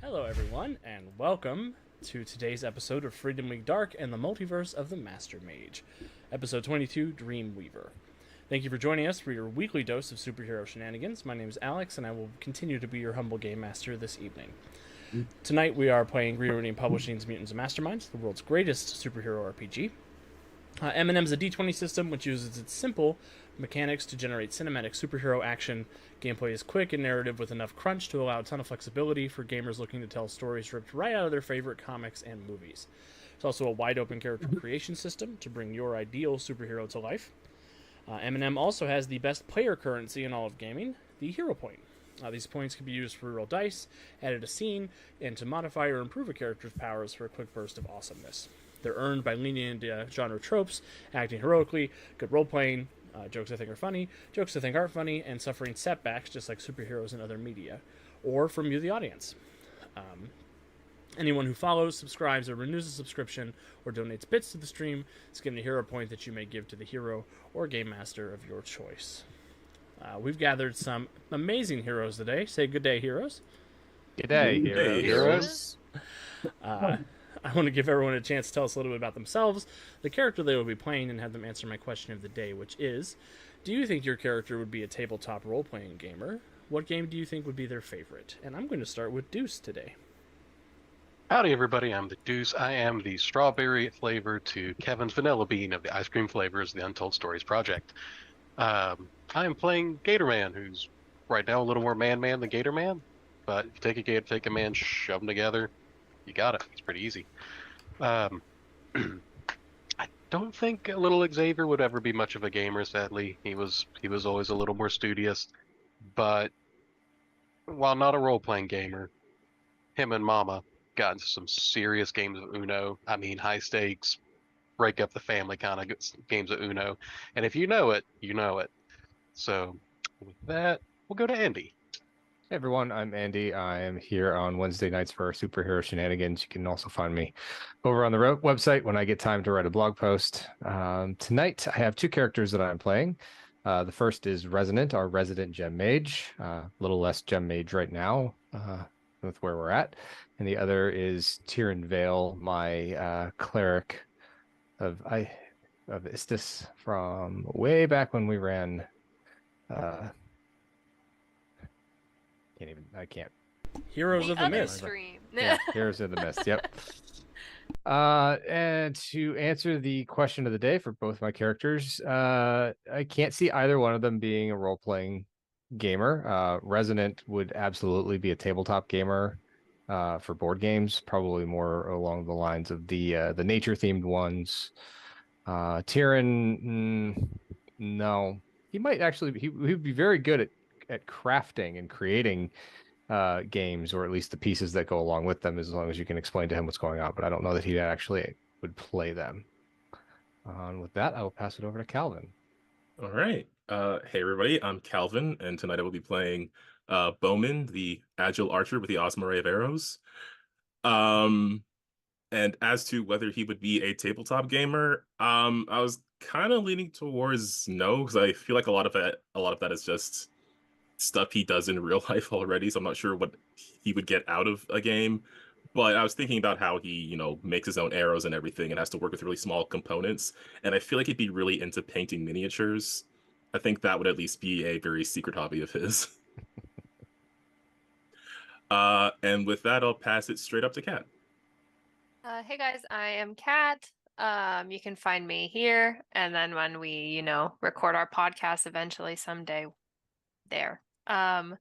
Hello, everyone, and welcome to today's episode of Freedom Week Dark and the Multiverse of the Master Mage, episode 22, Dreamweaver. Thank you for joining us for your weekly dose of superhero shenanigans. My name is Alex, and I will continue to be your humble game master this evening. Tonight, we are playing Reordained Publishing's Mutants and Masterminds, the world's greatest superhero RPG. M&M's a D20 system which uses its simple mechanics to generate cinematic superhero action. Gameplay is quick and narrative with enough crunch to allow a ton of flexibility for gamers looking to tell stories ripped right out of their favorite comics and movies. It's also a wide open character creation system to bring your ideal superhero to life. M&M also has the best player currency in all of gaming, the Hero Point. These points can be used for roll dice, added to scene, and to modify or improve a character's powers for a quick burst of awesomeness. They're earned by leaning into genre tropes, acting heroically, good role-playing, jokes I think are funny, jokes I think aren't funny, and suffering setbacks just like superheroes in other media, or from you, the audience. Anyone who follows, subscribes, or renews a subscription, or donates bits to the stream is given a hero point that you may give to the hero or game master of your choice. We've gathered some amazing heroes today. Say good day, heroes. Good day, Hey, heroes. I want to give everyone a chance to tell us a little bit about themselves, the character they will be playing, and have them answer my question of the day, which is, do you think your character would be a tabletop role-playing gamer? What game do you think would be their favorite? And I'm going to start with Deuce today. Howdy, everybody. I'm the Deuce. I am the strawberry flavor to Kevin's vanilla bean of the ice cream flavors, the Untold Stories project. I am playing Gatorman, who's right now a little more man-man than Gatorman. But if you take a gator, take a man, shove them together, you got it. It's pretty easy. I don't think little Xavier would ever be much of a gamer, sadly. He was always a little more studious. But while not a role-playing gamer, him and Mama got into some serious games of Uno. I mean, high stakes, break up the family kind of games of Uno. And if you know it, you know it. So with that, we'll go to Andy. Hey everyone, I'm Andy. I am here on Wednesday nights for our superhero shenanigans. You can also find me over on the website when I get time to write a blog post. Tonight, I have two characters that I'm playing. The first is Resonant, our resident gem mage. A little less gem mage right now with where we're at. And the other is Tyrion Vale, my cleric of Istis from way back when we ran I can't. Heroes of the Mist. Stream. Yeah, Heroes of the Mist. Yep. And to answer the question of the day for both my characters, I can't see either one of them being a role-playing gamer. Resonant would absolutely be a tabletop gamer for board games, probably more along the lines of the nature-themed ones. Tyrion, no, he might actually he would be very good at crafting and creating games, or at least the pieces that go along with them, as long as you can explain to him what's going on. But I don't know that he actually would play them. And with that, I will pass it over to Calvin. All right. Hey, everybody. I'm Calvin, and tonight I will be playing Bowman, the agile archer with the awesome array of arrows. And as to whether he would be a tabletop gamer, I was kind of leaning towards no, because I feel like a lot of that is just stuff he does in real life already, so I'm not sure what he would get out of a game. But I was thinking about how he, makes his own arrows and everything and has to work with really small components. And I feel like he'd be really into painting miniatures. I think that would at least be a very secret hobby of his. And with that, I'll pass it straight up to Kat. Hey guys, I am Kat. You can find me here, and then when we, record our podcast eventually someday, there. As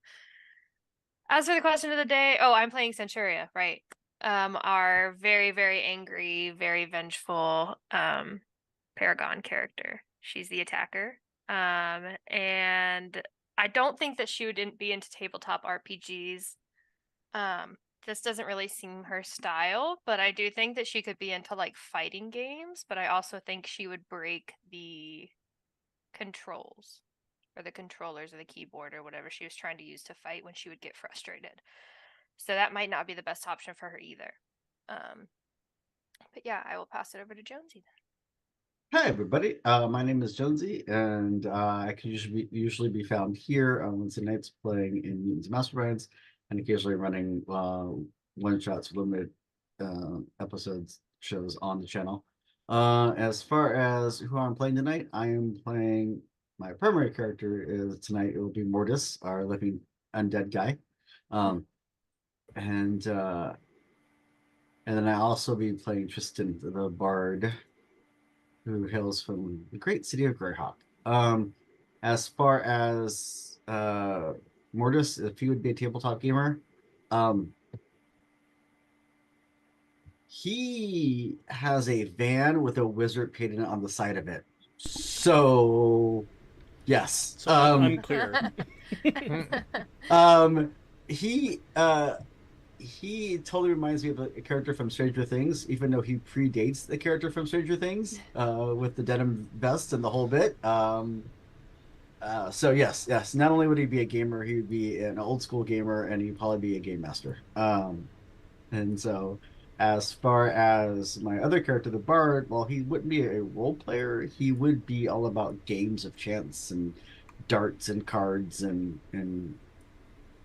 for the question of the day, I'm playing Centuria, right? Our very, very angry, very vengeful Paragon character. She's the attacker. And I don't think that she would be into tabletop RPGs. This doesn't really seem her style, but I do think that she could be into like fighting games, but I also think she would break the controls or the controllers or the keyboard or whatever she was trying to use to fight when she would get frustrated. So that might not be the best option for her either. But yeah, I will pass it over to Jonesy then. Hi, everybody. My name is Jonesy, and I can usually be found here on Wednesday nights playing in Mutants and Masterminds, and occasionally running one shots, limited episodes shows on the channel. As far as who I'm playing tonight, I am playing my primary character is tonight. It will be Mortis, our living undead guy, and then I also be playing Tristan, the bard, who hails from the great city of Greyhawk. As far as Mortis, if he would be a tabletop gamer, he has a van with a wizard painted on the side of it. So, yes. So unclear. He he totally reminds me of a character from Stranger Things, even though he predates the character from Stranger Things, with the denim vest and the whole bit. So yes, yes. Not only would he be a gamer, he would be an old school gamer, and he'd probably be a game master. And so, as far as my other character, the Bard, while he wouldn't be a role player, he would be all about games of chance and darts and cards and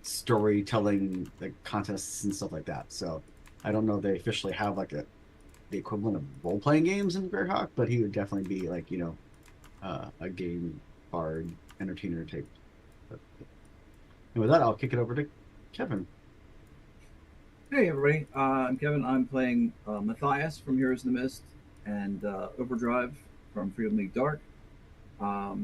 storytelling, like contests and stuff like that. So I don't know if they officially have like the equivalent of role playing games in Greyhawk, but he would definitely be like a game bard entertainer type. And with that, I'll kick it over to Kevin. Hey everybody, I'm Kevin. I'm playing Matthias from Heroes in the Mist and Overdrive from Freedom League Dark. Yeah,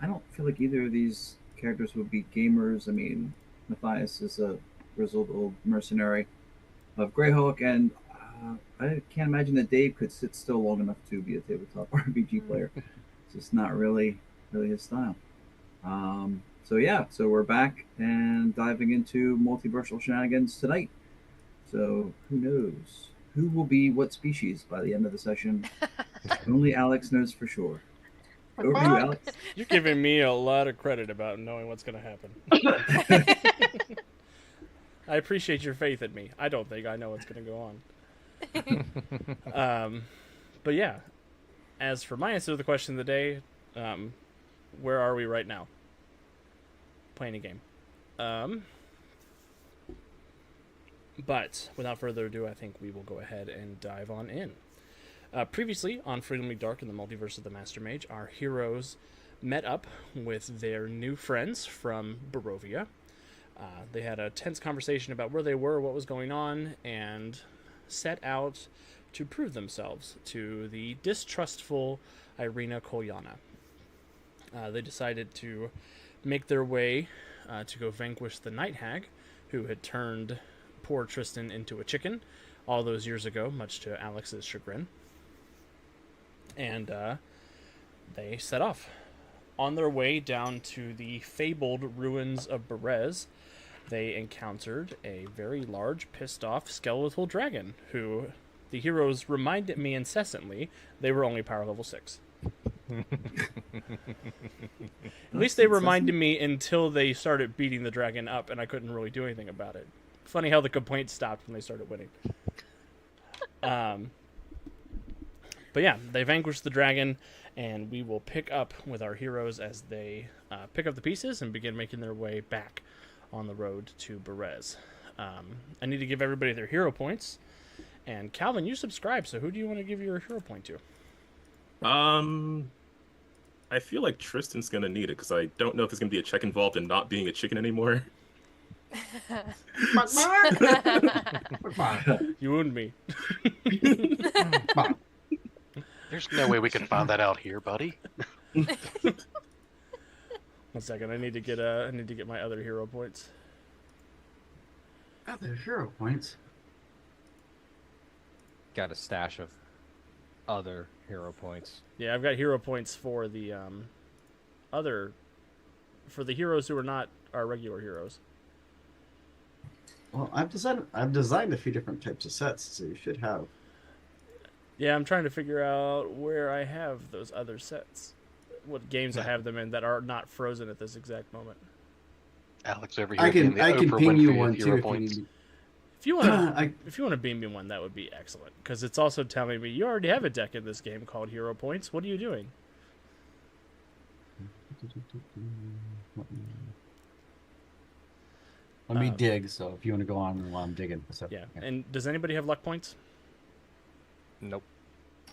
I don't feel like either of these characters would be gamers. I mean, Matthias is a grizzled old mercenary of Greyhawk, and I can't imagine that Dave could sit still long enough to be a tabletop RPG player. It's just not really his style. So yeah, so we're back and diving into multiversal shenanigans tonight. So who knows? Who will be what species by the end of the session? Only Alex knows for sure. Over to you, Alex. You're giving me a lot of credit about knowing what's going to happen. I appreciate your faith in me. I don't think I know what's going to go on. But yeah, as for my answer to the question of the day, where are we right now? Playing a game. But without further ado, I think we will go ahead and dive on in. Previously on Freedom League Dark and the Multiverse of the Master Mage, our heroes met up with their new friends from Barovia. They had a tense conversation about where they were, what was going on, and set out to prove themselves to the distrustful Irina Kolyana. They decided to make their way to go vanquish the Night Hag, who had turned poor Tristan into a chicken all those years ago, much to Alex's chagrin. And they set off. On their way down to the fabled ruins of Berez, they encountered a very large, pissed-off skeletal dragon, who the heroes reminded me incessantly they were only power level 6. At least they reminded me until they started beating the dragon up, and I couldn't really do anything about it. Funny how the complaints stopped when they started winning. But yeah, they vanquished the dragon, and we will pick up with our heroes as they pick up the pieces and begin making their way back on the road to Berez. I need to give everybody their hero points. And Calvin, you subscribe, so who do you want to give your hero point to? I feel like Tristan's gonna need it because I don't know if there's gonna be a check involved in not being a chicken anymore. You and me. There's no way we can find that out here, buddy. 1 second, I need to get my other hero points. Other hero points. Got a stash of other hero points. Yeah, I've got hero points for the the heroes who are not our regular heroes. Well, I've designed a few different types of sets, so you should have. Yeah, I'm trying to figure out where I have those other sets. What games I have them in that are not frozen at this exact moment. Alex over here. I can Oprah ping you Winfrey one of too hero if you points. need. If you want to beam me one, that would be excellent. Because it's also telling me you already have a deck in this game called Hero Points. What are you doing? Let me dig. So if you want to go on while I'm digging. So, Yeah. And does anybody have luck points? Nope.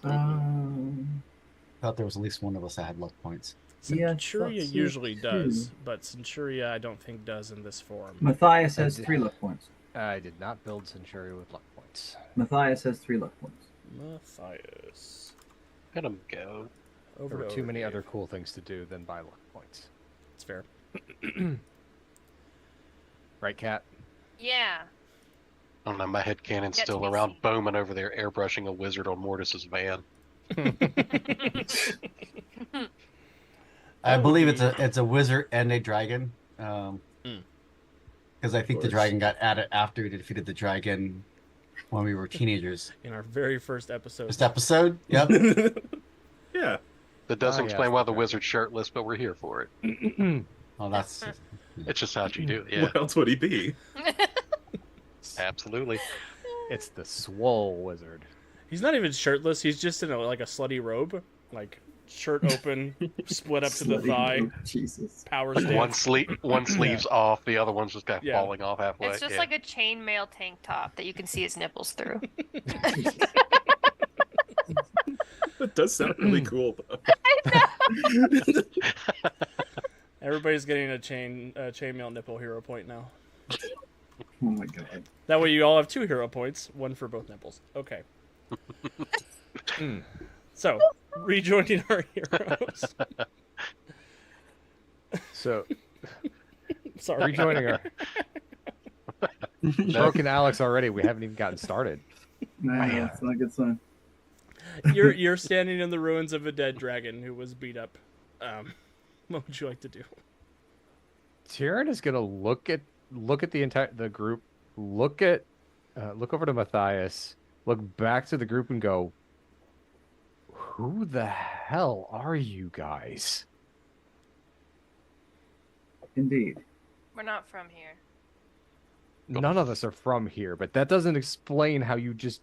Thought there was at least one of us that had luck points. Yeah, I Centuria thought so usually does, too. but Centuria I don't think does in this form. Matthias has did. 3 luck points. I did not build Centuria with luck points. Matthias has 3 luck points. Matthias. Let him go. Over There were to too many Dave. other cool things to do than buy luck points. It's fair. Right, Kat? Yeah. I don't know, my headcanon's Yet to still be around seen. Bowman over there airbrushing a wizard on Mortis's van. I That would believe be- it's a wizard and a dragon. Because I think the course. dragon got added after we defeated the dragon when we were teenagers. In our very first episode. First episode? Yep. Yeah. That doesn't yes, explain why the the wizard's shirtless, but we're here for it. Oh, that's It's just how you do it. Yeah, What else would he be? absolutely. It's the swole wizard. He's not even shirtless. He's just in a slutty robe, like shirt open, split up to the Slutty thigh, robe, Jesus. power One stance. sleeve's off, the other one's just kind of Yeah. falling off halfway. It's just yeah. like a chainmail tank top that you can see his nipples through. That does sound really cool, though. Everybody's getting a chainmail nipple hero point now. Oh my god. That way you all have 2 hero points, 1 for both nipples. Okay. So, rejoining our heroes. So, Sorry. rejoining our broken Alex already. We haven't even gotten started. Nah, that's not a good sign. You're standing in the ruins of a dead dragon who was beat up. What would you like to do? Tyrion is gonna look at the group, look over to Matthias, look back to the group, and go, "Who the hell are you guys?" Indeed. We're not from here. None of us are from here, but that doesn't explain how you just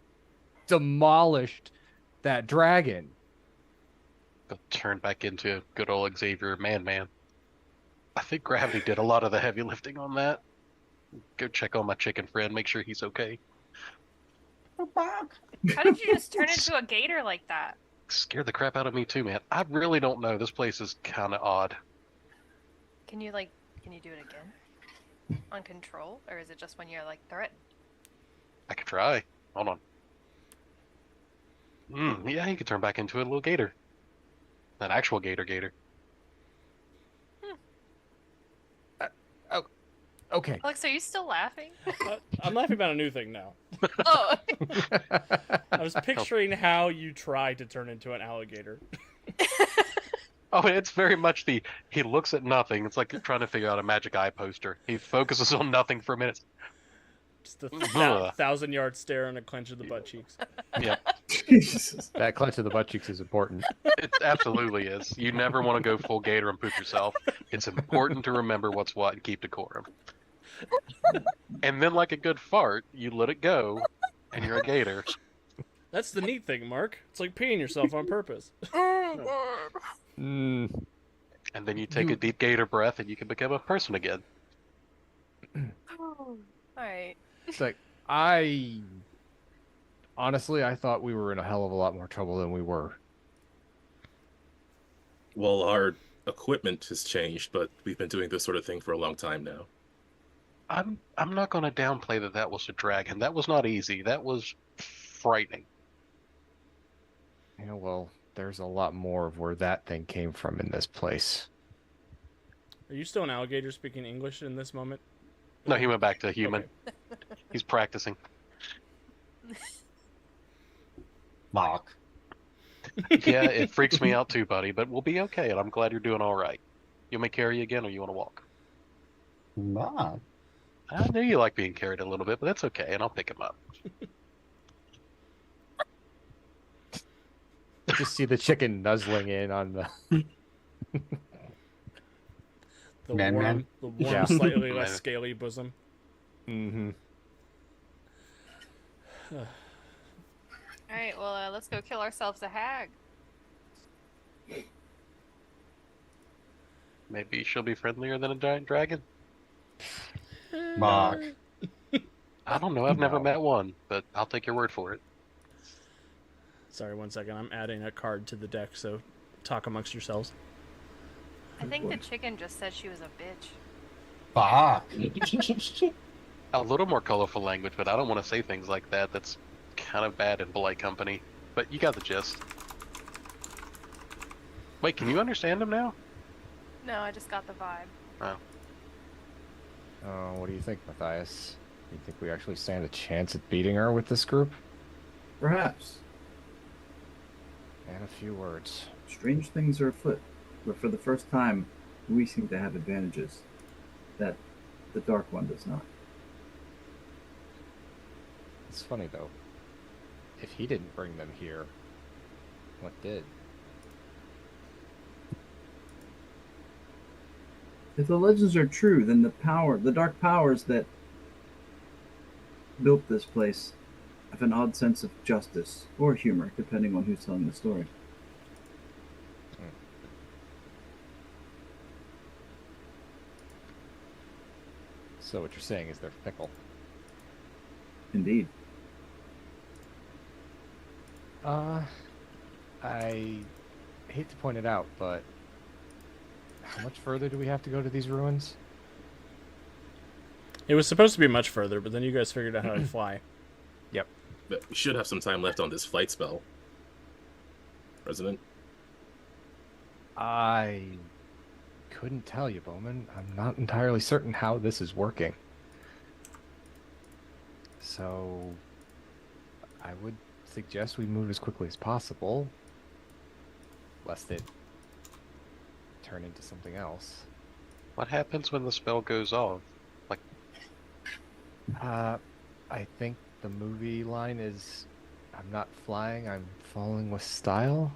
demolished that dragon. Go turn back into good old Xavier Man. I think Gravity did a lot of the heavy lifting on that. Go check on my chicken friend, make sure he's okay. How did you just turn into a gator like that? Scared the crap out of me too, man. I really don't know. This place is kind of odd. Can you do it again? On control? Or is it just when you're threatened? I could try. Hold on. Yeah, you could turn back into a little gator. An actual gator. Okay. Alex, are you still laughing? I'm laughing about a new thing now. Oh. I was picturing how you try to turn into an alligator. Oh, it's very much he looks at nothing. It's like trying to figure out a magic eye poster. He focuses on nothing for a minute. Just a Ugh. 1,000-yard stare and a clench of the butt cheeks. Yeah, Jesus. That clench of the butt cheeks is important. it absolutely is. You never want to go full gator and poop yourself. It's important to remember what's what and keep decorum. And then, like a good fart, you let it go, and you're a gator. That's the neat thing, Mark. It's like peeing yourself on purpose. Mm, And then you take a deep gator breath, and you can become a person again. Alright. it's like honestly, I thought we were in a hell of a lot more trouble than we were. Well, our equipment has changed, but we've been doing this sort of thing for a long time now. I'm not going to downplay that was a dragon. That was not easy. That was frightening. Yeah, well, there's a lot more of where that thing came from in this place. Are you still an alligator speaking English in this moment? No, he went back to human. Okay. He's practicing. Mark. Yeah, it freaks me out too, buddy, but we'll be okay, and I'm glad you're doing all right. You want me to carry you again, or you want to walk? Mark. I knew you like being carried a little bit, but that's okay, and I'll pick him up. Just see the chicken nuzzling in on the. The Man, warm, man. the warm, Yeah. slightly less Man. scaly bosom. Mm-hmm. Alright, well, let's go kill ourselves a hag. Maybe she'll be friendlier than a giant dragon. Mark. I don't know. I've never No. met one, but I'll take your word for it. Sorry, 1 second. I'm adding a card to the deck, so talk amongst yourselves. I think the chicken just said she was a bitch. Fuck. A little more colorful language, but I don't want to say things like that. That's kind of bad in polite company. But you got the gist. Wait, can you understand him now? No, I just got the vibe. Oh. Oh, what do you think, Matthias? You think we actually stand a chance at beating her with this group? Perhaps. And a few words. Strange things are afoot, but for the first time, we seem to have advantages that the Dark One does not. It's funny, though. If he didn't bring them here, what did? If the legends are true, then the dark powers that built this place have an odd sense of justice or humor, depending on who's telling the story. So what you're saying is they're fickle. Indeed. I hate to point it out, but how much further do we have to go to these ruins? It was supposed to be much further, but then you guys figured out how to fly. But we should have some time left on this flight spell. President? I couldn't tell you, Bowman. I'm not entirely certain how this is working. So I would suggest we move as quickly as possible, lest it turn into something else. What happens when the spell goes off? Like, I think the movie line is, I'm not flying, I'm falling with style.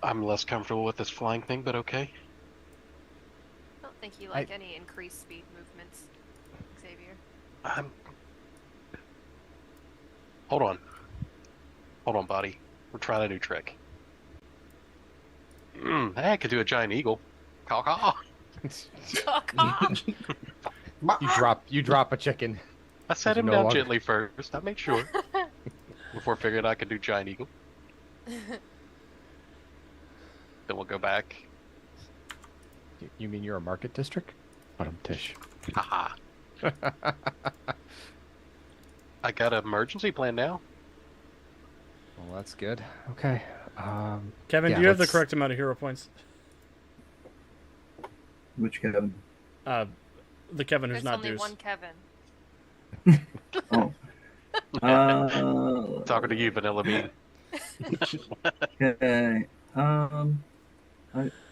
I'm less comfortable with this flying thing, but okay. I don't think you like any increased speed movements, Xavier. Hold on. Hold on, buddy. We're trying a new trick. Hey, I could do a giant eagle. Caw-caw. You drop a chicken. I set You him no down longer- gently first. I made sure. Before figuring I could do giant eagle. Then we'll go back. You mean you're a market district? Tish. Haha. I got an emergency plan now. Well, that's good. Okay. Kevin, Yeah, do you have the let's- correct amount of hero points? Which Kevin? The Kevin who's There's not only Deuce. one Kevin. Oh. Talking to you, Vanilla Bean. Okay.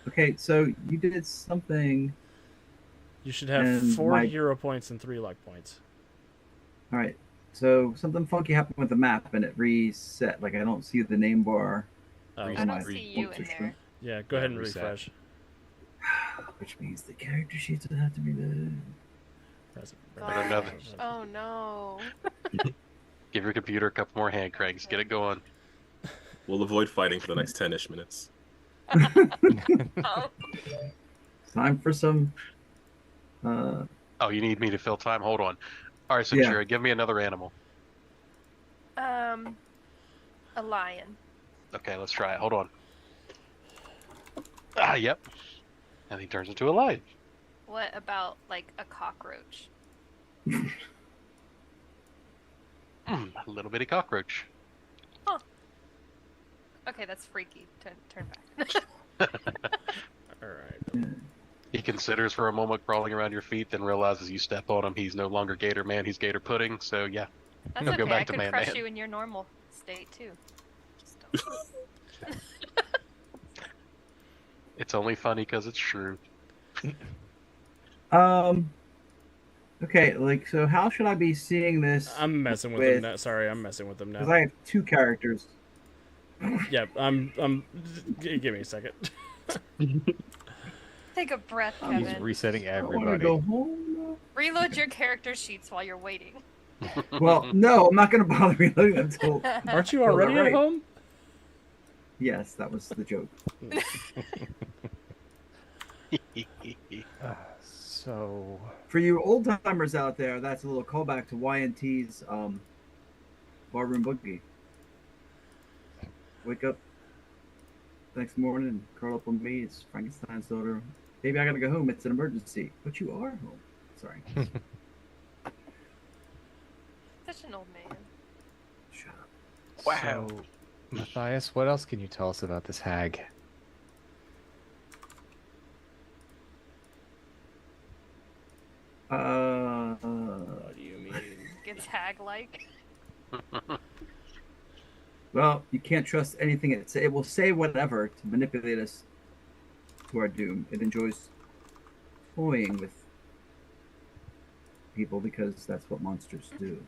Okay, so you did something. You should have And 4 my- hero points and 3 luck points. All right. So something funky happened with the map, and it reset. Like I don't see the name bar, Oh, I on don't my see you points in are there. showing, yeah, go ahead and reset. refresh. which means the character sheets would have to be the. Present. Another- Gosh. Oh no. Give your computer a couple more hand cranks. Get it going. We'll avoid fighting for the next 10-ish minutes. Oh. Time for some. Oh, you need me to fill time? Hold on. All right, Yeah. Centuria, give me another animal. A lion. Okay, let's try it. Hold on. Ah, yep. And he turns into a lion. What about like a cockroach? A little bitty cockroach. Okay, that's freaky. Turn back. All right. He considers for a moment crawling around your feet, then realizes you step on him. He's no longer Gator Man, he's Gator Pudding. So, yeah. That's Go okay. back I to could Man crush Man. you in your normal state too. Just don't. It's only funny because it's true. Okay, like so, how should I be seeing this? I'm messing with them now. Sorry, I'm messing with them Because now. I have two characters. Yeah, give me a second. Take a breath, I'm He's Kevin. resetting I want to everybody. go home. Reload your character sheets while you're waiting. Well, no, I'm not going to bother reloading until. Aren't you Well, already right. at home? Yes, that was the joke. So For you old timers out there, that's a little callback to YNT's Barroom Boogie. Wake up next morning, curl up on me. It's Frankenstein's daughter. Baby, I gotta go home. It's an emergency. But you are home. Sorry. Such an old man. Shut up. Wow. So, Matthias, what else can you tell us about this hag? What do you mean? Gets hag-like. Well, you can't trust anything it says. It will say whatever to manipulate us to our doom. It enjoys toying with people because that's what monsters do.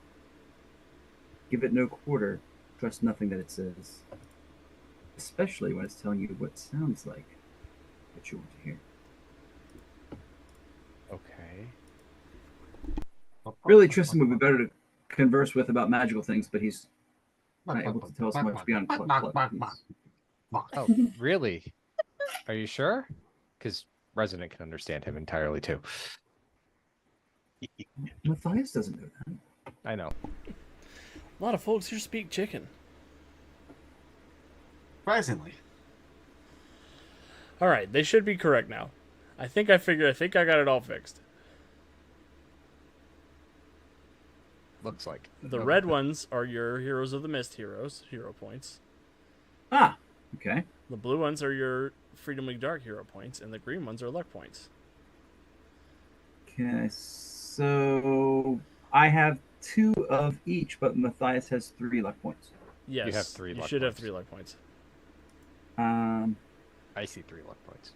Give it no quarter. Trust nothing that it says. Especially when it's telling you what sounds like what you want to hear. Okay. Really, Tristan would be better to converse with about magical things, but he's not able to tell us much beyond Oh, really? Are you sure? Because Resident can understand him entirely too. Matthias doesn't know that. I know. A lot of folks here speak chicken. Surprisingly. All right, they should be correct now. I think I got it all fixed. Looks like. The red ones are your Heroes of the Mist heroes, hero points. Ah, okay. The blue ones are your Freedom League Dark hero points, and the green ones are luck points. Okay, so I have 2 of each, but Matthias has 3 luck points. Yes, You have 3 You luck should have points. 3 luck points. I see 3 luck points.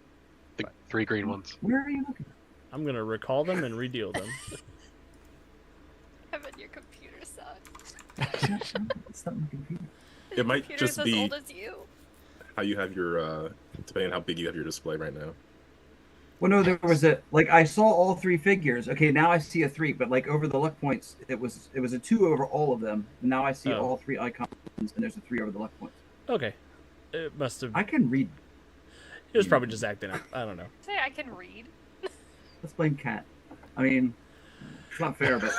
The 3 green ones. Where are you looking? I'm gonna recall them and redeal them. Kevin, your computer sucks. It's not my computer. It might Computer's just as be old as you. how you have your, depending on how big you have your display right now. Well, no, there was I saw all 3 figures. Okay, now I see a 3, but like over the luck points, it was a 2 over all of them. And now I see Oh. all 3 icons, and there's a 3 over the luck points. Okay, it must have. I can read. He was probably just acting up. I don't know. Say I can read. Let's blame Cat. I mean, it's not fair, but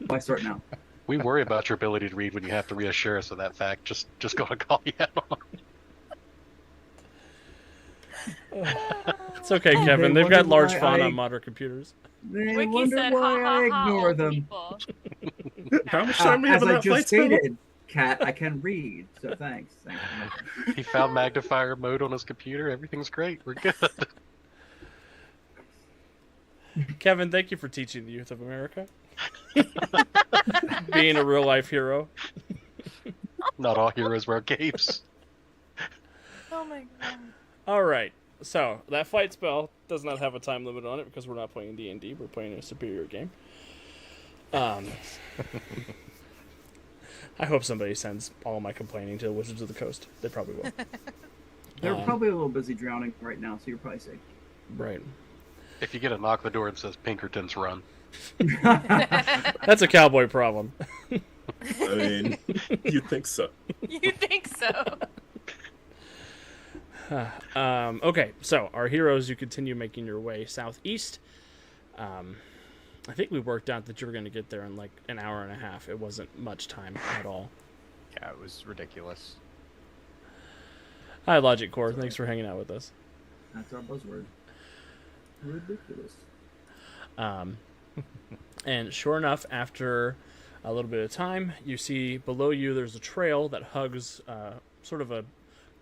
why start now? We worry about your ability to read when you have to reassure us of that fact. Just gonna call you out on. It's okay, Oh, Kevin. they They've got wonder large why font I- on modern computers. They Wiki wonder said, why ha I ha ha, ignore old them. people. How much time we have As on I that just flight spell? stated, Cat, I can read. So thanks. He found magnifier mode on his computer. Everything's great. We're good. Kevin, thank you for teaching the youth of America. Being a real life hero. Not all heroes wear capes. Oh my god. All right. So that fight spell does not have a time limit on it because we're not playing D&D. We're playing a superior game. I hope somebody sends all my complaining to the Wizards of the Coast. They probably will. They're probably a little busy drowning right now, so you're probably safe. Right. If you get a knock on the door and says Pinkerton's run, That's a cowboy problem. I mean, you think so. You think so? Okay, so our heroes, you continue making your way southeast. I think we worked out that you were going to get there in like an hour and a half. It wasn't much time at all. Yeah, it was ridiculous. Hi, Logic Core. Thanks for hanging out with us. That's our buzzword. Ridiculous. And sure enough, after a little bit of time, you see below you there's a trail that hugs sort of a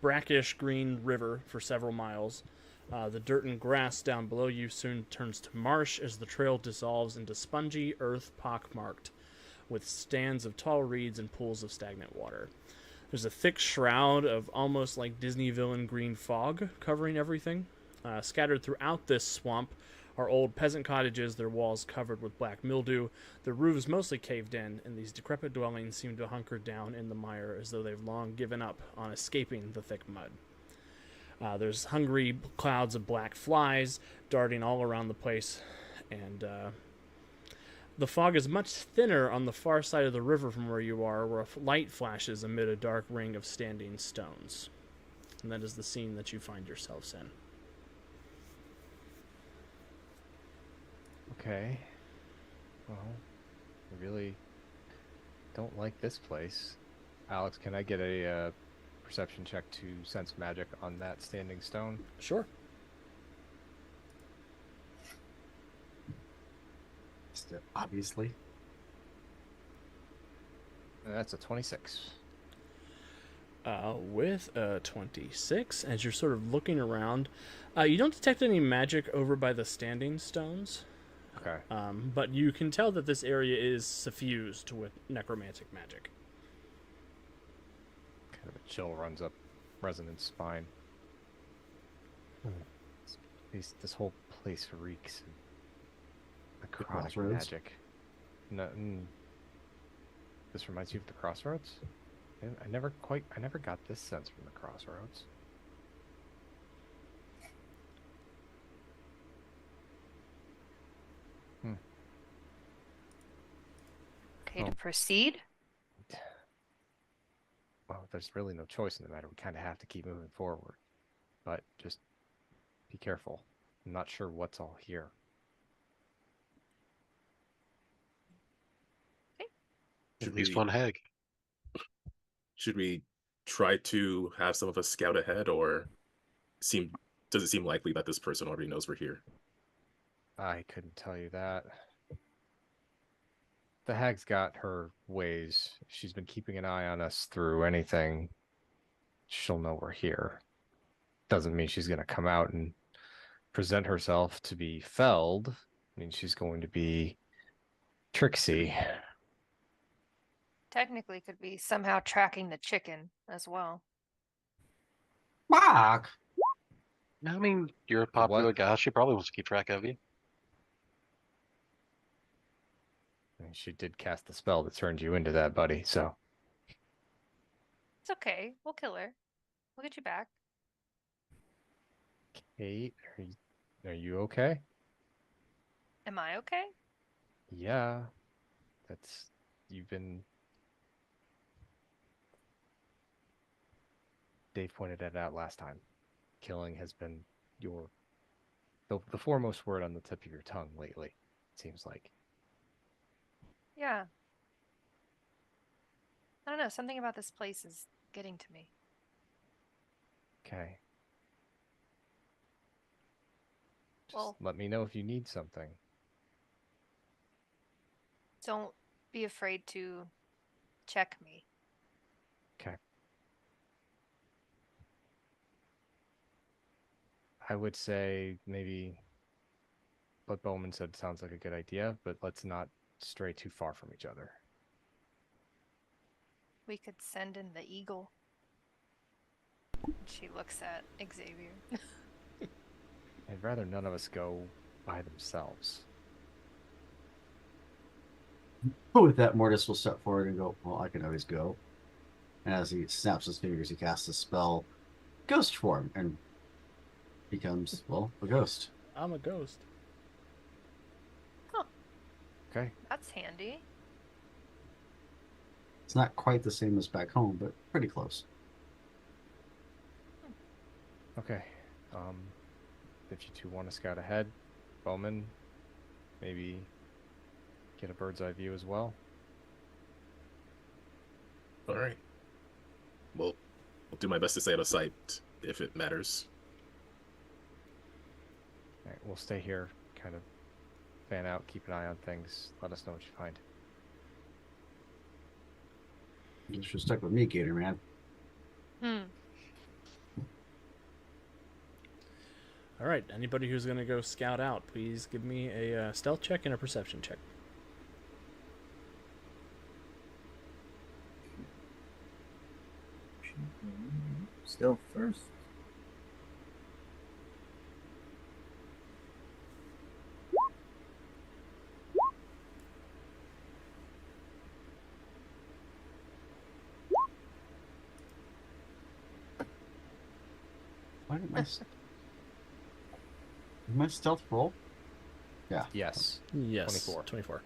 brackish green river for several miles. The dirt and grass down below you soon turns to marsh as the trail dissolves into spongy earth pockmarked, with stands of tall reeds and pools of stagnant water. There's a thick shroud of almost like Disney villain green fog covering everything. Scattered throughout this swamp are old peasant cottages, their walls covered with black mildew, their roofs mostly caved in, and these decrepit dwellings seem to hunker down in the mire as though they've long given up on escaping the thick mud. There's hungry clouds of black flies darting all around the place, and the fog is much thinner on the far side of the river from where you are, where a light flashes amid a dark ring of standing stones. And that is the scene that you find yourselves in. Okay. Well, I really don't like this place. Alex, can I get a perception check to sense magic on that standing stone? Sure. Obviously. That's a 26. With a 26, as you're sort of looking around, you don't detect any magic over by the standing stones, Okay. but you can tell that this area is suffused with necromantic magic. Kind of a chill runs up Resonant's spine. This whole place reeks of necrotic Crossroads? magic. No, this reminds you of the Crossroads? I never got this sense from the Crossroads. Okay, Oh. to proceed. Well, there's really no choice in the matter. We kind of have to keep moving forward. But just be careful. I'm not sure what's all here. At Should least we one hag. should we try to have some of us scout ahead, or does it seem likely that this person already knows we're here? I couldn't tell you that. The hag's got her ways. She's been keeping an eye on us through anything. She'll know we're here. Doesn't mean she's going to come out and present herself to be felled. I mean, she's going to be tricksy. Technically, could be somehow tracking the chicken as well. Mark! I mean, you're a popular What? guy. She probably wants to keep track of you. I mean, she did cast the spell that turned you into that, buddy, so. It's okay. We'll kill her. We'll get you back. Kate, are you okay? Am I okay? Yeah. You've been... Dave pointed it out last time. Killing has been the foremost word on the tip of your tongue lately, it seems like. Yeah. I don't know. Something about this place is getting to me. Okay. Just Well- let me know if you need something. Don't be afraid to check me. Okay. I would say maybe what Bowman said sounds like a good idea, but let's not stray too far from each other. We could send in the eagle. She looks at Xavier. I'd rather none of us go by themselves. With that, Mortis will step forward and go, well, I can always go. And as he snaps his fingers, he casts a spell, ghost form, and becomes, well, a ghost. I'm a ghost. Okay. That's handy. It's not quite the same as back home, but pretty close. Okay. If you two want to scout ahead, Bowman, maybe get a bird's eye view as well. All right. Well, I'll do my best to stay out of sight if it matters. All right, we'll stay here, kind of fan out, keep an eye on things. Let us know what you find. You should stick with me, Gator Man. All right, anybody who's going to go scout out, please give me a stealth check and a perception check. Stealth first. Why did my stealth roll? Yeah. Yes. Yes, 24. 24.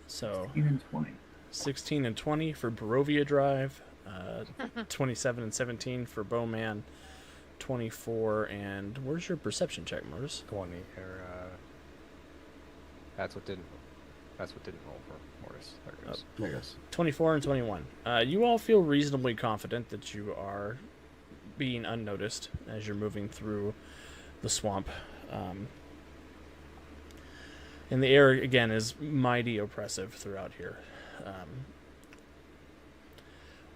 So 16 and 20. 16 and 20 for Barovia Drive, 27 and 17 for Bowman, 24, and where's your perception check, Mortis? 20. That's what didn't roll for Mortis. There it goes. There it goes. 24 and 21. You all feel reasonably confident that you are being unnoticed as you're moving through the swamp. And the air, again, is mighty oppressive throughout here.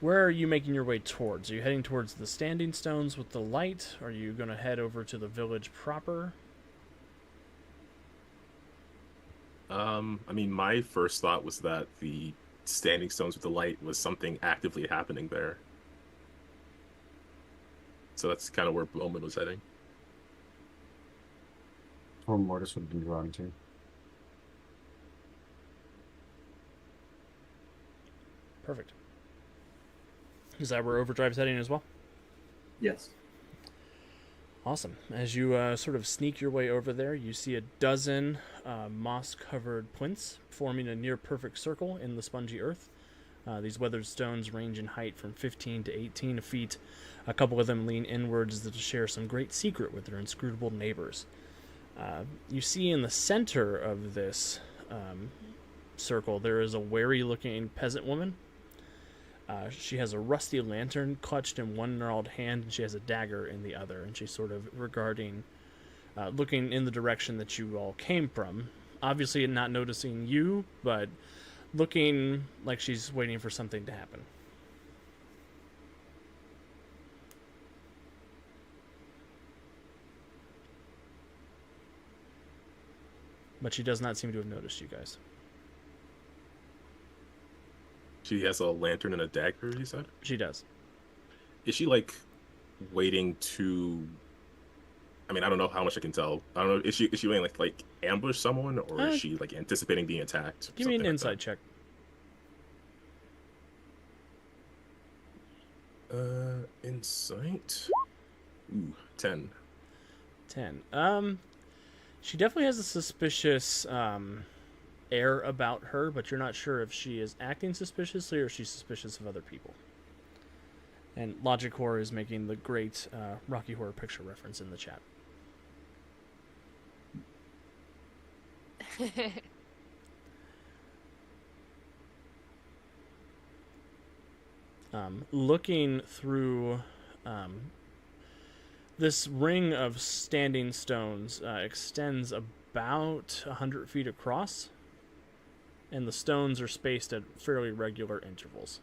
Where are you making your way towards? Are you heading towards the standing stones with the light? Are you going to head over to the village proper? I mean, my first thought was that the standing stones with the light was something actively happening there. So that's kind of where Bowman was heading. Or Mortis would have been drawn to. Perfect. Is that where Overdrive's heading as well? Yes. Awesome. As you sort of sneak your way over there, you see a dozen moss-covered plinths forming a near-perfect circle in the spongy earth. These weathered stones range in height from 15 to 18 feet. A couple of them lean inwards to share some great secret with their inscrutable neighbors. You see in the center of this circle, there is a wary-looking peasant woman. She has a rusty lantern clutched in one gnarled hand, and she has a dagger in the other, and she's sort of looking in the direction that you all came from. Obviously not noticing you, but looking like she's waiting for something to happen. But she does not seem to have noticed you guys. She has a lantern and a dagger, you said? She does. Is she, like, waiting to... I mean, I don't know how much I can tell. I don't know. Is she waiting, like ambush someone? Or is she, like, anticipating being attacked? Give me an Something like insight check. Insight? Ooh, 10. 10. She definitely has a suspicious air about her, but you're not sure if she is acting suspiciously or if she's suspicious of other people. And Logic Horror is making the great Rocky Horror Picture reference in the chat. Looking through this ring of standing stones extends about 100 feet across, and the stones are spaced at fairly regular intervals.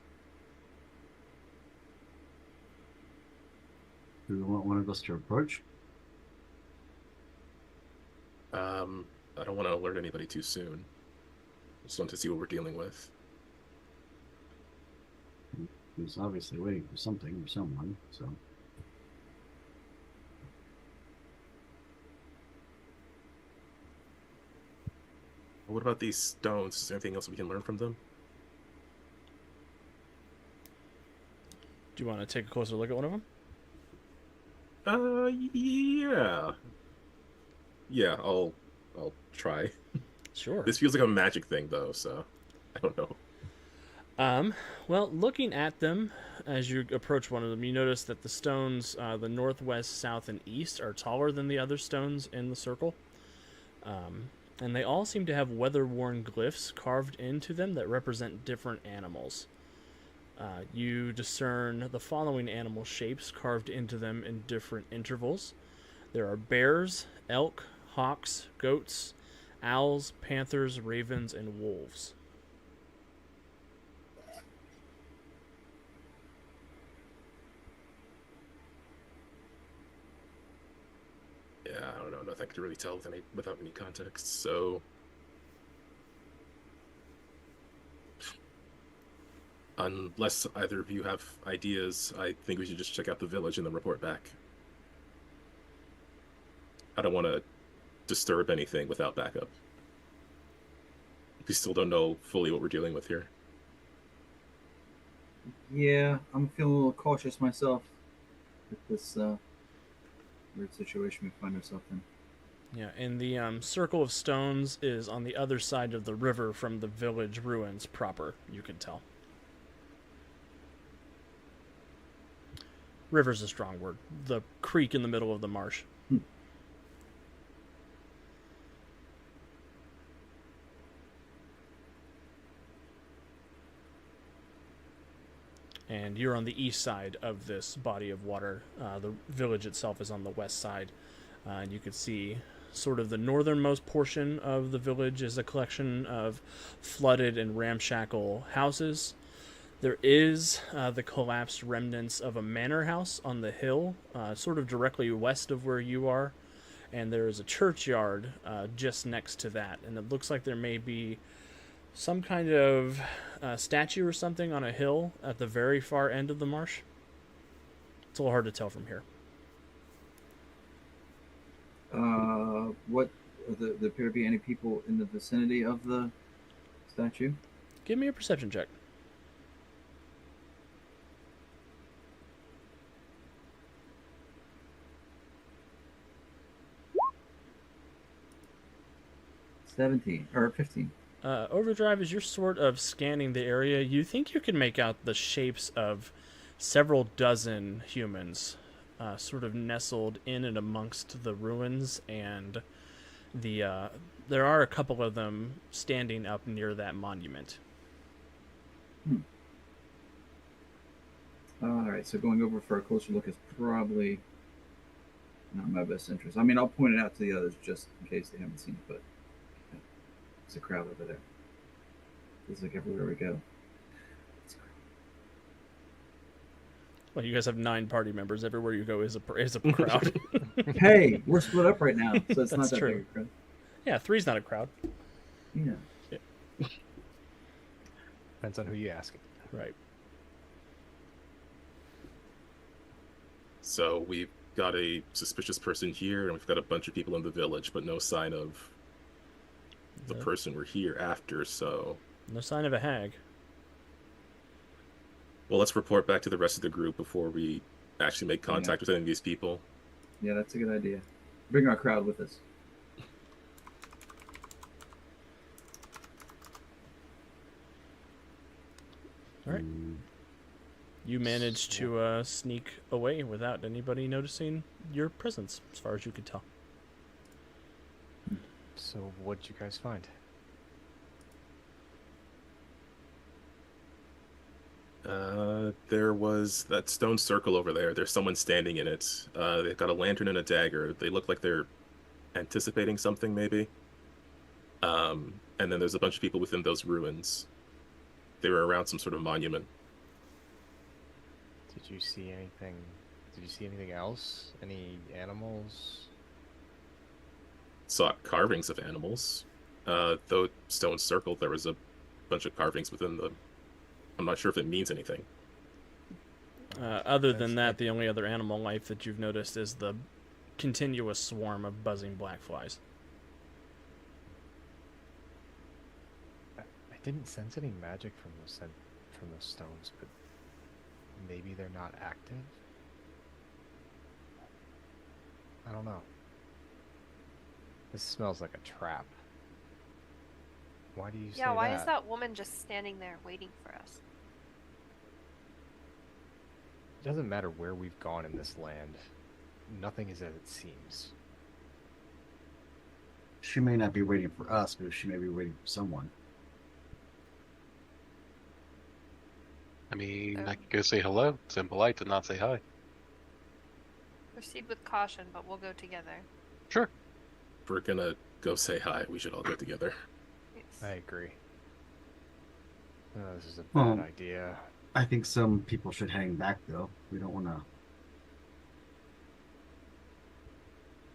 Do we want one of us to approach? I don't want to alert anybody too soon. I just want to see what we're dealing with. He's obviously waiting for something or someone, so... What about these stones? Is there anything else we can learn from them? Do you want to take a closer look at one of them? Yeah. Yeah, I'll try. Sure. This feels like a magic thing, though, so I don't know. Well, looking at them, as you approach one of them, you notice that the stones, the northwest, south, and east, are taller than the other stones in the circle. And they all seem to have weather-worn glyphs carved into them that represent different animals. You discern the following animal shapes carved into them in different intervals. There are bears, elk, hawks, goats, owls, panthers, ravens, and wolves. Yeah, I don't know. Nothing I could really tell without any context, so... Unless either of you have ideas, I think we should just check out the village and then report back. I don't want to disturb anything without backup. We still don't know fully what we're dealing with here. Yeah, I'm feeling a little cautious myself with this weird situation we find ourselves in. Yeah, and the circle of stones is on the other side of the river from the village ruins proper, you can tell. River's a strong word. The creek in the middle of the marsh. And you're on the east side of this body of water. The village itself is on the west side. And you can see sort of the northernmost portion of the village is a collection of flooded and ramshackle houses. There is the collapsed remnants of a manor house on the hill, sort of directly west of where you are. And there is a churchyard just next to that. And it looks like there may be some kind of statue or something on a hill at the very far end of the marsh. It's a little hard to tell from here. What there appear to be any people in the vicinity of the statue? Give me a perception check. $17 or $15. Overdrive, as you're sort of scanning the area, you think you can make out the shapes of several dozen humans sort of nestled in and amongst the ruins, and there are a couple of them standing up near that monument. All right, so going over for a closer look is probably not in my best interest. I mean, I'll point it out to the others just in case they haven't seen it, but there's a crowd over there. It's like everywhere we go. Well, you guys have 9 party members. Everywhere you go is a crowd. Hey, we're split up right now, so it's not That's that true. big a crowd. Yeah, 3's not a crowd. Yeah. Depends on who you ask. Right. So we've got a suspicious person here, and we've got a bunch of people in the village, but no sign of the person we're here after, so... No sign of a hag. Well, let's report back to the rest of the group before we actually make contact with any of these people. Yeah, that's a good idea. Bring our crowd with us. All right. You managed to sneak away without anybody noticing your presence, as far as you could tell. So what'd you guys find? There was that stone circle over there. There's someone standing in it. They've got a lantern and a dagger. They look like they're anticipating something, maybe. And then there's a bunch of people within those ruins. They were around some sort of monument. Did you see anything? Did you see anything else? Any animals? Saw carvings of animals. Though stone circle, there was a bunch of carvings within the... I'm not sure if it means anything. Other than that, the only other animal life that you've noticed is the continuous swarm of buzzing black flies. I didn't sense any magic from those stones, but maybe they're not active. I don't know. This smells like a trap. Why do you say that? Yeah, why is that woman just standing there waiting for us? It doesn't matter where we've gone in this land. Nothing is as it seems. She may not be waiting for us, but she may be waiting for someone. I mean, I could go say hello. It's impolite to not say hi. Proceed with caution, but we'll go together. Sure. If we're gonna go say hi, we should all go together. Yes. I agree. This is a bad idea. I think some people should hang back, though. We don't want to.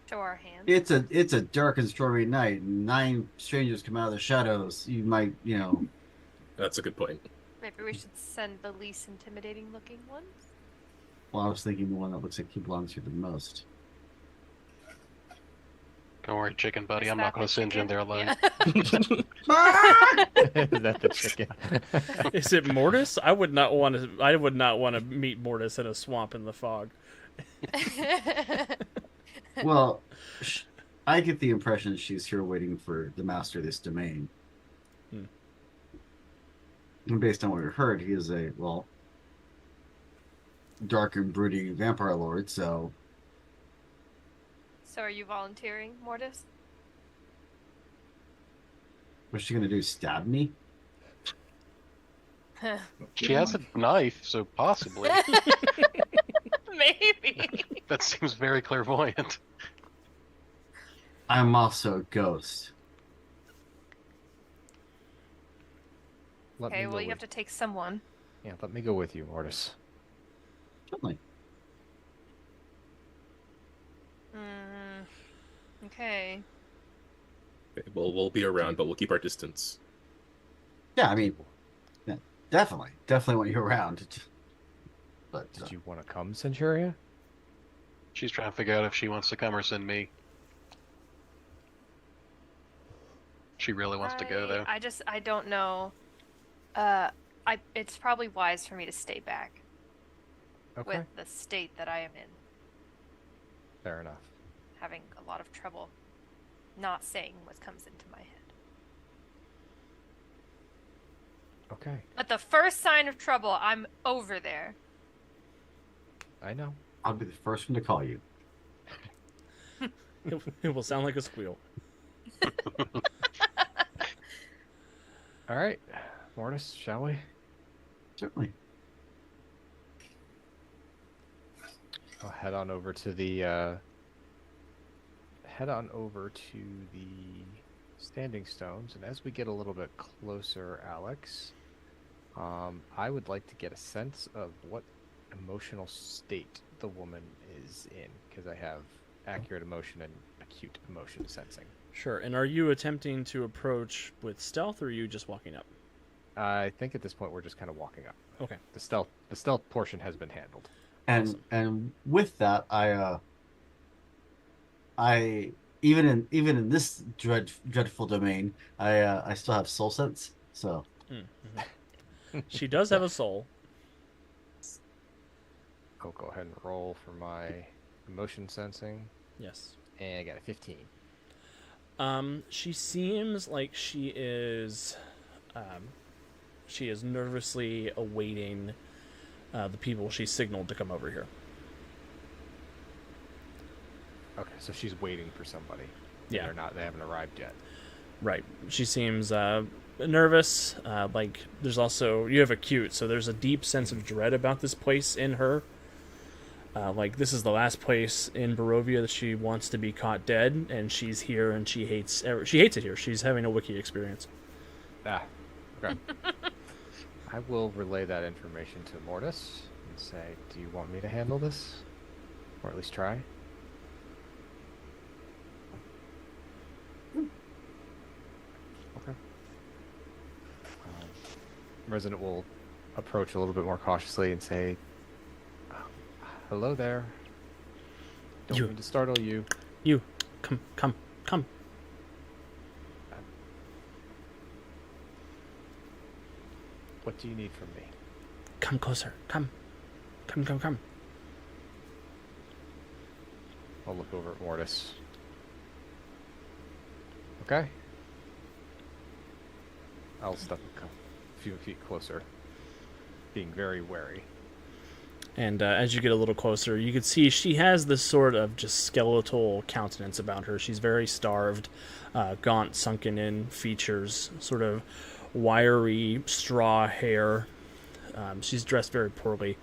Show our hands. It's a dark and stormy night, and 9 strangers come out of the shadows. You might, That's a good point. Maybe we should send the least intimidating looking ones. Well, I was thinking the one that looks like he belongs here the most. Don't worry, chicken buddy. Is I'm that not going the to send you in there chicken? alone. Yeah. Is that the chicken? Is it Mortis? I would not want to meet Mortis in a swamp in the fog. Well, I get the impression she's here waiting for the master of this domain. And based on what we heard, he is dark and brooding vampire lord. So So are you volunteering, Mortis? what's she gonna do? Stab me? She has a knife, so possibly. Maybe. That seems very clairvoyant. I'm also a ghost. Let me Okay, go well, you with, have to take someone. yeah, let me go with you, Mortis. Certainly. Mm, okay. Okay, we'll be around, but we'll keep our distance. Yeah, I mean, yeah, definitely want you around. But Did you want to come, Centuria? She's trying to figure out if she wants to come or send me. She really wants to go, though. I don't know. It's probably wise for me to stay back Okay, with the state that I am in, fair enough. having a lot of trouble not saying what comes into my head. Okay, But the first sign of trouble, I'm over there. I know. I'll be the first one to call you. It will sound like a squeal. All right, Mortis, shall we? Certainly. I'll head on over to the standing stones, and as we get a little bit closer, Alex, I would like to get a sense of what emotional state the woman is in, because I have accurate emotion and acute emotion sensing. Sure. And are you attempting to approach with stealth, or are you just walking up? I think at this point we're just kind of walking up. Okay. The stealth portion has been handled. And Awesome. and with that, I even in this dreadful domain, I still have soul sense. So She does have a soul. I'll go ahead and roll for my emotion sensing, Yes. and I got a 15. She seems like she is nervously awaiting the people she signaled to come over here. Okay, so she's waiting for somebody. Yeah. They haven't arrived yet. Right. She seems nervous. Like there's also you have acute, so there's a deep sense of dread about this place in her. Like this is the last place in Barovia that she wants to be caught dead, and she's here and she hates it here. She's having a wiki experience. Ah, okay. I will relay that information to Mortis and say, do you want me to handle this? Or at least try? Okay. Resident will approach a little bit more cautiously and say, hello there. Don't You. mean to startle you. You, come. What do you need from me? Come closer. Come. I'll look over at Mortis. Okay. I'll step a few feet closer, being very wary. And as you get a little closer, you can see she has this sort of just skeletal countenance about her. She's very starved, gaunt, sunken-in features, sort of wiry straw hair. She's dressed very poorly,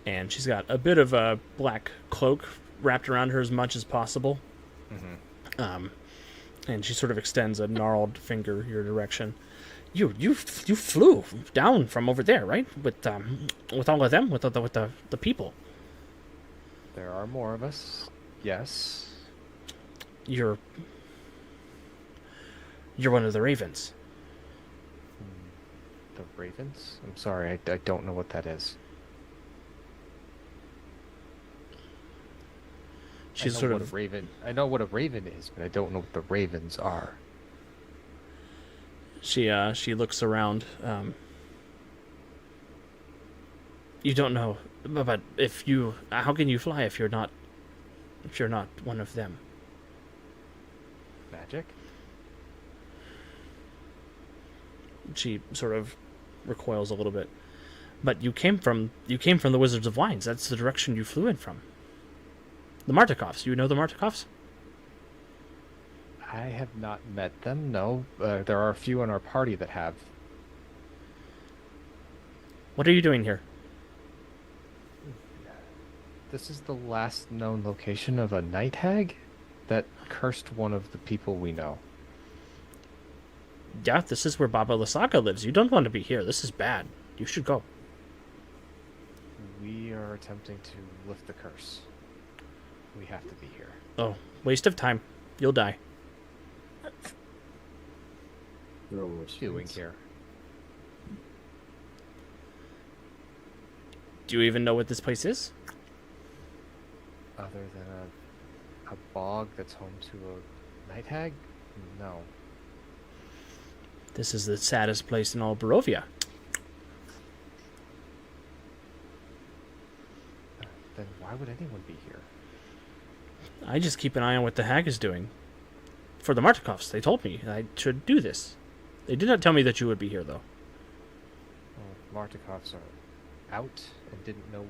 and she's got a bit of a black cloak wrapped around her as much as possible. Mm-hmm. And she sort of extends a gnarled finger your direction. You flew down from over there, right? With all of them, with the people. There are more of us. Yes. You're one of the ravens. The ravens? I'm sorry, I don't know what that is. She's I know sort what of a raven. I know what a raven is, but I don't know what the ravens are. She looks around. You don't know, but how can you fly if you're not one of them? Magic? She sort of recoils a little bit. But you came from the Wizards of Wines. That's the direction you flew in from. The Martikovs. You know the Martikovs? I have not met them, no. There are a few in our party that have. What are you doing here? This is the last known location of a night hag that cursed one of the people we know. Yeah, this is where Baba Lasaka lives. You don't want to be here. This is bad. You should go. We are attempting to lift the curse. We have to be here. Oh, waste of time. You'll die. There are What are you doing here? Do you even know what this place is? Other than a bog that's home to a night hag? No. This is the saddest place in all Barovia. Then why would anyone be here? I just keep an eye on what the hag is doing. For the Martikovs, they told me I should do this. They did not tell me that you would be here, though. Well, Martikovs are out and didn't know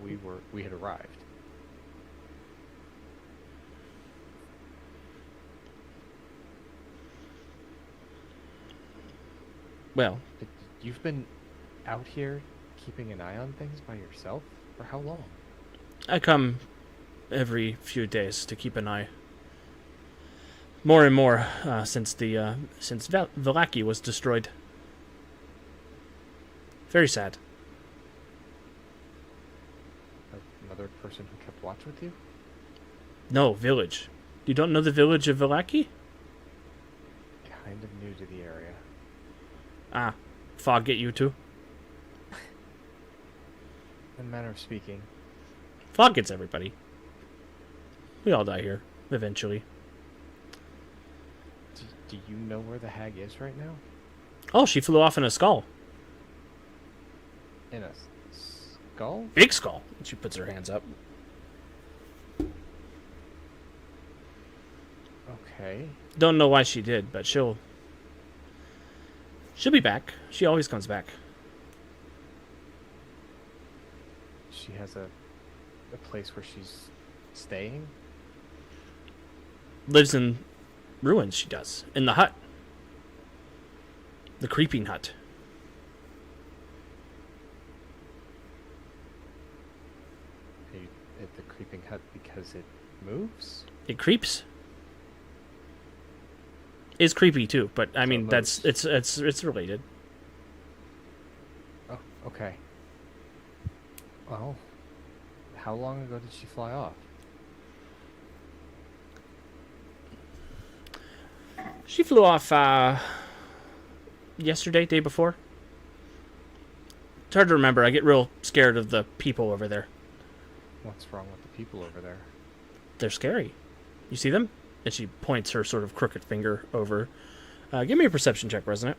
we had arrived. Well, You've been out here keeping an eye on things by yourself? For how long? I come every few days to keep an eye. More and more since Velaki was destroyed. Very sad. Another person who kept watch with you? No, village. You don't know the village of Velaki? Kind of new to the area. Ah, fog get you too? In a manner of speaking. Fog gets everybody. We all die here, eventually. Do you know where the hag is right now? Oh, she flew off in a skull. In a skull? Big skull. She puts her hands up. Okay. Don't know why she did, but she'll be back. She always comes back. She has a place where she's staying? Lives in ruins, she does. In the hut. The creeping hut. At the creeping hut because it moves? It creeps. It's creepy too, but I So mean it that's moves. it's related. Oh, okay. Well, how long ago did she fly off? She flew off yesterday, day before. It's hard to remember. I get real scared of the people over there. What's wrong with the people over there? They're scary. You see them? And she points her sort of crooked finger over. Give me a perception check, Resonant.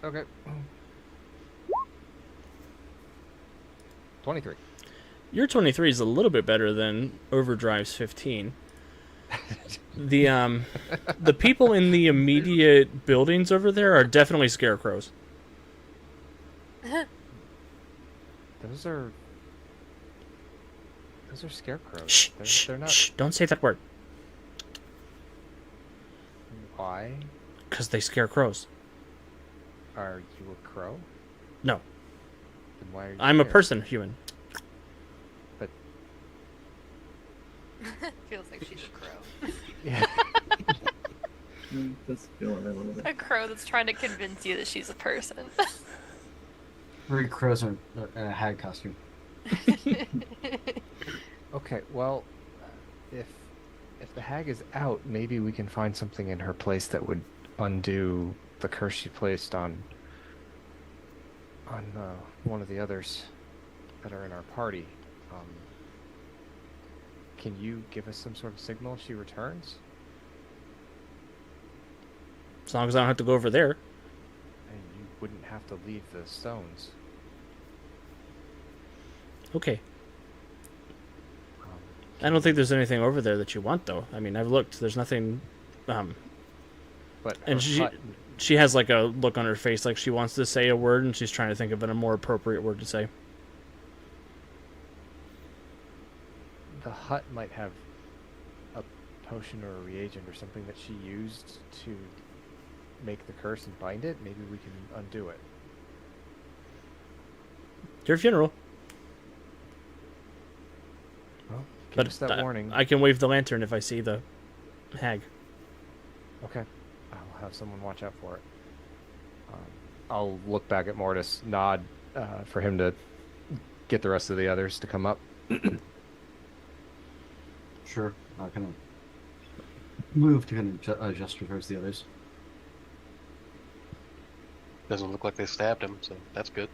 Okay. 23. Your 23 is a little bit better than Overdrive's 15. The people in the immediate buildings over there are definitely scarecrows. Those are scarecrows. Shh, shh, They're not. shh, don't say that word. Why Because they scare crows. are you a crow? No, Then why are you I'm a here? person, human. But Feels like she's a crow. yeah. That's feeling it a little bit. A crow that's trying to convince you that she's a person. 3 crows in a hag costume. Okay. Well, if the hag is out, maybe we can find something in her place that would undo the curse she placed on one of the others that are in our party. Can you give us some sort of signal if she returns? As long as I don't have to go over there. And you wouldn't have to leave the stones. Okay. Um, I don't think there's anything over there that you want, though. I mean, I've looked. There's nothing. But And her hut- She has like a look on her face like she wants to say a word and she's trying to think of a more appropriate word to say. the hut might have a potion or a reagent or something that she used to make the curse and bind it. Maybe we can undo it. Your funeral. Well, give But us that warning. I can wave the lantern if I see the hag. Okay. I'll have someone watch out for it. I'll look back at Mortis, nod for him to get the rest of the others to come up. Sure. I'll kind of move to kind of gesture towards the others. Doesn't look like they stabbed him, so that's good.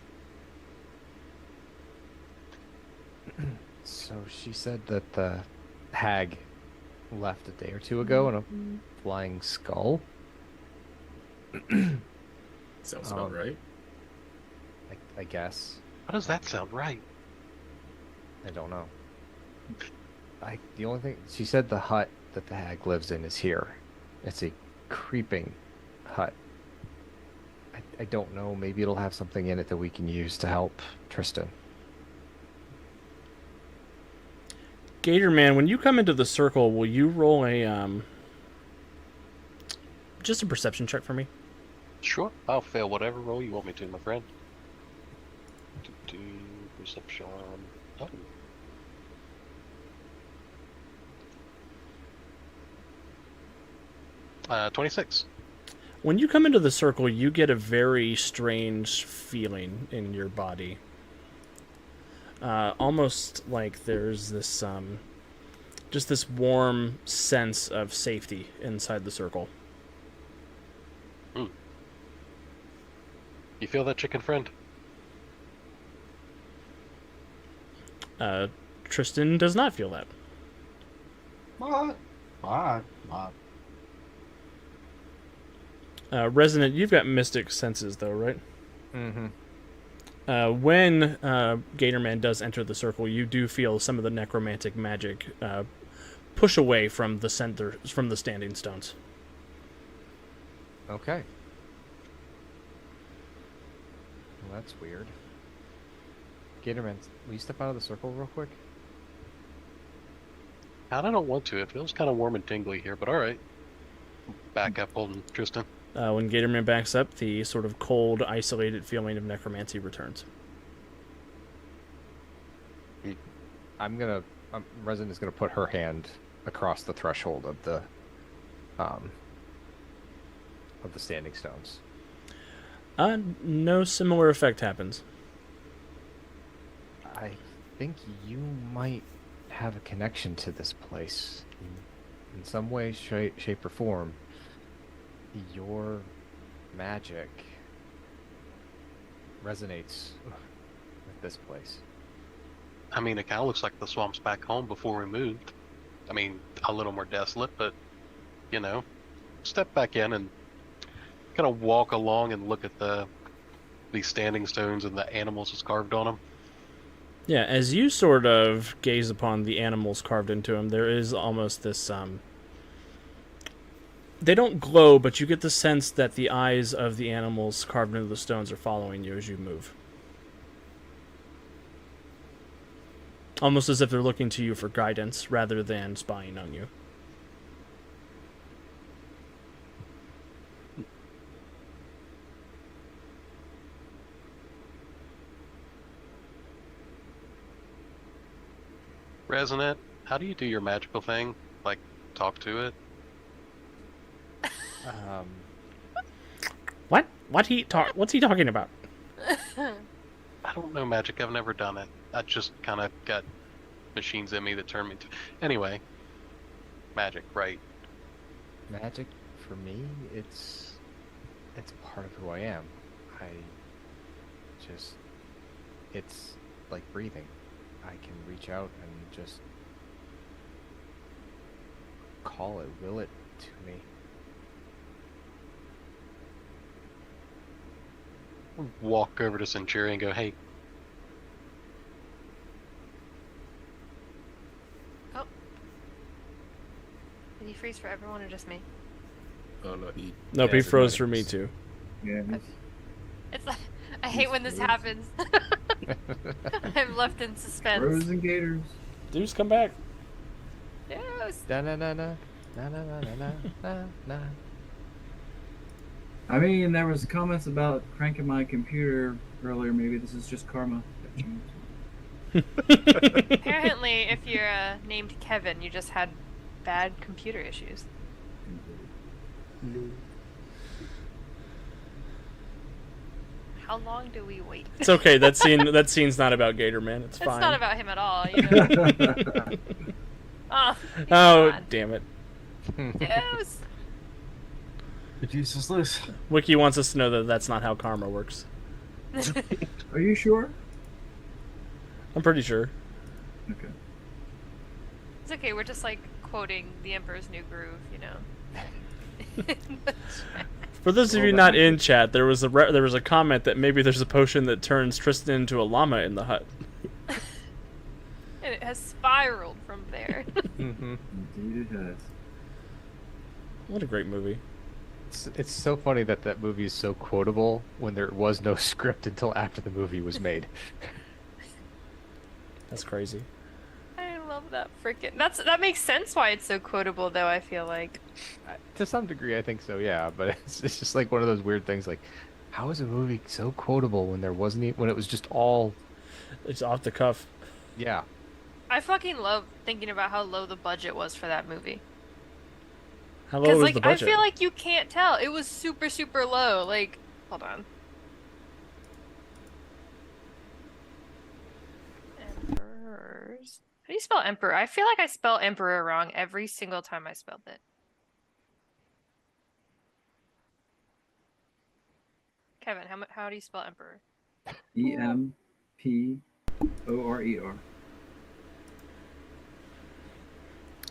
So she said that the hag left a day or two ago in a flying skull. Sounds about right. I guess. How does that sound right? I don't know. The only thing she said, the hut that the hag lives in is here. It's a creeping hut. I don't know. Maybe it'll have something in it that we can use to help Tristan. Gator Man, when you come into the circle, will you roll a just a perception check for me? Sure. I'll fail whatever roll you want me to, my friend. Perception. Oh. 26. When you come into the circle, you get a very strange feeling in your body. Almost like there's this, just this warm sense of safety inside the circle. You feel that, chicken friend? Tristan does not feel that. What? Resonant, you've got mystic senses, though, right? Mm-hmm. When Gatorman does enter the circle, you do feel some of the necromantic magic push away from the center, from the standing stones. Okay. Well, that's weird. Gatorman, will you step out of the circle real quick? I don't want to. It feels kind of warm and tingly here, but alright. Back up, holding Tristan. When Gatorman backs up, the sort of cold, isolated feeling of necromancy returns. Resin is gonna put her hand across the threshold of the standing stones. No similar effect happens. I think you might have a connection to this place in some way, shape, or form. Your magic resonates with this place. I mean, it kind of looks like the swamps back home before we moved. I mean, a little more desolate, but, you know, step back in and kind of walk along and look at these standing stones and the animals that's carved on them. Yeah, as you sort of gaze upon the animals carved into them, there is almost this, they don't glow, but you get the sense that the eyes of the animals carved into the stones are following you as you move. Almost as if they're looking to you for guidance rather than spying on you. Resonant, how do you do your magical thing? Like, talk to it? What? What's he talking about? I don't know magic. I've never done it. I just kind of got machines in me that turn me to... Anyway. Magic, right. Magic, for me, it's part of who I am. It's like breathing. I can reach out and just call it, will it to me. Walk over to Centurion and go, hey. Oh. Did he freeze for everyone or just me? Oh no, he. Nope, yeah, he froze everybody for me was- too. Yeah. It's like, I hate when this happens. I'm left in suspense. Frozen gators. Dudes, come back. Deuce. Da na na na na na na na na na. I mean, there was comments about cranking my computer earlier. Maybe this is just karma. Apparently, if you're named Kevin, you just had bad computer issues. How long do we wait? It's okay. That scene's not about Gator Man. It's It's fine. not about him at all. You know? Oh, Oh, damn it. Deuce. The juice is loose. Wiki wants us to know that that's not how karma works. Are you sure? I'm pretty sure. Okay. It's okay. We're just like quoting the Emperor's New Groove, you know. For those of Well, you that not might in be- chat, there was a comment that maybe there's a potion that turns Tristan into a llama in the hut. And it has spiraled from there. Mm-hmm. Indeed it has. What a great movie. It's so funny that that movie is so quotable when there was no script until after the movie was made. That's crazy. I love that freaking. That makes sense why it's so quotable, though. I feel like. To some degree, I think so, yeah. But it's just like one of those weird things. Like, how is a movie so quotable when there wasn't when it was just all, It's off the cuff. yeah. I fucking love thinking about how low the budget was for that movie. How low Because was like the budget? I feel like you can't tell. It was super super low. Like, hold on. Emperors. How do you spell emperor? I feel like I spell emperor wrong every single time I spelled it. Kevin, how do you spell emperor? EMPORER.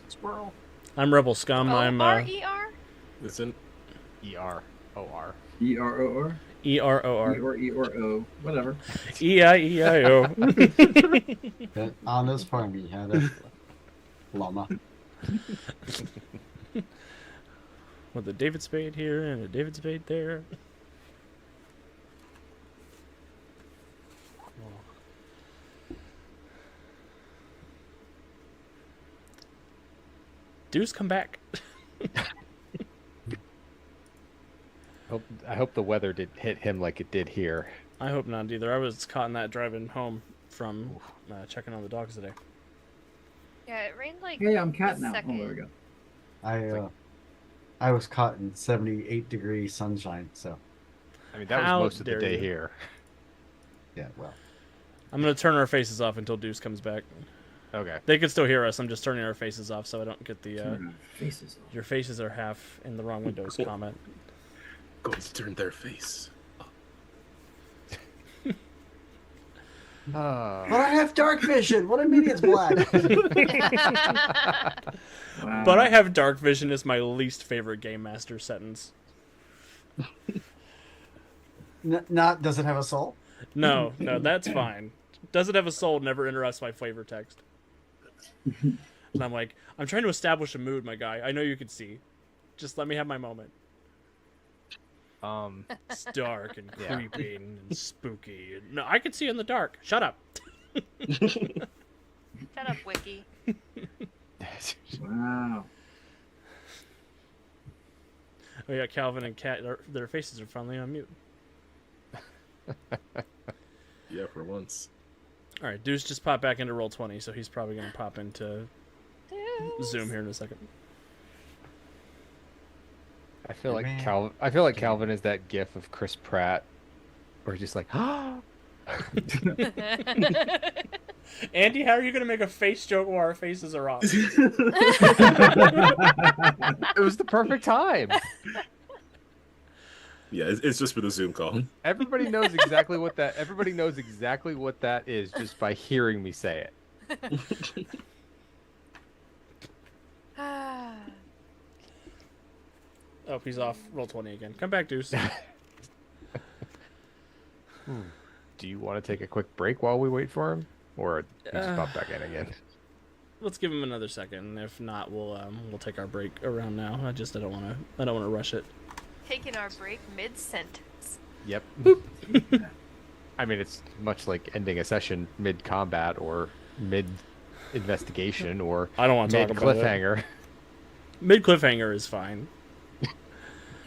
Squirrel. I'm Rebel Scum. I'm R-E-R? Listen, EROR. EROR? EROR. E-or-O. Whatever. E-I-E-I-O. On this farm, he had a llama. With a David Spade here and a David Spade there. Deuce, come back. I hope the weather did hit him like it did here. I hope not either. I was caught in that driving home from checking on the dogs today. Yeah, it rained like Hey, I'm cat a now. Oh, second. there we go. I was caught in 78-degree sunshine, so I mean, that was How most of the dare day you. here. yeah, well. I'm going to turn our faces off until Deuce comes back. Okay. They can still hear us. I'm just turning our faces off so I don't get the Turn our faces off. your faces are half in the wrong windows Cool. comment. going to turn their face. But I have dark vision. What do you mean it's black? Wow. But I have dark vision as my least favorite Game Master sentence. Not does it have a soul? No, that's fine. Does it have a soul? Never interrupts my flavor text. And I'm like, I'm trying to establish a mood, my guy. I know you can see. Just let me have my moment. It's dark and Yeah. creepy and spooky. No, I can see in the dark. Shut up. Shut up, Wiki. Wow. Oh yeah, Calvin and Kat, their faces are finally on mute. Yeah, for once. All right, Deuce just popped back into Roll20, so he's probably going to pop into Deuce. Zoom here in a second. I feel like Man. Calvin is that gif of Chris Pratt where he's just like, Andy, how are you going to make a face joke while our faces are off? it was the perfect time. Yeah, it's just for the Zoom call. Everybody knows exactly what that is just by hearing me say it. Oh, he's off Roll20 again. Come back, Deuce. Do you want to take a quick break while we wait for him, or you just pop back in again? Let's give him another second. If not, we'll take our break around now. I don't want to rush it. Taking our break mid-sentence. Yep. I mean, it's much like ending a session mid-combat or investigation or I don't want to mid talk about it. cliffhanger. Mid cliffhanger is fine. No,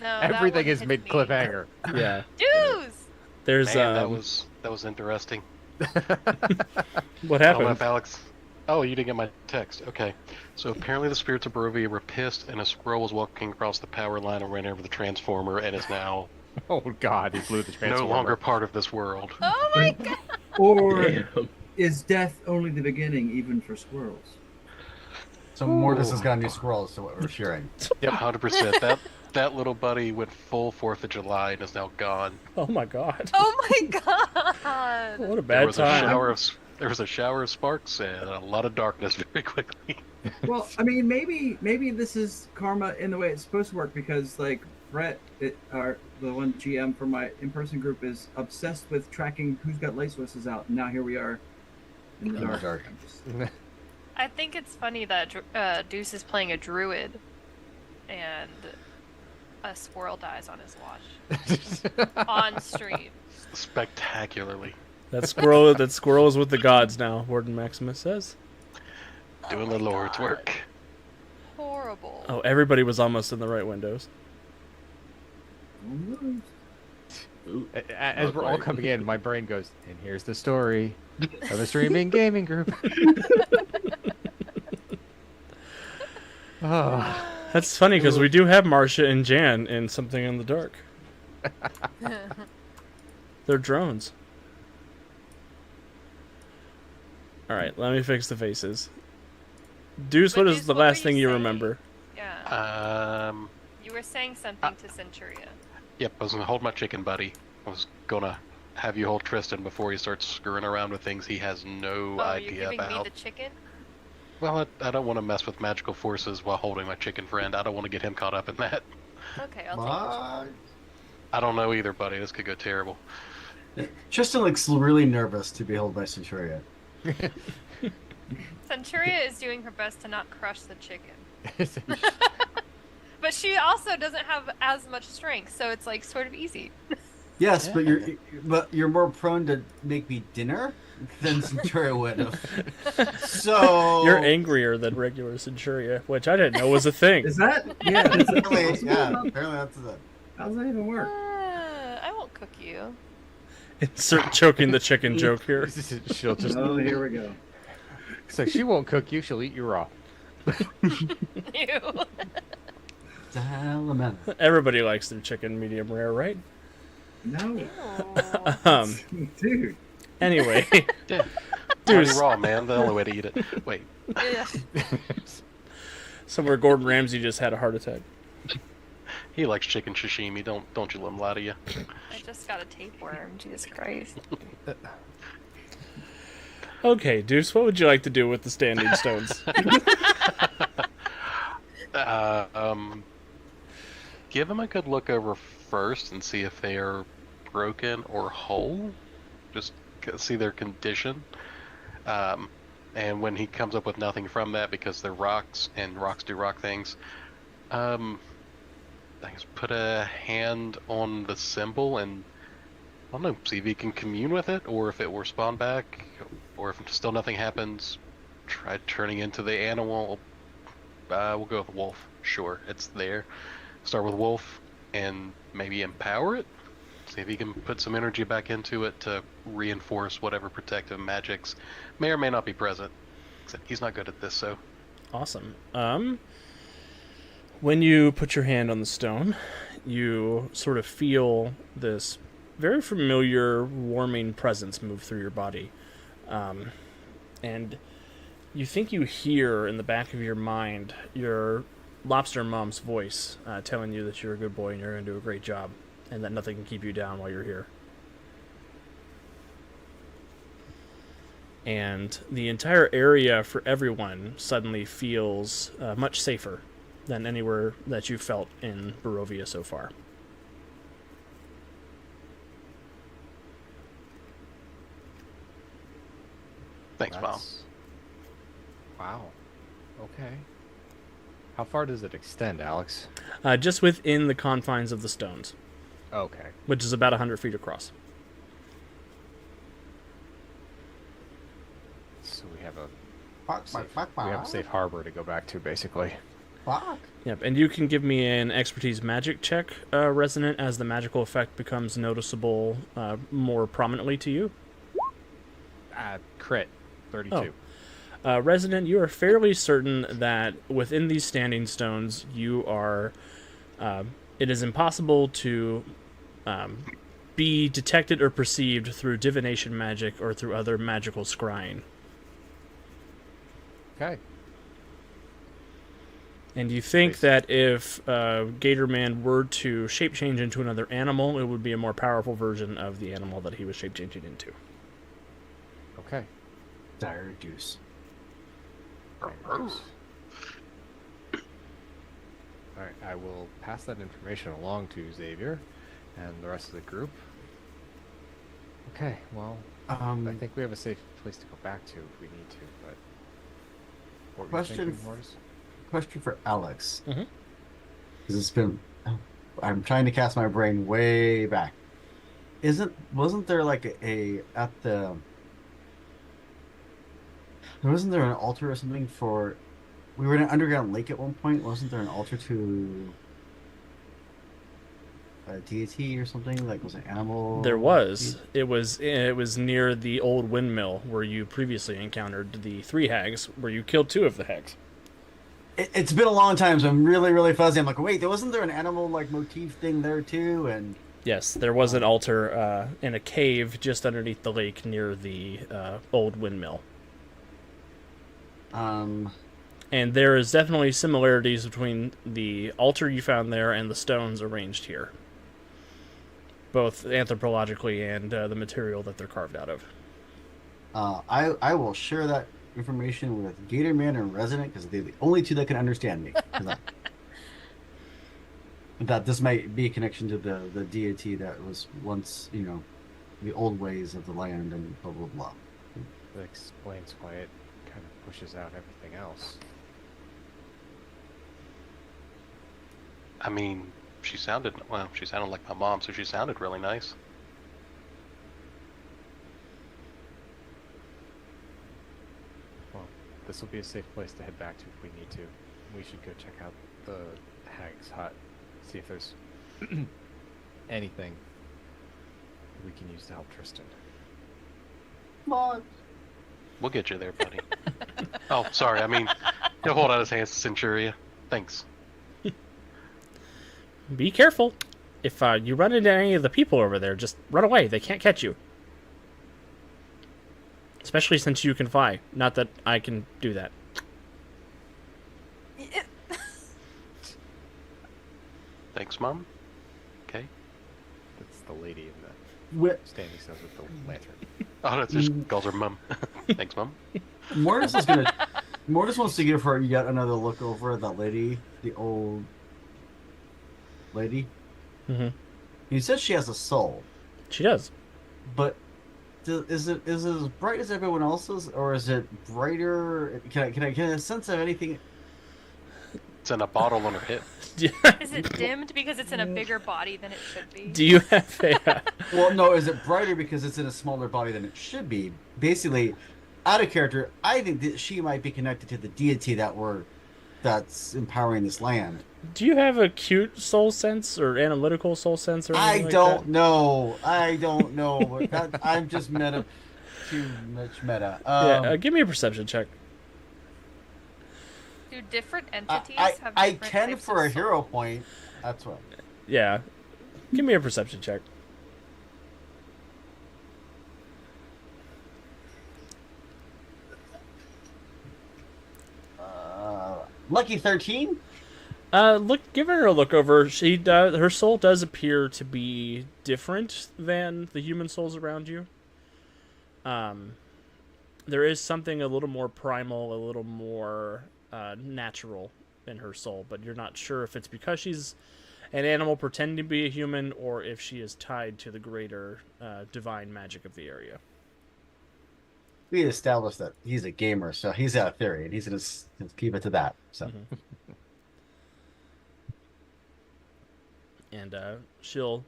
that Everything one is hits mid me. cliffhanger. Yeah. Dudes! There's Man, that was interesting. what I don't know happened? if Alex. Oh, you didn't get my text. Okay. So apparently the spirits of Barovia were pissed, and a squirrel was walking across the power line and ran over the transformer, and is now Oh God, he blew the transformer. no longer part of this world. Oh my god! Or Damn. is death only the beginning, even for squirrels? So Mortis has got new squirrels, so what we're sharing. 100%. That little buddy went full 4th of July and is now gone. Oh my god. Oh my god! What a There bad was time. there was a shower of sparks and a lot of darkness very quickly. Well, I mean, maybe this is karma in the way it's supposed to work, because like Brett, the one GM for my in-person group, is obsessed with tracking who's got light sources out, and now here we are in the In the dark. dark. I'm just- I think it's funny that Deuce is playing a druid, and a squirrel dies on his watch on stream. Spectacularly. That squirrel is with the gods now, Warden Maximus says. Doing Oh the my Lord's God. work. Horrible. Oh, everybody was almost in the right windows. Ooh, As not we're all quite. coming in, my brain goes, and here's the story of a streaming gaming group. Oh, That's funny because we do have Marcia and Jan in Something in the Dark. They're drones. Alright, let me fix the faces. Deuce, But what is Deuce, the what were last you thing you saying? remember? Yeah. Um, You were saying something to Centuria. Yep, I was gonna hold my chicken buddy. I was gonna have you hold Tristan before he starts screwing around with things he has no Oh, idea you're giving about. me the chicken? Well, I don't want to mess with magical forces while holding my chicken friend. I don't want to get him caught up in that. Okay, I'll What? I don't know either, buddy. This could go terrible. Tristan looks really nervous to be held by Centuria. take it. Centuria is doing her best to not crush the chicken. But she also doesn't have as much strength, so it's like sort of easy. Yes, but you're more prone to make me dinner than Centuria would have. So You're angrier than regular Centuria, which I didn't know was a thing. Is that? Yeah. Is that Apparently, possible? yeah, apparently that's it. How does that even work? I won't cook you. Insert choking the chicken joke here. She'll just. Oh, here we go. So she won't cook you; she'll eat you raw. Ew. Salamana. Everybody likes their chicken medium rare, right? No, dude. Anyway, Yeah. Dude. Already raw, man. The only way to eat it. Wait. Yeah. somewhere Gordon Ramsay just had a heart attack. He likes chicken sashimi. Don't you let him lie to you. I just got a tapeworm. Jesus Christ. Okay, Deuce, what would you like to do with the standing stones? Give them a good look over first and see if they are broken or whole. Just see their condition. And when he comes up with nothing from that because they're rocks and rocks do rock things, I guess put a hand on the symbol and I don't know, see if he can commune with it, or if it will spawn back, or if still nothing happens, try turning into the animal. We'll go with wolf. Sure, it's there. Start with wolf and maybe empower it. See if he can put some energy back into it to reinforce whatever protective magics may or may not be present. Except he's not good at this, so. Awesome. When you put your hand on the stone, you sort of feel this very familiar warming presence move through your body. And you think you hear in the back of your mind your lobster mom's voice telling you that you're a good boy and you're going to do a great job and that nothing can keep you down while you're here. And the entire area for everyone suddenly feels much safer than anywhere that you've felt in Barovia so far. Thanks, Mom. That's- Wow. Okay. How far does it extend, Alex? Just within the confines of the stones, Okay. which is about 100 feet across. So we have a Fuck, fuck, fuck, We have a fuck. safe harbor to go back to, basically. Fuck. Yep, and you can give me an expertise magic check, Resonant, as the magical effect becomes noticeable more prominently to you. Crit, 32. Resonant, you are fairly certain that within these standing stones, you are. It is impossible to be detected or perceived through divination magic or through other magical scrying. Okay. And you think Nice. that if Gatorman were to shape change into another animal, it would be a more powerful version of the animal that he was shape changing into. Okay. Dire Deuce. All right, I will pass that information along to Xavier and the rest of the group. Okay, well, I think we have a safe place to go back to if we need to, but... What were you Question thinking, Mortis? Question for Alex. Mhm. Because it's been, I'm trying to cast my brain way back. Wasn't there like wasn't there an altar or something for? We were in an underground lake at one point. Wasn't there an altar to a deity or something? Like, was it animal? There was. It was near the old windmill where you previously encountered the 3 hags, where you killed 2 of the hags. It's been a long time, so I'm really, really fuzzy. I'm like, wait, wasn't there an animal like motif thing there too? And Yes, there was an altar in a cave just underneath the lake near the old windmill. And there is definitely similarities between the altar you found there and the stones arranged here, both anthropologically and the material that they're carved out of. I will share that information with Gatorman and Resident because they're the only 2 that can understand me. That this might be a connection to the deity that was once, the old ways of the land and blah blah blah. That explains why it kind of pushes out everything else. I mean, she sounded like my mom, so she sounded really nice. Well, this will be a safe place to head back to if we need to. We should go check out the hag's hut, see if there's anything we can use to help Tristan. Come We'll get you there, buddy. Oh, sorry. I mean, he'll hold out his hands to Centuria. Thanks. Be careful. If you run into any of the people over there, just run away. They can't catch you. Especially since you can fly. Not that I can do that. Thanks, Mom. Okay. That's the lady in the What? standing stones with the lantern. Oh, that's just calls her Mom. Thanks, Mom. Mortis wants to give her yet another look over that lady, the old lady. Mm-hmm. He says she has a soul, She does. but is it as bright as everyone else's, or is it brighter? Can I get a sense of anything? It's in a bottle on her hip. Is it dimmed because it's in a bigger body than it should be? Do you have a... Well, no, is it brighter because it's in a smaller body than it should be? Basically, out of character, I think that she might be connected to the deity that's empowering this land. Do you have a cute soul sense or analytical soul sense or I anything like don't that? know. I don't know. I'm just meta. Too much meta. Give me a perception check. Do different entities I have different can types for of a hero soul? point. That's what. Yeah. Give me a perception check. Lucky 13. Give her a look over. She does. Her soul does appear to be different than the human souls around you. There is something a little more primal, a little more natural in her soul, but you're not sure if it's because she's an animal pretending to be a human or if she is tied to the greater divine magic of the area. We established that he's a gamer, so he's got a theory, and he's gonna keep it to that. So. Mhm. And she'll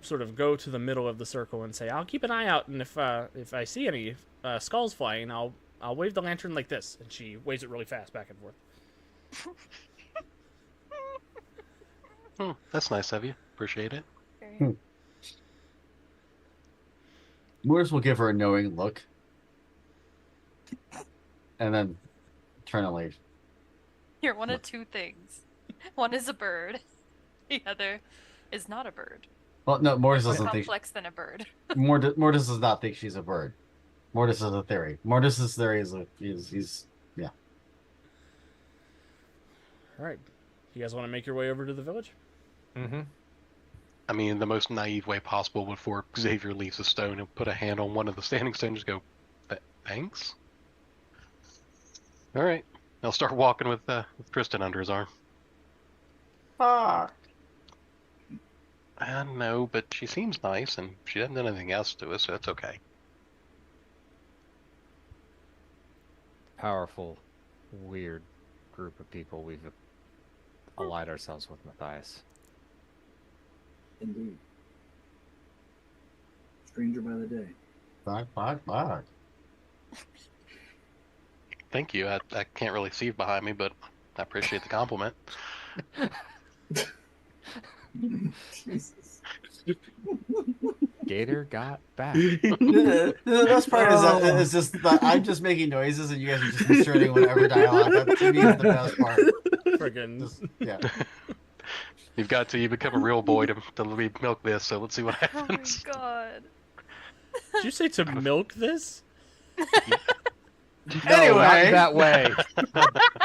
sort of go to the middle of the circle and say, "I'll keep an eye out, and if I see any skulls flying, I'll I'll wave the lantern like this, and she waves it really fast back and forth. Oh, that's nice of you. Appreciate it. Very- Mortis will give her a knowing look, and then turn and leave. You're one of two things. One is a bird. The other is not a bird. Well, no, Mortis More doesn't think. complex than a bird. Mortis does not think she's a bird. Mortis is a theory. Mortis's theory is yeah. All right. You guys want to make your way over to the village? Mm-hmm. I mean, the most naive way possible before Xavier leaves a stone and put a hand on one of the standing stones, just go, thanks? All right. I'll start walking with Tristan under his arm. Fuck. I know, but she seems nice, and she hasn't done anything else to us, so that's okay. Powerful, weird group of people we've allied ourselves with, Matthias. Indeed. Stranger by the day. Fuck. Thank you. I can't really see behind me, but I appreciate the compliment. Jesus. Gator got back. The best part is just that I'm just making noises and you guys are just inserting whatever dialogue. That to me is the best part. Friggin' Just, yeah. You've got to. You become a real boy to let me milk this, so let's see what Oh my happens. god. Did you say to milk this? Anyway, not Anyway. that way.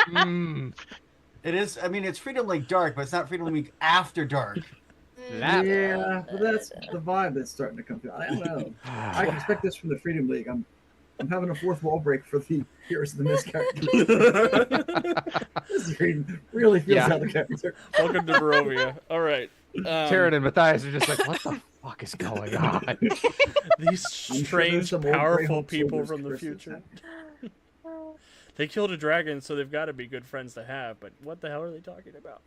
Mm, It is. I mean, it's Freedom League Dark, but it's not Freedom League After Dark. that- Yeah, but that's the vibe that's starting to come through. I don't know. I can expect this from the Freedom League. I'm having a fourth wall break for the Heroes of the Mist character. This really feels Yeah. out the character. Welcome to Barovia. All right. Taryn and Matthias are just like, what the fuck is going on? These I'm sure strange, there's some old powerful Greyhawk people soldiers from the curses future. happening. They killed a dragon, so they've got to be good friends to have. But what the hell are they talking about?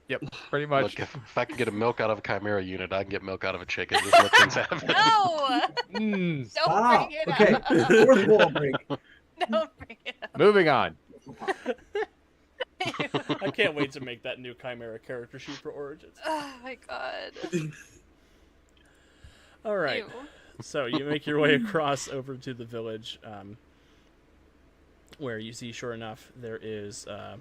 Yep, pretty much. Look, if I can get a milk out of a chimera unit, I can get milk out of a chicken. Just let things happen. No! Mm, Don't bring it Okay, up. fourth wall break. Don't bring it up. moving on. I can't wait to make that new Chimera character sheet for Origins. Oh my god. All right. Ew. So you make your way across over to the village, where you see, sure enough, there is a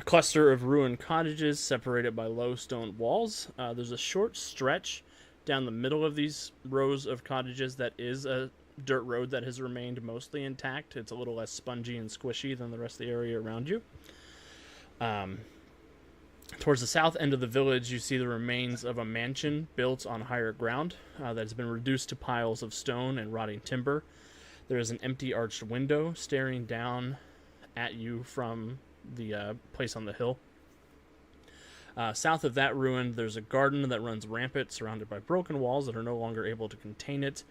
cluster of ruined cottages separated by low stone walls. There's a short stretch down the middle of these rows of cottages that is a dirt road that has remained mostly intact. It's a little less spongy and squishy than the rest of the area around you. Towards the south end of the village, you see the remains of a mansion built on higher ground that has been reduced to piles of stone and rotting timber. There is an empty arched window staring down at you from the place on the hill. South of that ruin, there's a garden that runs rampant, surrounded by broken walls that are no longer able to contain it.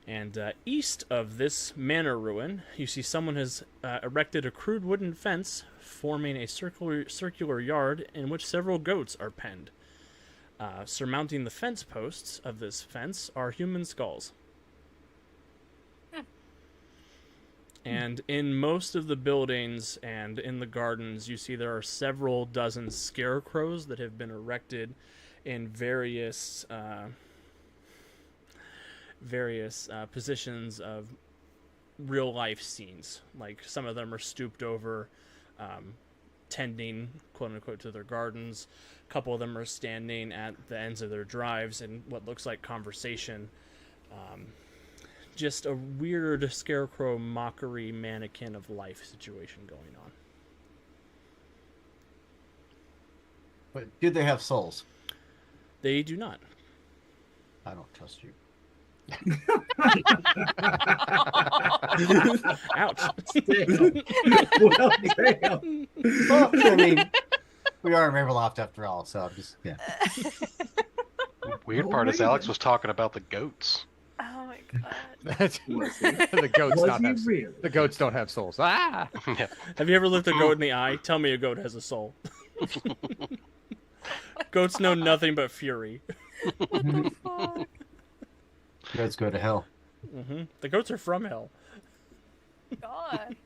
And east of this manor ruin, you see someone has erected a crude wooden fence forming a circular yard in which several goats are penned. Surmounting the fence posts of this fence are human skulls. And in most of the buildings and in the gardens, you see there are several dozen scarecrows that have been erected in various positions of real life scenes. Like some of them are stooped over, tending, quote unquote, to their gardens. A couple of them are standing at the ends of their drives in what looks like conversation. Just a weird scarecrow mockery mannequin of life situation going on. But do they have souls? They do not. I don't trust you. Ouch. Well, damn. Well, I mean, we are in Ravenloft after all, so I'm just yeah. Weird part is Alex was talking about the goats. Oh my god. the goats Was not he have, really? the goats don't have souls. Ah! Yeah. Have you ever looked a goat in the eye? Tell me a goat has a soul. Goats know nothing but fury. What the fuck? Goats go to hell. The goats are from hell. God.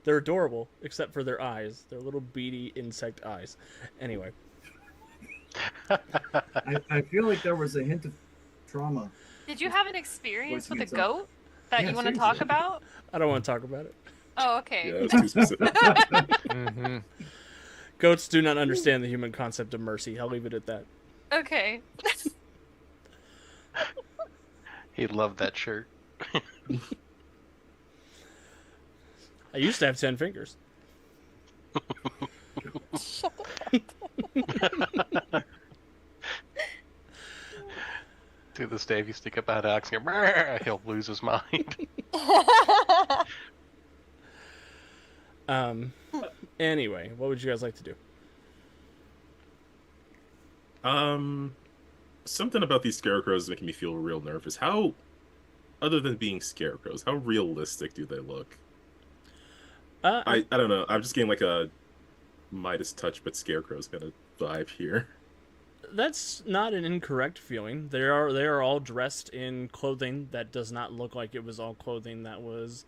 They're adorable, except for their eyes. They're little beady insect eyes. Anyway. I feel like there was a hint of trauma. Did you have an experience with a Voicing itself. goat that Yeah, you want to talk seriously. about? I don't want to talk about it. Oh, okay. Yeah, it's too specific. Mm-hmm. Goats do not understand the human concept of mercy. I'll leave it at that. Okay. He loved that shirt. I used to have 10 fingers. To this day, if you stick up that axe, he'll lose his mind. Anyway, what would you guys like to do? Something about these scarecrows is making me feel real nervous. How, other than being scarecrows, how realistic do they look? I don't know. I'm just getting like a Midas touch, but scarecrows kind of vibe here. That's not an incorrect feeling. They are all dressed in clothing that does not look like it was all clothing that was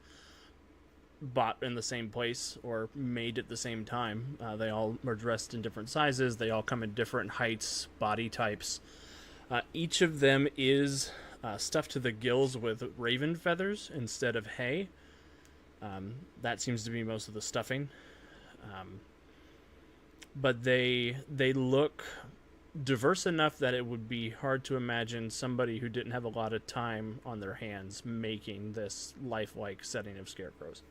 bought in the same place or made at the same time. They all are dressed in different sizes. They all come in different heights, body types. Each of them is stuffed to the gills with raven feathers instead of hay. That seems to be most of the stuffing. But they look diverse enough that it would be hard to imagine somebody who didn't have a lot of time on their hands making this lifelike setting of scarecrows.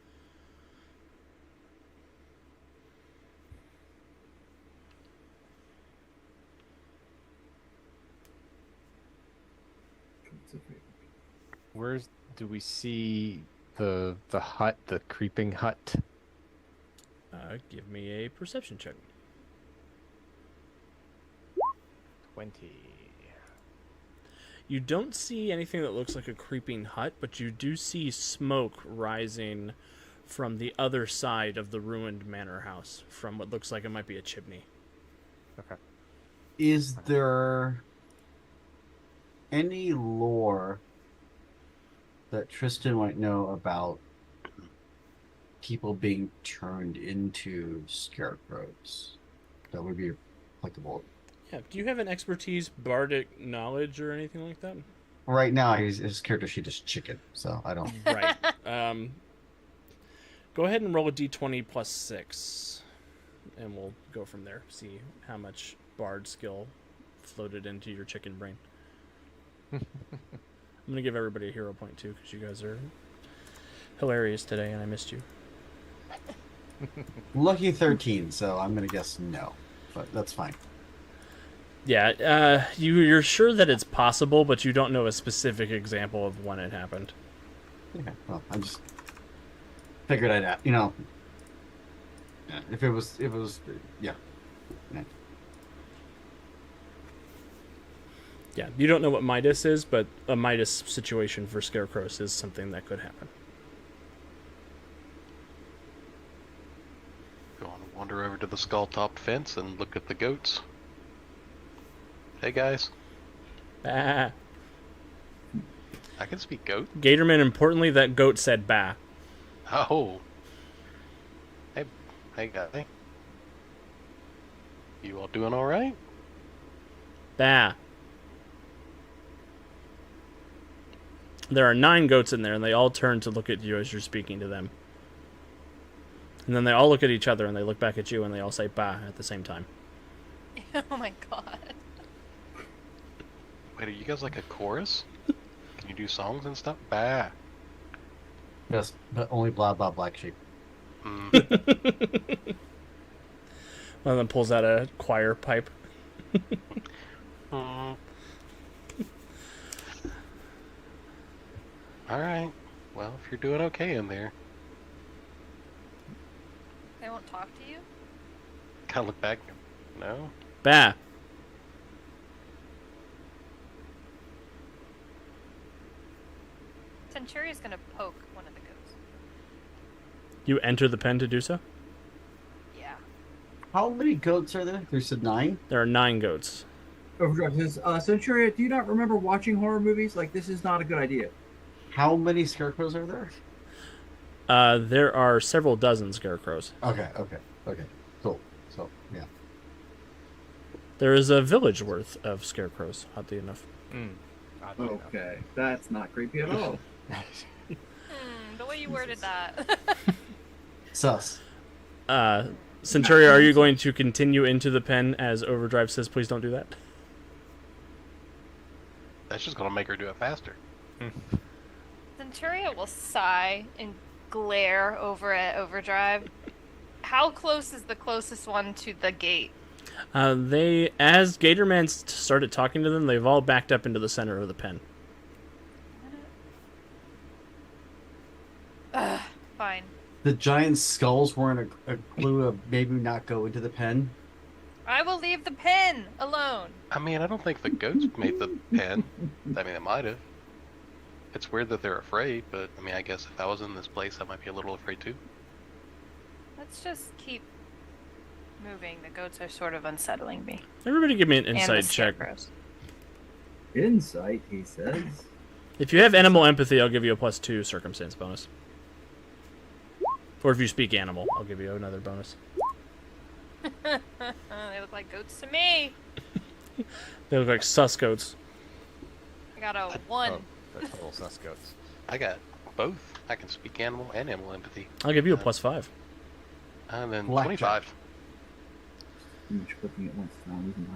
Where do we see the hut, the creeping hut? Give me a perception check. 20. You don't see anything that looks like a creeping hut, but you do see smoke rising from the other side of the ruined manor house, from what looks like it might be a chimney. Okay. Is there any lore that Tristan might know about people being turned into scarecrows that would be applicable? Yeah. Do you have an expertise, bardic knowledge, or anything like that? Right now, his character sheet is chicken, so I don't. Right. Go ahead and roll a d20 plus 6, and we'll go from there. See how much bard skill floated into your chicken brain. I'm going to give everybody a hero point, too, because you guys are hilarious today, and I missed you. Lucky 13, so I'm gonna guess no, but that's fine. Yeah, you're sure that it's possible, but you don't know a specific example of when it happened. Okay, well, I just figured I'd, yeah, if it was, yeah. Yeah, you don't know what Midas is, but a Midas situation for scarecrows is something that could happen. Go on and wander over to the skull-topped fence and look at the goats. Hey guys, Bah. I can speak goat. Gatorman, importantly, that goat said bah. Oh. Hey guy. You all doing all right? Bah. There are 9 goats in there, and they all turn to look at you as you're speaking to them. And then they all look at each other, and they look back at you, and they all say bah at the same time. Oh my god. Wait, are you guys like a chorus? Can you do songs and stuff? Bah. Yes, but only blah blah black sheep. Mm. One of them pulls out a choir pipe. Mm. All right. Well, if you're doing okay in there, They won't talk to you? kind of look back. No. Bah. Centuria's gonna poke one of the goats. You enter the pen to do so? Yeah. How many goats are there? There's 9. There are 9 goats. Overdrive says, Centuria, do you not remember watching horror movies? Like, this is not a good idea. How many scarecrows are there? There are several dozen scarecrows. Okay. Cool. So yeah. There is a village worth of scarecrows, oddly enough. Oddly enough. Okay, that's not creepy at all. The way you worded that. Sus. Centuria, are you going to continue into the pen as Overdrive says, please don't do that? That's just gonna make her do it faster. Centuria will sigh and glare over at Overdrive. How close is the closest one to the gate? As Gatorman started talking to them, they've all backed up into the center of the pen. Fine. The giant skulls weren't a clue of maybe not go into the pen. I will leave the pen alone. I mean, I don't think the goats made the pen. I mean, they might have. It's weird that they're afraid, but I mean, I guess if I was in this place, I might be a little afraid too. Let's just keep moving. The goats are sort of unsettling me. Everybody give me an And the insight check. scarecrows. Insight, he says. If you have animal empathy, I'll give you a +2 circumstance bonus. Or if you speak animal, I'll give you another bonus. They look like goats to me. They look like sus goats. I got a 1. Oh, the total sus goats. I got both. I can speak animal and animal empathy. I'll give you a +5. And then Blackjack. 25. Too much clicking at once. No, I'm losing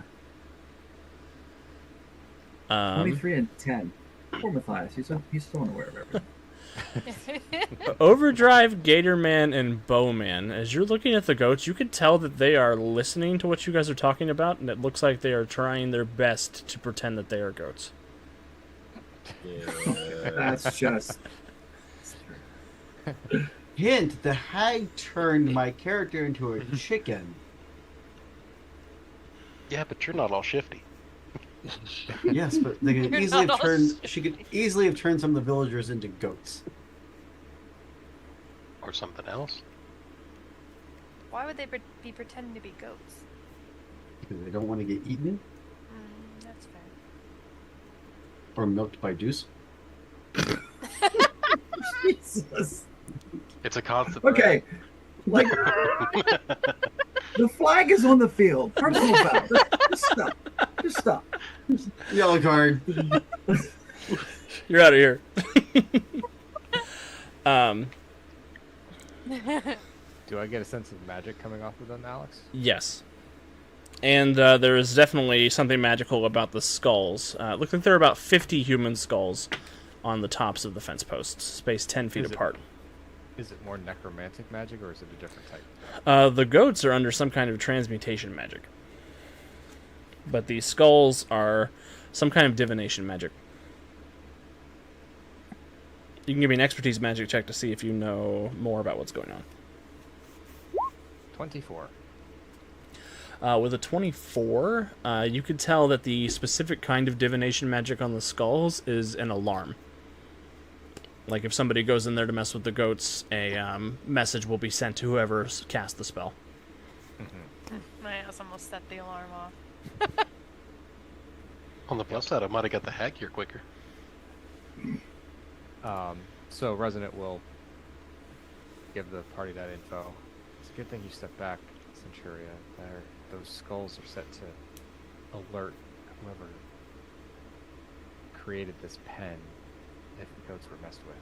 my 23 and 10. Poor Matthias. He's still unaware of everything. Overdrive, Gatorman, and Bowman. As you're looking at the goats, you can tell that they are listening to what you guys are talking about, and it looks like they are trying their best to pretend that they are goats. That's just. Hint: the hag turned my character into a chicken. Yeah, but you're not all shifty. Yes, but they could You're easily not have all turned. She could easily have turned some of the villagers into goats. Or something else. Why would they be pretending to be goats? Because they don't want to get eaten That's fair. or milked by Deuce. Jesus. It's a constant. Okay. Like. The flag is on the field. Personal foul. Just stop. Just stop. Yellow card. You're out of here. Do I get a sense of magic coming off of them, Alex? Yes. And there is definitely something magical about the skulls. It looks like there are about 50 human skulls on the tops of the fence posts, spaced 10 feet apart. Is it more necromantic magic, or is it a different type? The goats are under some kind of transmutation magic. But the skulls are some kind of divination magic. You can give me an expertise magic check to see if you know more about what's going on. 24. With a 24, you could tell that the specific kind of divination magic on the skulls is an alarm. Like if somebody goes in there to mess with the goats, a message will be sent to whoever cast the spell. My ass almost set the alarm off. On the plus side, I might have got the hack here quicker. So Resonant will give the party that info. It's a good thing you stepped back, Centuria. Those skulls are set to alert whoever created this pen if the goats were messed with.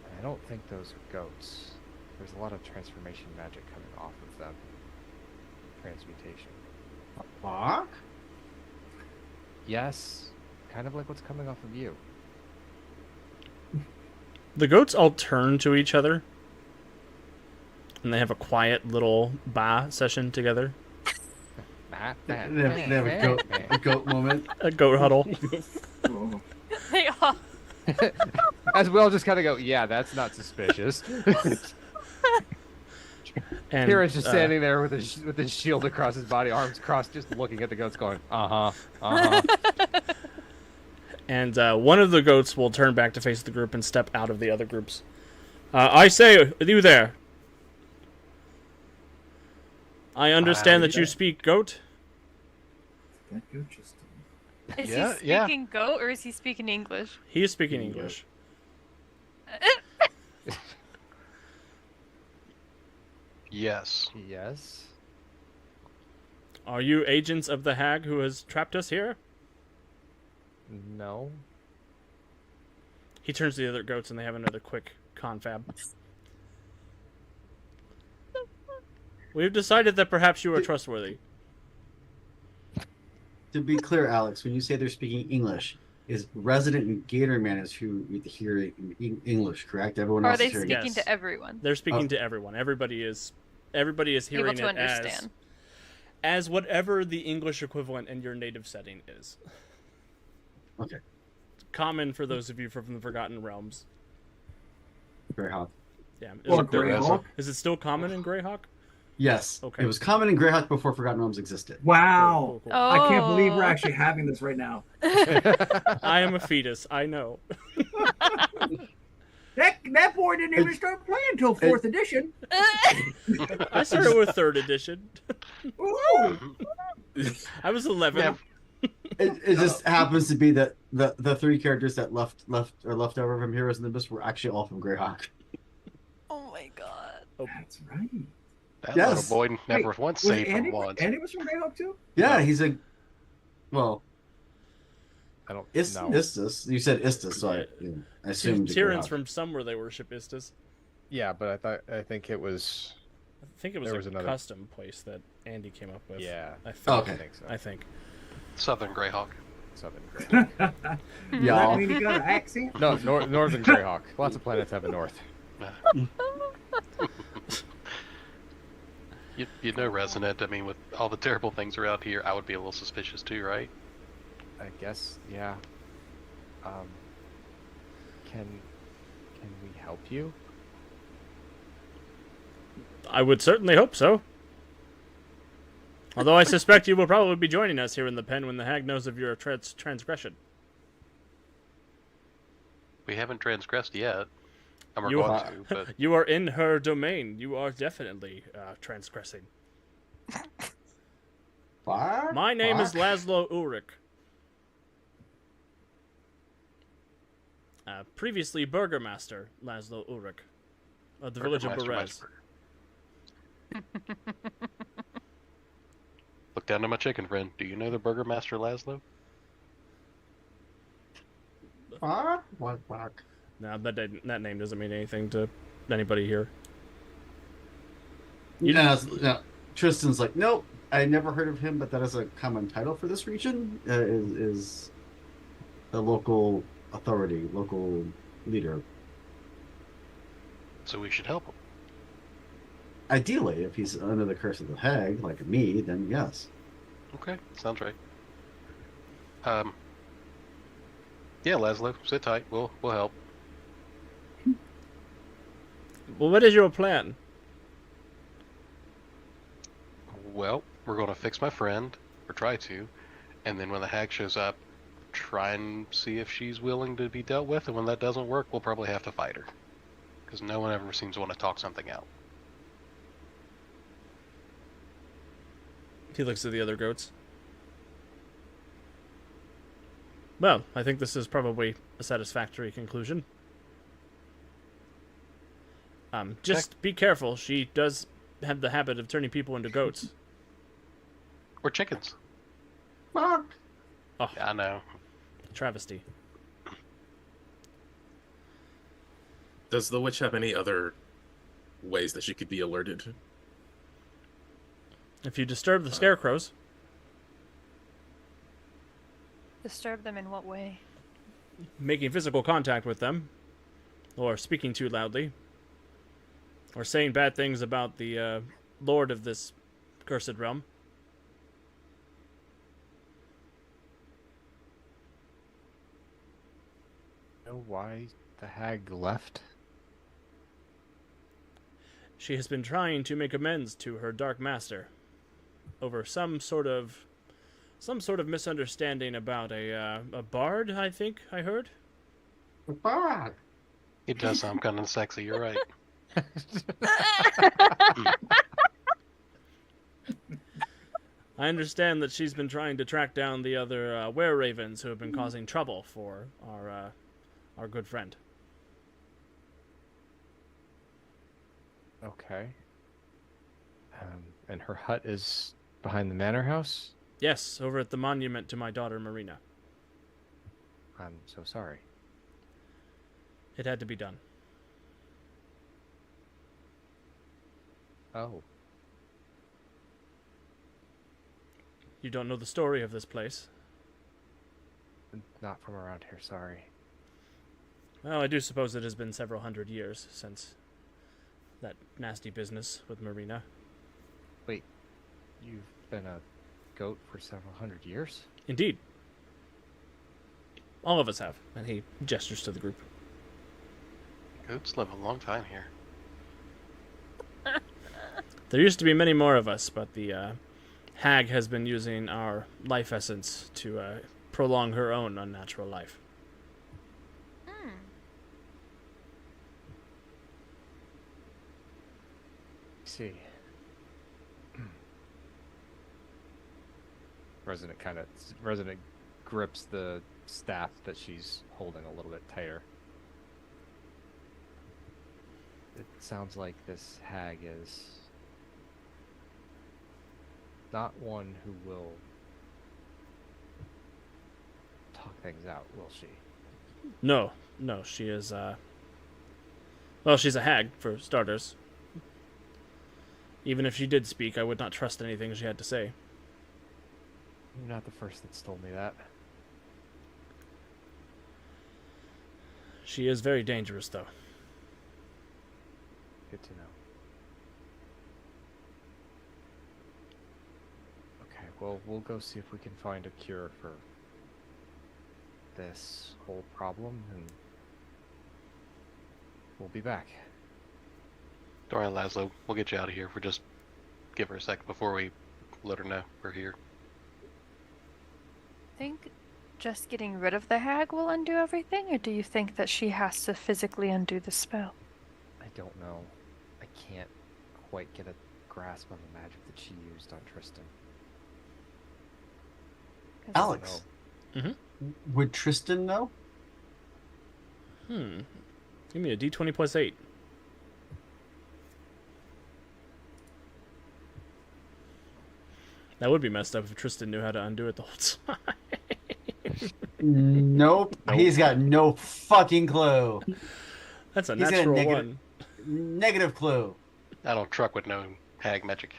And I don't think those are goats. There's a lot of transformation magic coming off of them. Transmutation. Fuck? Yes, kind of like what's coming off of you. The goats all turn to each other, and they have a quiet little ba session together. They have a goat moment. A goat huddle. Oh. They all. As we all just kind of go, yeah, that's not suspicious. And Kira's just standing there with his shield across his body, arms crossed, just looking at the goats, going, And one of the goats will turn back to face the group and step out of the other groups. I say, you there. I understand that you speak goat. That goat just. Is Yeah, he yeah. speaking goat or is he speaking English? He is speaking English. Yes. Yes. Are you agents of the hag who has trapped us here? No. He turns to the other goats and they have another quick confab. We've decided that perhaps you are trustworthy. To be clear, Alex, when you say they're speaking English, is resident Gatorman is who hear English, correct? Everyone Or are else they is hearing. speaking Yes. to everyone? They're speaking Oh. to everyone. Everybody is Able hearing to it understand. as whatever the English equivalent in your native setting is. Okay, Common for those of you from the Forgotten Realms. Greyhawk. Yeah. Or Look, there is a- Greyhawk. Is it still common in Greyhawk? Yes. Okay. It was common in Greyhawk before Forgotten Realms existed. Wow. Cool. Oh. I can't believe we're actually having this right now. I am a fetus. I know. That boy didn't even start playing until 4th edition. I started with 3rd edition. Ooh. I was 11. Nev- It just happens to be that the three characters that left over from Heroes in the Abyss were actually all from Greyhawk. Oh my god. That's right. That Yes. little boy never Wait, once Was saved Andy, from once. Andy was from Greyhawk too? Yeah, No. he's a well. I don't Is know. Istus. You said Istus, so I assumed Tyrants Greyhawk. from somewhere they worship Istus. Yeah, but I think it was. I think it was There a was another- custom place that Andy came up with. Yeah. I think. Okay. I think so. I think. Southern Greyhawk. Southern. Does Y'all. that mean you got an accent? No, Northern Greyhawk. Lots of planets have a north. You know, Resonant, I mean, with all the terrible things around here, I would be a little suspicious too, right? I guess. Yeah. Can we help you? I would certainly hope so. Although I suspect you will probably be joining us here in the pen when the hag knows of your transgression. We haven't transgressed yet. And we're You going are- to, but You are in her domain. You are definitely transgressing. Fuck, My name is fuck. Laszlo Ulrich. Previously Burgermaster Laszlo Ulrich of the village of Burgermaster Berez. Meisberger. Look down to my chicken friend. Do you know the Burgermaster Laszlo? Fuck. Now that name doesn't mean anything to anybody here. No, Tristan's like, nope, I never heard of him, but that is a common title for this region. Is a local authority, local leader. So we should help him. Ideally, if he's under the curse of the hag, like me, then yes. Okay, sounds right. Yeah, Laszlo, sit tight. We'll help. Well, what is your plan? Well, we're going to fix my friend, or try to, and then when the hag shows up, try and see if she's willing to be dealt with, and when that doesn't work, we'll probably have to fight her. Because no one ever seems to want to talk something out. He looks at the other goats. Well, I think this is probably a satisfactory conclusion. Just be careful. She does have the habit of turning people into goats. Or chickens. Fuck. Oh, Yeah, I know. travesty. Does the witch have any other ways that she could be alerted? If you disturb the scarecrows, Disturb them in what way? making physical contact with them, or speaking too loudly, or saying bad things about the lord of this cursed realm. Know why the hag left? She has been trying to make amends to her dark master over some sort of misunderstanding about a bard, I think I heard. Fuck. It does sound kind of sexy, you're right. I understand that she's been trying to track down the other were-ravens who have been causing trouble for our good friend. Okay. And her hut is behind the manor house? Yes, over at the monument to my daughter Marina. I'm so sorry. It had to be done. Oh. You don't know the story of this place. Not from around here, sorry. Well, I do suppose it has been several hundred years since that nasty business with Marina. Wait, you've been a goat for several hundred years? Indeed. All of us have. And he gestures to the group. Goats live a long time here. There used to be many more of us, but the hag has been using our life essence to prolong her own unnatural life. Hmm. See. Resident grips the staff that she's holding a little bit tighter. It sounds like this hag is not one who will talk things out, will she? No, she is, well, she's a hag, for starters. Even if she did speak, I would not trust anything she had to say. You're not the first that's told me that. She is very dangerous, though. Good to know. Okay, well, we'll go see if we can find a cure for this whole problem, and we'll be back. Dorian Laszlo, we'll get you out of here. For just give her a second before we let her know we're here. Think just getting rid of the hag will undo everything, or do you think that she has to physically undo the spell? I don't know. I can't quite get a grasp on the magic that she used on Tristan. 'Cause- Alex, would Tristan know? Give me a d20 plus 8. That would be messed up if Tristan knew how to undo it the whole time. Nope. He's got no fucking clue. That's a He's got a natural negative- one. Negative clue. I don't truck with no hag magic.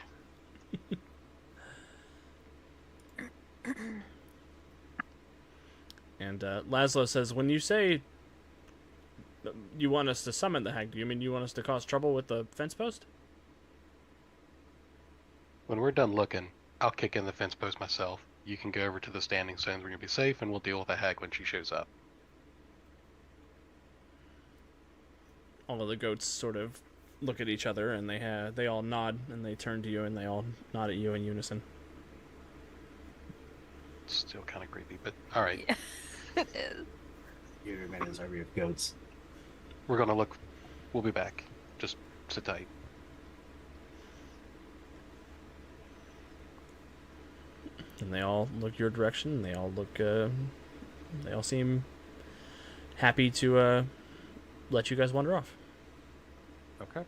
And Laszlo says, when you say you want us to summon the hag, do you mean you want us to cause trouble with the fence post? When we're done looking, I'll kick in the fence post myself. You can go over to the standing stones where you'll be safe, and we'll deal with the hag when she shows up. All of the goats sort of look at each other, and they all nod, and they turn to you, and they all nod at you in unison. It's still kind of creepy, but all right. Yeah, it is. You're in his army of goats. We're gonna look. We'll be back. Just sit tight. And they all look your direction, and they all look, they all seem happy to let you guys wander off. Okay.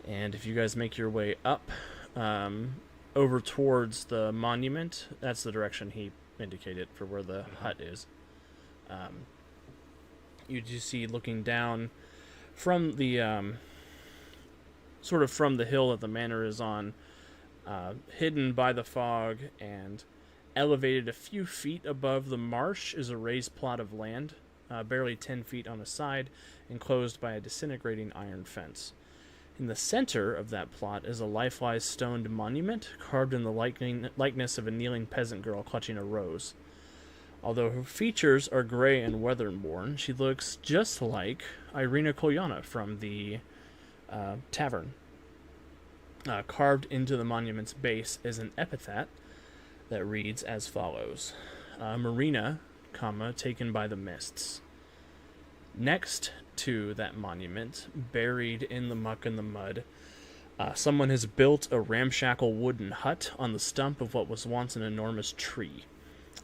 And if you guys make your way up, over towards the monument, that's the direction he indicated for where the hut is. You do see, looking down from the sort of from the hill that the manor is on, hidden by the fog and elevated a few feet above the marsh, is a raised plot of land, barely 10 feet on a side, enclosed by a disintegrating iron fence. In the center of that plot is a lifeless stoned monument carved in the likeness of a kneeling peasant girl clutching a rose. Although her features are gray and weather-worn, she looks just like Irina Kolyana from the tavern. Carved into the monument's base is an epitaph that reads as follows: Marina, taken by the mists. Next to that monument, buried in the muck and the mud, someone has built a ramshackle wooden hut on the stump of what was once an enormous tree.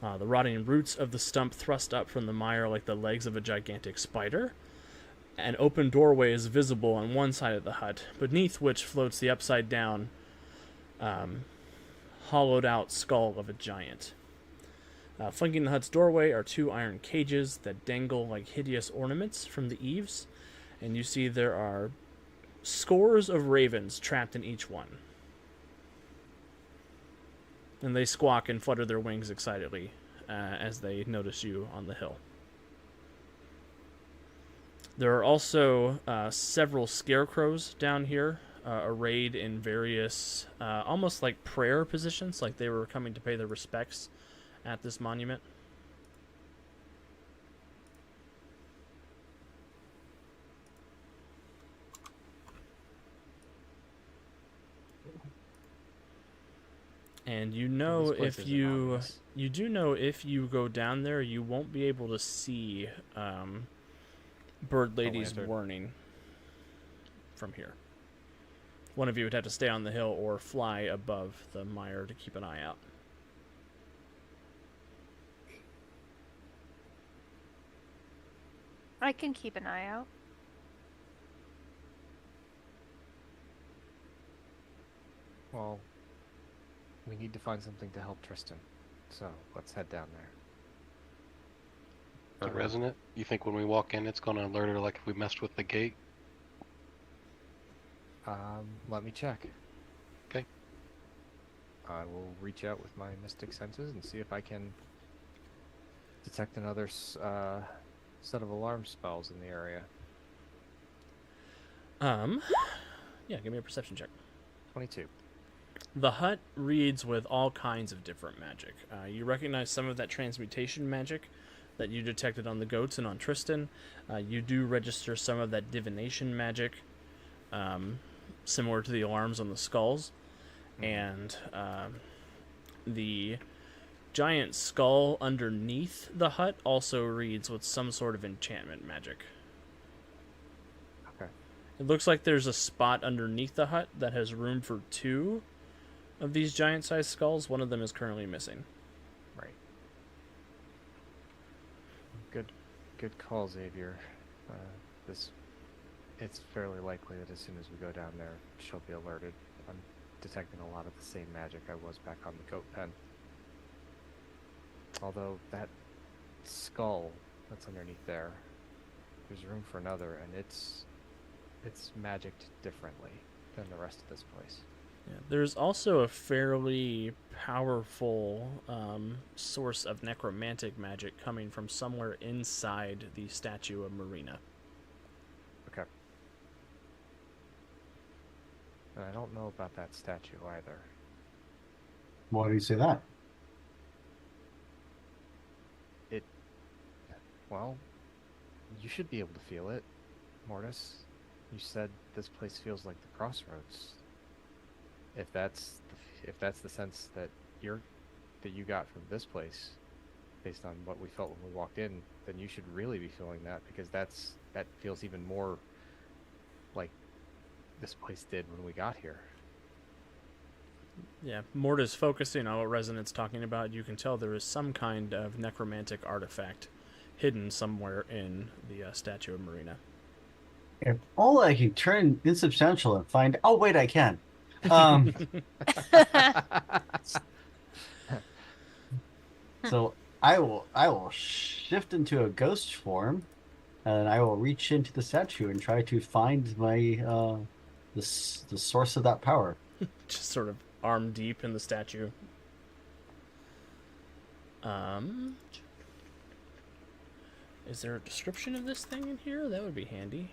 The rotting roots of the stump thrust up from the mire like the legs of a gigantic spider. An open doorway is visible on one side of the hut, beneath which floats the upside-down, hollowed-out skull of a giant. Flanking the hut's doorway are 2 iron cages that dangle like hideous ornaments from the eaves, and you see there are scores of ravens trapped in each one. And they squawk and flutter their wings excitedly as they notice you on the hill. There are also several scarecrows down here, arrayed in various, almost like prayer positions, like they were coming to pay their respects at this monument. And you know, This place if isn't you obvious. you do know if you go down there, you won't be able to see Bird Lady's lantern. warning from here. One of you would have to stay on the hill or fly above the mire to keep an eye out. I can keep an eye out. Well, we need to find something to help Tristan. So let's head down there. But Resonant, you think when we walk in, it's going to alert her like if we messed with the gate? Let me check. Okay. I will reach out with my mystic senses and see if I can detect another set of alarm spells in the area. Yeah, give me a perception check. 22. The hut reads with all kinds of different magic. You recognize some of that transmutation magic that you detected on the goats and on Tristan. You do register some of that divination magic, similar to the alarms on the skulls. And the giant skull underneath the hut also reads with some sort of enchantment magic. Okay. It looks like there's a spot underneath the hut that has room for 2 of these giant-sized skulls. One of them is currently missing. Right. Good call, Xavier. It's fairly likely that as soon as we go down there, she'll be alerted. I'm detecting a lot of the same magic I was back on the goat pen. Although that skull that's underneath there, there's room for another, and it's magicked differently than the rest of this place. Yeah, there's also a fairly powerful source of necromantic magic coming from somewhere inside the statue of Marina. Okay. And I don't know about that statue either. Why do you say that? Well, you should be able to feel it, Mortis. You said this place feels like the crossroads. If that's the sense that you got from this place, based on what we felt when we walked in, then you should really be feeling that, because that feels even more like this place did when we got here. Yeah, Morta's focusing on what Resonant's talking about. You can tell there is some kind of necromantic artifact hidden somewhere in the statue of Marina. If only I can turn insubstantial and find. Oh wait, I can. So I will shift into a ghost form, and I will reach into the statue and try to find my the source of that power. Just sort of arm deep in the statue. Is there a description of this thing in here? That would be handy.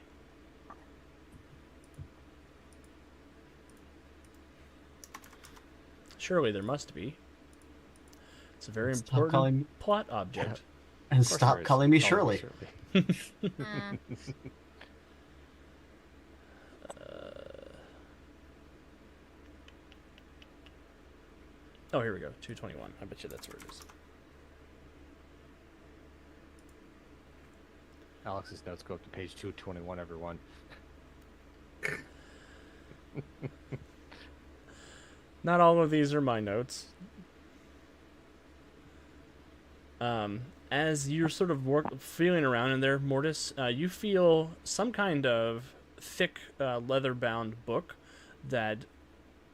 Surely there must be. It's a very Stop calling important me- plot object. And Of course stop there is. calling me Call Shirley. Mm. Oh, here we go. 221. I bet you that's where it is. Alex's notes go up to page 221, everyone. Not all of these are my notes. As you're sort of feeling around in there, Mortis, you feel some kind of thick leather-bound book that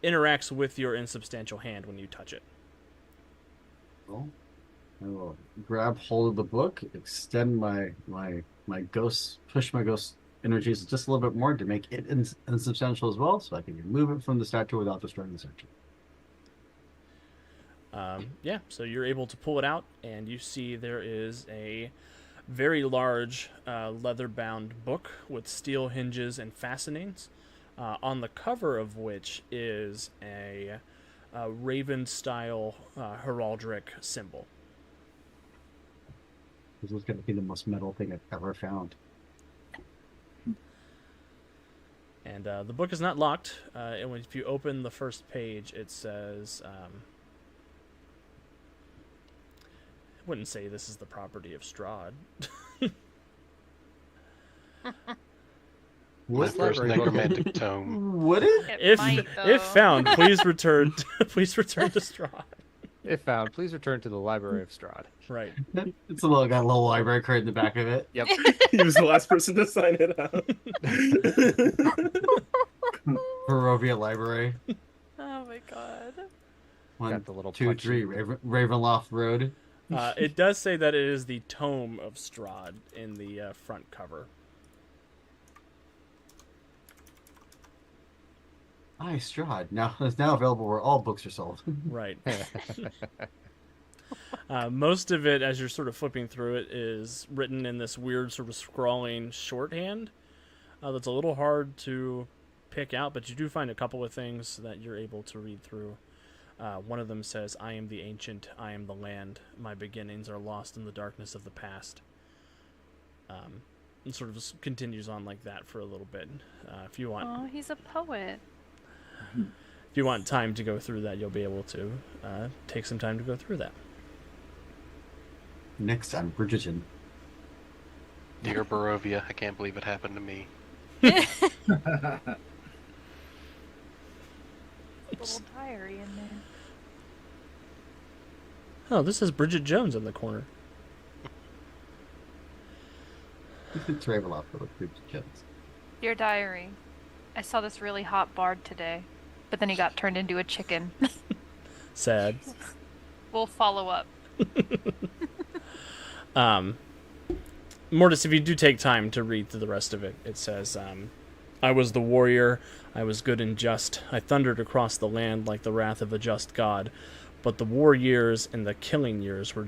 interacts with your insubstantial hand when you touch it. Well, I will grab hold of the book, extend my ghost, push my ghost energies just a little bit more to make it insubstantial as well, so I can remove it from the statue without destroying the statue. Yeah, so you're able to pull it out, and you see there is a very large leather-bound book with steel hinges and fastenings, on the cover of which is a raven-style heraldic symbol. This is going to be the most metal thing I've ever found. And the book is not locked, and if you open the first page, it says... I wouldn't say this is the property of Strahd. My first necromantic tome. Would it? If found, please return. Please return to Strahd. If found, please return to the Library of Strahd. Right. It's got a little library card in the back of it. Yep. He was the last person to sign it out. Barovia Library. Oh my god. One, the little 2, punch 3, Ravenloft Road. It does say that it is the Tome of Strahd in the front cover. Strahd. It's now available where all books are sold. Right. Most of it, as you're sort of flipping through it, is written in this weird sort of scrawling shorthand that's a little hard to pick out, but you do find a couple of things that you're able to read through. One of them says, "I am the ancient, I am the land. My beginnings are lost in the darkness of the past." And sort of just continues on like that for a little bit. If you want, Oh, he's a poet. if you want time to go through that, you'll be able to take some time to go through that. Next on Bridgerton. Dear Barovia, I can't believe it happened to me. Little diary in there. Oh, this is Bridget Jones in the corner. It's Ravenloft Road. Jones. Dear diary, I saw this really hot bard today, but then he got turned into a chicken. Sad. We'll follow up. Mortis, if you do take time to read through the rest of it, it says, I was the warrior, I was good and just, I thundered across the land like the wrath of a just god, but the war years and the killing years wore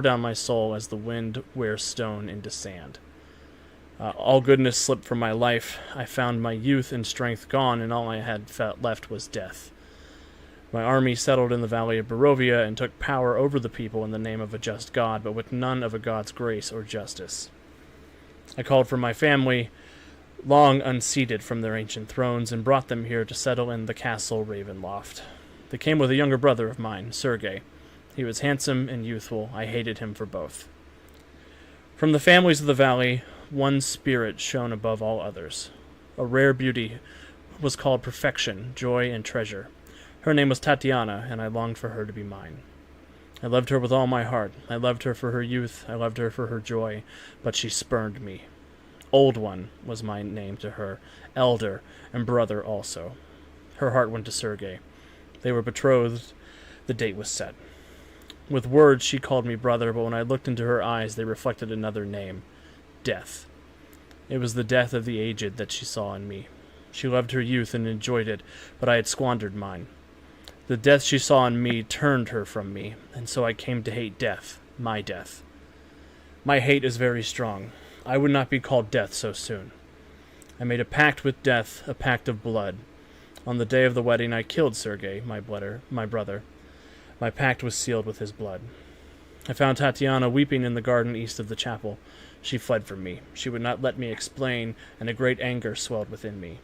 down my soul as the wind wears stone into sand. All goodness slipped from my life, I found my youth and strength gone, and all I had left was death. My army settled in the valley of Barovia and took power over the people in the name of a just god, but with none of a god's grace or justice. I called for my family, long unseated from their ancient thrones, and brought them here to settle in the castle Ravenloft. They came with a younger brother of mine, Sergei. He was handsome and youthful. I hated him for both. From the families of the valley, one spirit shone above all others. A rare beauty was called perfection, joy, and treasure. Her name was Tatiana, and I longed for her to be mine. I loved her with all my heart. I loved her for her youth. I loved her for her joy, but she spurned me. Old One was my name to her, elder, and brother also. Her heart went to Sergei. They were betrothed. The date was set. With words she called me brother, but when I looked into her eyes they reflected another name, death. It was the death of the aged that she saw in me. She loved her youth and enjoyed it, but I had squandered mine. The death she saw in me turned her from me, and so I came to hate death, my death. My hate is very strong. I would not be called death so soon. I made a pact with death, a pact of blood. On the day of the wedding I killed Sergei, my brother. My pact was sealed with his blood. I found Tatiana weeping in the garden east of the chapel. She fled from me. She would not let me explain, and a great anger swelled within me.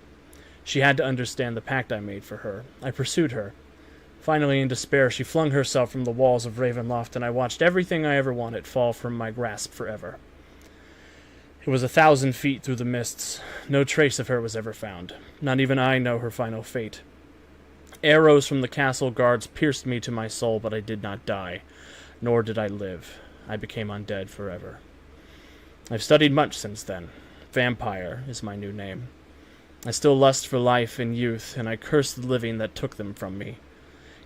She had to understand the pact I made for her. I pursued her. Finally, in despair, she flung herself from the walls of Ravenloft, and I watched everything I ever wanted fall from my grasp forever. It was 1,000 feet through the mists. No trace of her was ever found. Not even I know her final fate. Arrows from the castle guards pierced me to my soul, but I did not die, nor did I live. I became undead forever. I've studied much since then. Vampire is my new name. I still lust for life and youth, and I curse the living that took them from me.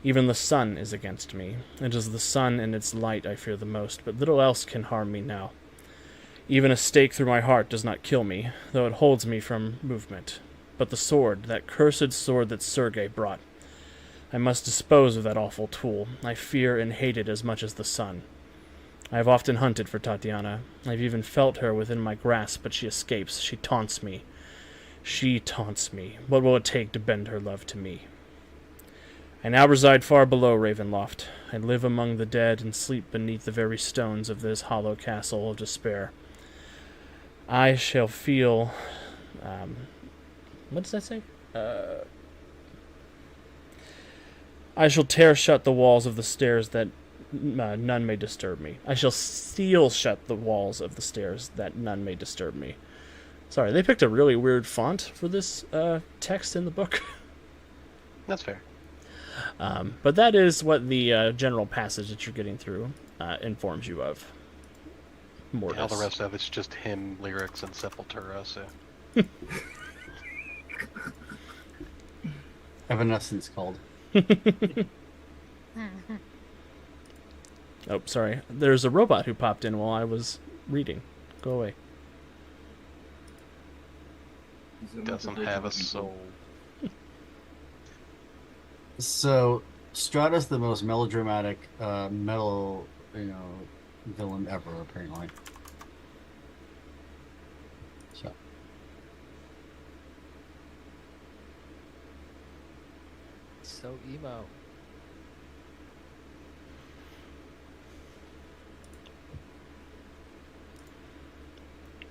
Even the sun is against me. It is the sun and its light I fear the most, but little else can harm me now. Even a stake through my heart does not kill me, though it holds me from movement. But the sword, that cursed sword that Sergei brought, I must dispose of that awful tool. I fear and hate it as much as the sun. I have often hunted for Tatiana. I've even felt her within my grasp, but she escapes. She taunts me. She taunts me. What will it take to bend her love to me? I now reside far below Ravenloft. I live among the dead and sleep beneath the very stones of this hollow castle of despair. I shall feel... what does that say? I shall tear shut the walls of the stairs that none may disturb me. I shall seal shut the walls of the stairs that none may disturb me. Sorry, they picked a really weird font for this text in the book. That's fair. But that is what the general passage that you're getting through informs you of. Mortis. All the rest of it's just hymn lyrics and Sepultura, so... Evanescence called. Oh, sorry. There's a robot who popped in while I was reading. Go away. Doesn't have a soul. So, Strata's the most melodramatic metal, villain ever, apparently. So. So emo.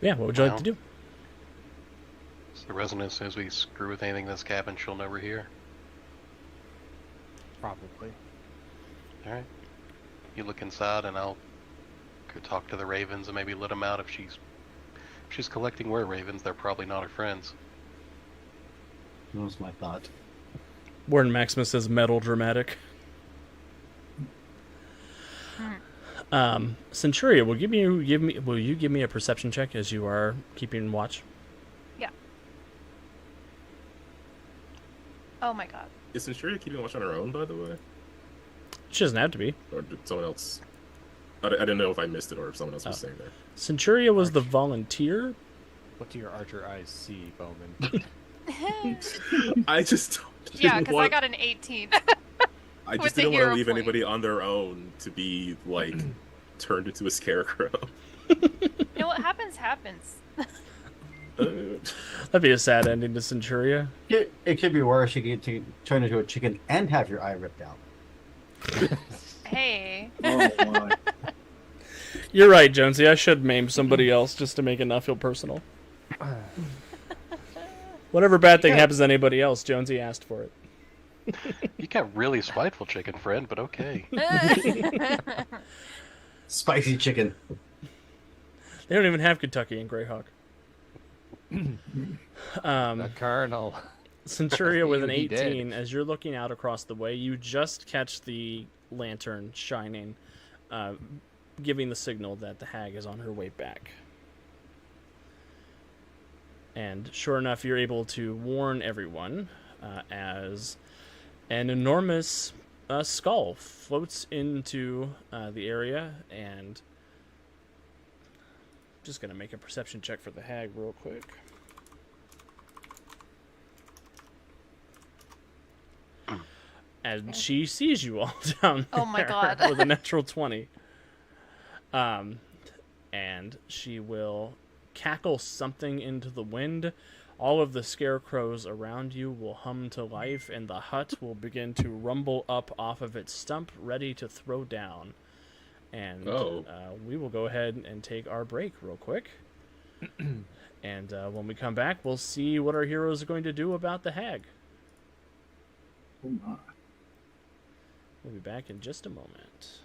Yeah, what would you like to do? So the resident says we screw with anything in this cabin, she'll know we're here. Probably. Alright. You look inside and I'll go talk to the ravens and maybe let them out if she's collecting were ravens, they're probably not her friends. That was my thought. Warden Maximus says metal dramatic. Centuria, will you give me a perception check as you are keeping watch? Yeah. Oh my god. Is Centuria keeping watch on her own, by the way? She doesn't have to be. Or did someone else... I didn't know if I missed it or if someone else was saying that. Centuria was the volunteer. What do your archer eyes see, Bowman? I just Yeah, because I got an 18. I with just the didn't want hero to leave point. anybody on their own to be, like, turned into a scarecrow. You know what happens? That'd be a sad ending to Centuria. It could be worse. You get turn into a chicken and have your eye ripped out. Hey. Oh my. You're right, Jonesy. I should maim somebody else just to make it not feel personal. Whatever bad thing happens to anybody else, Jonesy asked for it. You got really spiteful, chicken friend, but okay. Spicy chicken. They don't even have Kentucky in Greyhawk. The Colonel. Centuria with an He did. 18, as you're looking out across the way, you just catch the lantern shining, giving the signal that the hag is on her way back. And sure enough, you're able to warn everyone as an enormous skull floats into the area, and just going to make a perception check for the hag real quick. And she sees you all down there Oh my God. with a natural 20. And she will cackle something into the wind. All of the scarecrows around you will hum to life, and the hut will begin to rumble up off of its stump, ready to throw down. And we will go ahead and take our break real quick. And when we come back, we'll see what our heroes are going to do about the hag. Oh my. We'll be back in just a moment.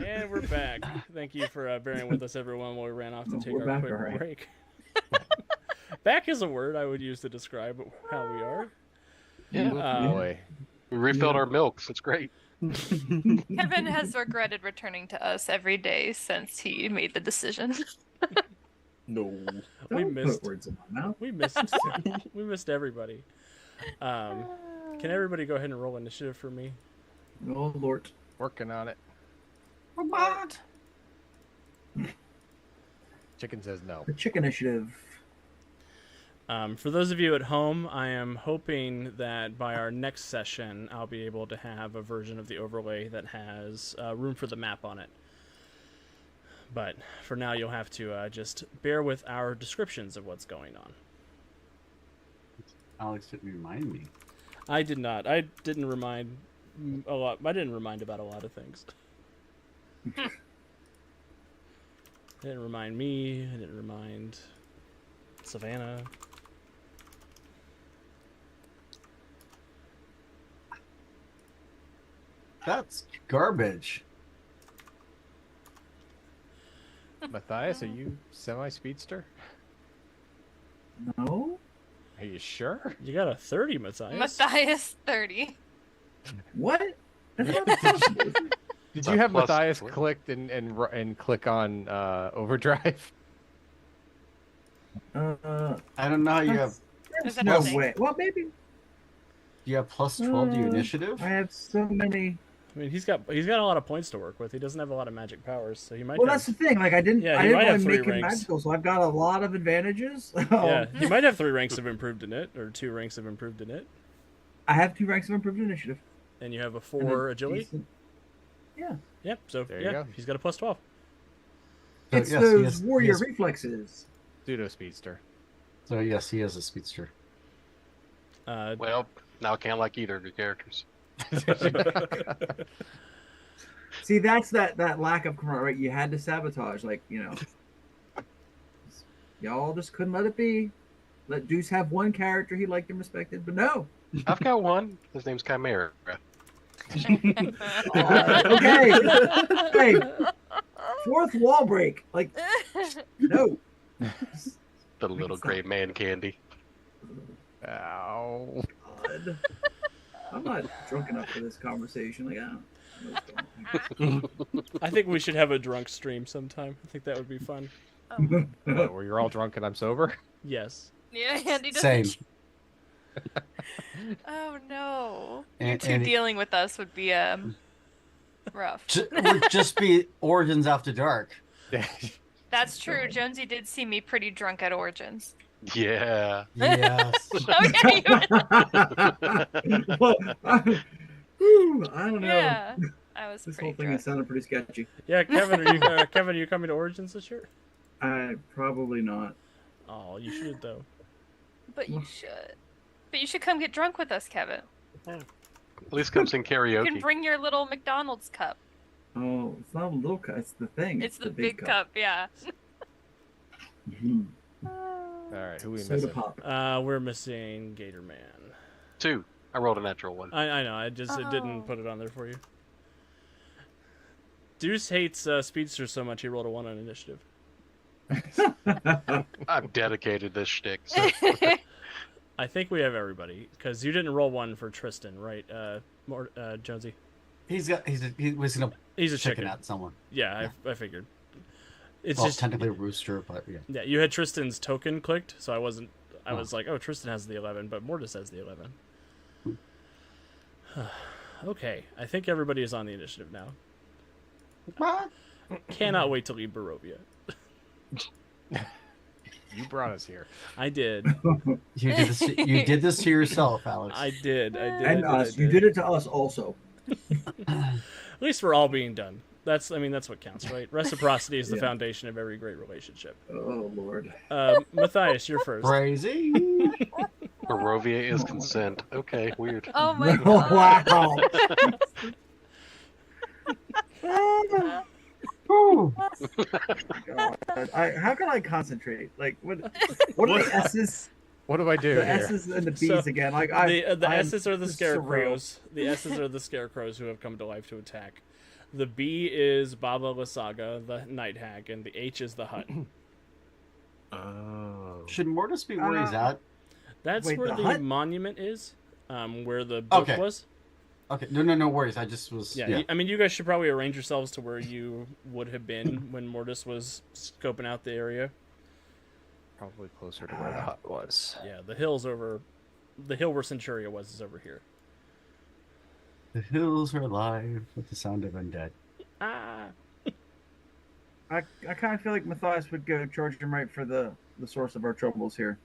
And we're back. Thank you for bearing with us, everyone, while we ran off to take we're our back, quick all right. break. Back is a word I would use to describe how we are. Yeah. Boy. We refilled Yeah. our milks. It's great. Kevin has regretted returning to us every day since he made the decision. No. We Don't missed. put words in my mouth. We missed. We missed everybody. Can everybody go ahead and roll initiative for me? Oh Lord. Working on it. Chicken says no. The chicken initiative. For those of you at home, I am hoping that by our next session, I'll be able to have a version of the overlay that has room for the map on it. But for now, you'll have to just bear with our descriptions of what's going on. Alex didn't remind me. I did not. I didn't remind a lot. I didn't remind about a lot of things. It didn't remind me. It didn't remind Savannah. That's garbage. Matthias, are you semi-speedster? No. Are you sure? You got a 30, Matthias. Matthias 30. What? That's not possible. Is it? Did That you have plus Matthias 20. clicked and click on overdrive? I don't know how you have. Is There's that no a thing? way. Well, maybe. You have plus 12 to your Uh, initiative. I have so many. I mean, he's got a lot of points to work with. He doesn't have a lot of magic powers, so he might. Well, have, that's the thing. Like, I didn't. Yeah, I he didn't might have want to 3 make him ranks. magical, so I've got a lot of advantages. Yeah, he might have 3 ranks of improved in it, or 2 ranks of improved in it, I have 2 ranks of improved initiative. and you have a and 4 a agility. decent- Yeah. Yep. So There you yeah, go. he's got a plus 12. So, It's yes, he those has- he warrior has- reflexes. Pseudo speedster. So yes, he is a speedster. Well, now I can't like either of your characters. See, that's that lack of camaraderie. Right? You had to sabotage, y'all just couldn't let it be. Let Deuce have one character he liked and respected, but no. I've got one. His name's Chimera. Okay. Hey, 4th wall break. Like, no. The little gray man candy. Ow. God. I'm not drunk enough for this conversation. Like, I don't. I think we should have a drunk stream sometime. I think that would be fun. What, where you're all drunk and I'm sober? Yes. Yeah, Andy doesn't. Same. Oh no. You And- 2 and- dealing with us would be rough. It would just be Origins After Dark. That's true. Jonesy did see me pretty drunk at Origins. Yeah. Yes. Oh yeah, you Well, I don't know. yeah. I was This pretty whole thing drunk. is sounding pretty sketchy. Yeah, Kevin, are you coming to Origins this year? Probably not. Oh, you should though. But you should. But you should come get drunk with us, Kevin. At least come sing You karaoke. can bring your little McDonald's cup. Oh, it's not a little cup. It's the thing. It's the big cup, yeah. Mhm. All right, who we Soda missing? pop. We're missing Gator Man. 2. I rolled a natural 1. I know. It didn't Oh. put it on there for you. Deuce hates speedsters so much he rolled a 1 on initiative. I've dedicated this shtick. So. I think we have everybody because you didn't roll 1 for Tristan, right? Jonesy. he was gonna He's a chicken chicken. at someone. Yeah, I figured. It's Well, just technically a rooster, but yeah. yeah. You had Tristan's token clicked, so I wasn't. I was like, oh, Tristan has the 11, but Mortis has the 11. Okay, I think everybody is on the initiative now. Cannot wait to leave Barovia. You brought us here. I did. You did this to yourself, Alex. I did. And us. You did it to us also. At least we're all being done. That's what counts, right? Reciprocity is the Yeah. foundation of every great relationship. Oh, Lord. Matthias, you're first. Crazy. Barovia is consent. Okay, weird. Oh my Oh, god. wow. Ooh. God. How can I concentrate? Like, what are the S's? What do I do The here? S's and the B's So, again. Like, The I'm S's are the just scarecrows. The S's are the scarecrows who have come to life to attack. The B is Baba Lysaga, the night hag, and the H is the hut. Oh. Should Mortis be where he's at? That's Wait, where the the hut? monument is, where the book Okay. was. Okay, no worries. I just was. Yeah, Yeah. I mean, you guys should probably arrange yourselves to where you would have been when Mortis was scoping out the area. Probably closer to where the hut was. Yeah, the hill where Centuria was is over here. The hills are alive with the sound of undead. Ah. I kind of feel like Matthias would go charge him right for the source of our troubles here.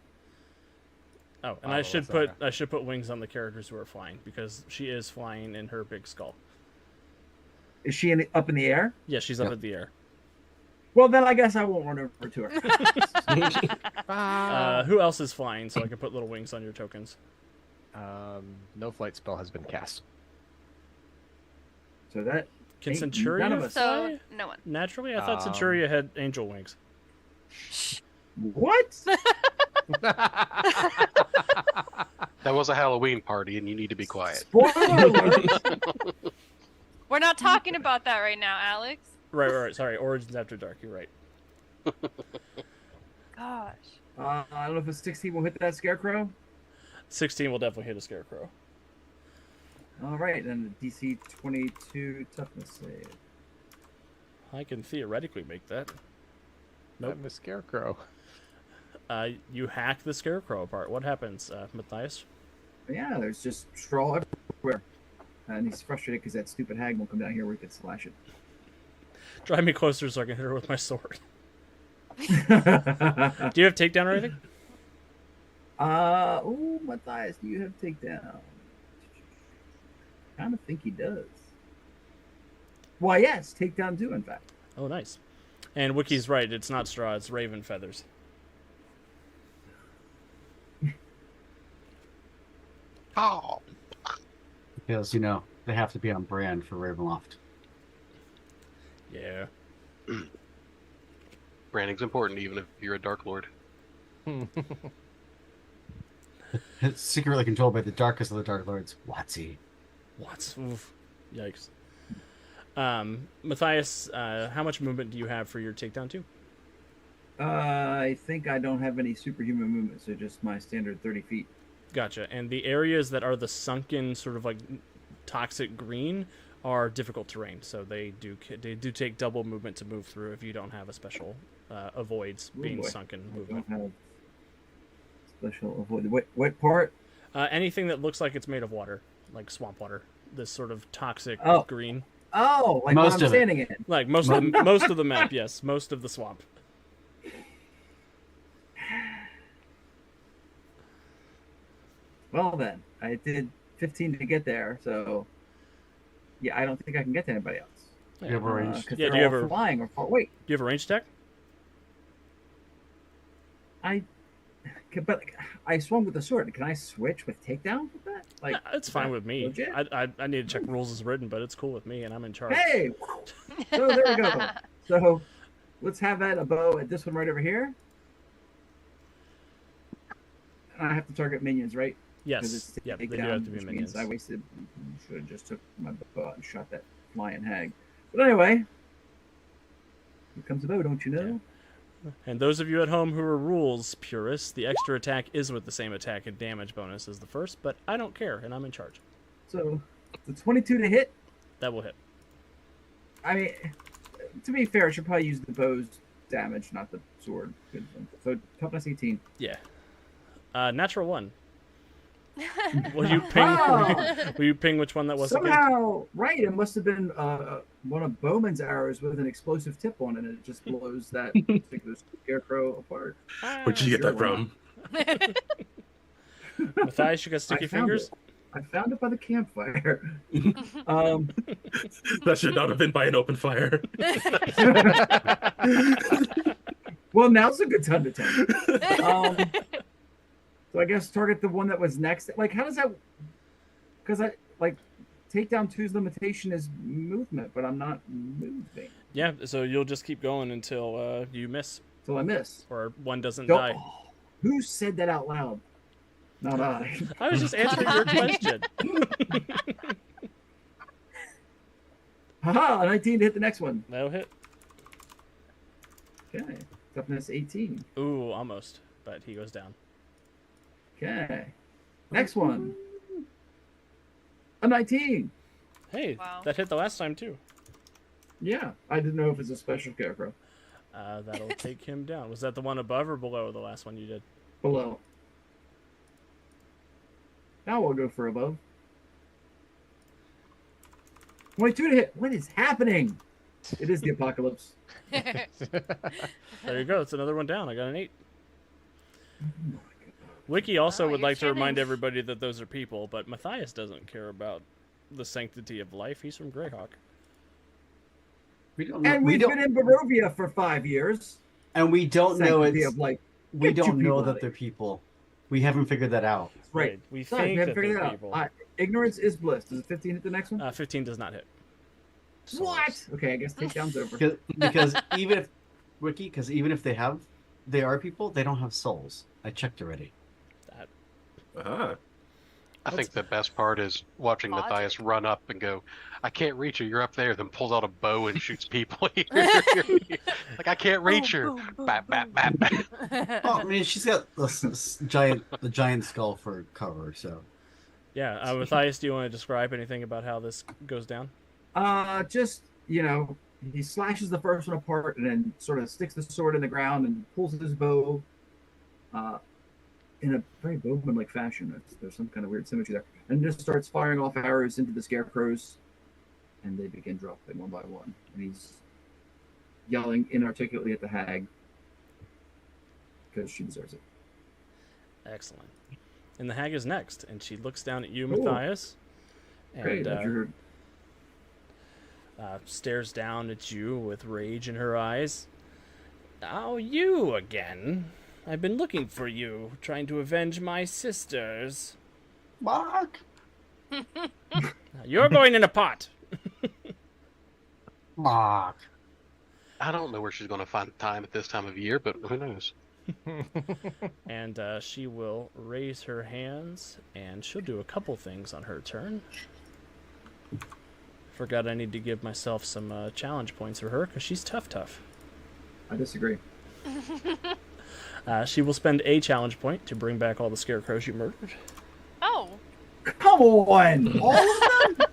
Oh, and Baba Lysaga. I should put wings on the characters who are flying because she is flying in her big skull. Is she up in the air? Yeah, she's up Yep. in the air. Well, then I guess I won't run over to her. Who else is flying so I can put little wings on your tokens? No flight spell has been cast. So that Can Ain't none Centuria of us. fly So no one. naturally? I thought Um, Centuria had angel wings. what? That was a Halloween party, and you need to be quiet. Spoiler alert! not talking about that right now, Alex. Right. Sorry, Origins After Dark. You're right. Gosh. I don't know if a 16 will hit that scarecrow. 16 will definitely hit a scarecrow. All right, then the DC 22 toughness save. I can theoretically make that. Nope. I'm a scarecrow. You hack the scarecrow apart. What happens, Matthias? Yeah, there's just straw everywhere. And he's frustrated because that stupid hag won't come down here where he can slash it. Drive me closer so I can hit her with my sword. Do you have takedown or anything? Oh, Matthias, do you have takedown? Kind of think he does. Why, yes, takedown 2, in fact. Oh, nice. And Wiki's right. It's not straw. It's raven feathers. Oh. Because, you know, they have to be on brand for Ravenloft. Yeah. Branding's important, even if you're a Dark Lord. It's secretly controlled by the darkest of the Dark Lords, Watsy. What? Oof. Yikes. Matthias, how much movement do you have for your takedown 2? I think I don't have any superhuman movement, so just my standard 30 feet. Gotcha. And the areas that are the sunken, sort of like toxic green, are difficult terrain, so they do take double movement to move through if you don't have a special avoids being sunken movement. I don't have special avoid. What part? Anything that looks like it's made of water, like swamp water, this sort of toxic green. Oh, like Most what I'm of it. standing in. Like most of the map, yes, most of the swamp. Well then, I did 15 to get there, so yeah, I don't think I can get to anybody else. You have a range. Because Yeah, they're do you all have a- flying or far. Wait, Do you have a range attack? but I swung with the sword. Can I switch with takedown with that? Like, Nah, it's fine with me. legit? I need to check rules as written, but it's cool with me, and I'm in charge. Hey! So there we go. So let's have that a bow at this one right over here. And I have to target minions, right? 'Cause Yes. it's Yeah, they do takedown, have to be which means minions. I wasted. Should have just took my bow out and shot that flying hag. But anyway, here comes the bow, don't you know? And those of you at home who are rules purists, the extra attack is with the same attack and damage bonus as the first, but I don't care, and I'm in charge. So the 22 to hit. That will hit. I mean, to be fair, I should probably use the bow's damage, not the sword. So toughness 18. Yeah. Natural 1. Will you ping? Oh! Will you ping which one that was again? Somehow, right? It must have been one of Bowman's arrows with an explosive tip on it, and it just blows that particular scarecrow apart. Where'd you get Sure, that why from? Matthias, you got sticky I found fingers? it. I found it by the campfire. That should not have been by an open fire. Well, now's a good time to tell. So I guess target the one that was next. Like, how does that? Because I like takedown 2's limitation is movement, but I'm not moving Yeah, so you'll just keep going until you miss, till I miss. or one doesn't Don't- die. Who said that out loud? Not I. I was just answering your question. Haha, a 19 to hit the next one. That'll hit. Okay. Toughness 18. Ooh, almost, but he goes down. Okay. Next one. A 19. Hey, Wow. that hit the last time too. Yeah. I didn't know if it's a special scarecrow. That'll take him down. Was that the one above or below the last one you did? Below. Now we'll go for above. 22 to hit. What is happening? It is the apocalypse. There you go. It's another one down. I got an 8. Wiki also Wow, would you're like to remind shining. everybody that those are people, but Matthias doesn't care about the sanctity of life. He's from Greyhawk. We don't. And we we've don't. been in Barovia for 5 years. And we don't know Sanctity it's. of life. We Get you don't know people that out they're people. We haven't figured that out. Right. We Sorry, we think haven't that figured they're it out. people. Ignorance is bliss. Does a 15 hit the next one? 15 does not hit. What? Okay, I guess takedown's over. Because even if Wiki, because even if they are people, they don't have souls. I checked already. That. Ah. I think the best part is watching Logic. Matthias run up and go, "I can't reach her. You're up there." Then pulls out a bow and shoots people here. Like I can't reach her. Bap, bap, bap, bap. Well, I mean, she's got the giant skull for cover, so. Yeah, Matthias, do you want to describe anything about how this goes down? Just, he slashes the first one apart and then sort of sticks the sword in the ground and pulls his bow in a very Bowman-like fashion. There's some kind of weird symmetry there. And just starts firing off arrows into the scarecrows, and they begin dropping one by one. And he's yelling inarticulately at the hag because she deserves it. Excellent. And the hag is next, and she looks down at you, Cool. Matthias, Great, and stares down at you with rage in her eyes. Oh, you again. I've been looking for you, trying to avenge my sisters. Mark! You're going in a pot. Mark! I don't know where she's going to find time at this time of year, but who knows? And she will raise her hands, and she'll do a couple things on her turn. Forgot I need to give myself some challenge points for her, because she's tough. I disagree. She will spend a challenge point to bring back all the scarecrows you murdered. Oh. Come on! All of them?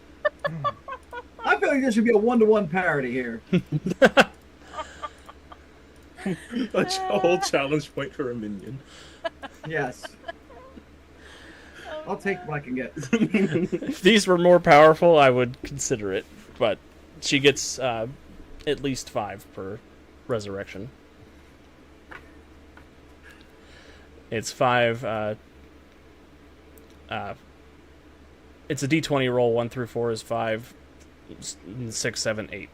I feel like there should be a 1-to-1 parity here. A whole challenge point for a minion. Yes. I'll take what I can get. If these were more powerful, I would consider it, but she gets at least 5 per resurrection. It's 5. It's a d20 roll. 1 through 4 is 5, 6, 7, 8.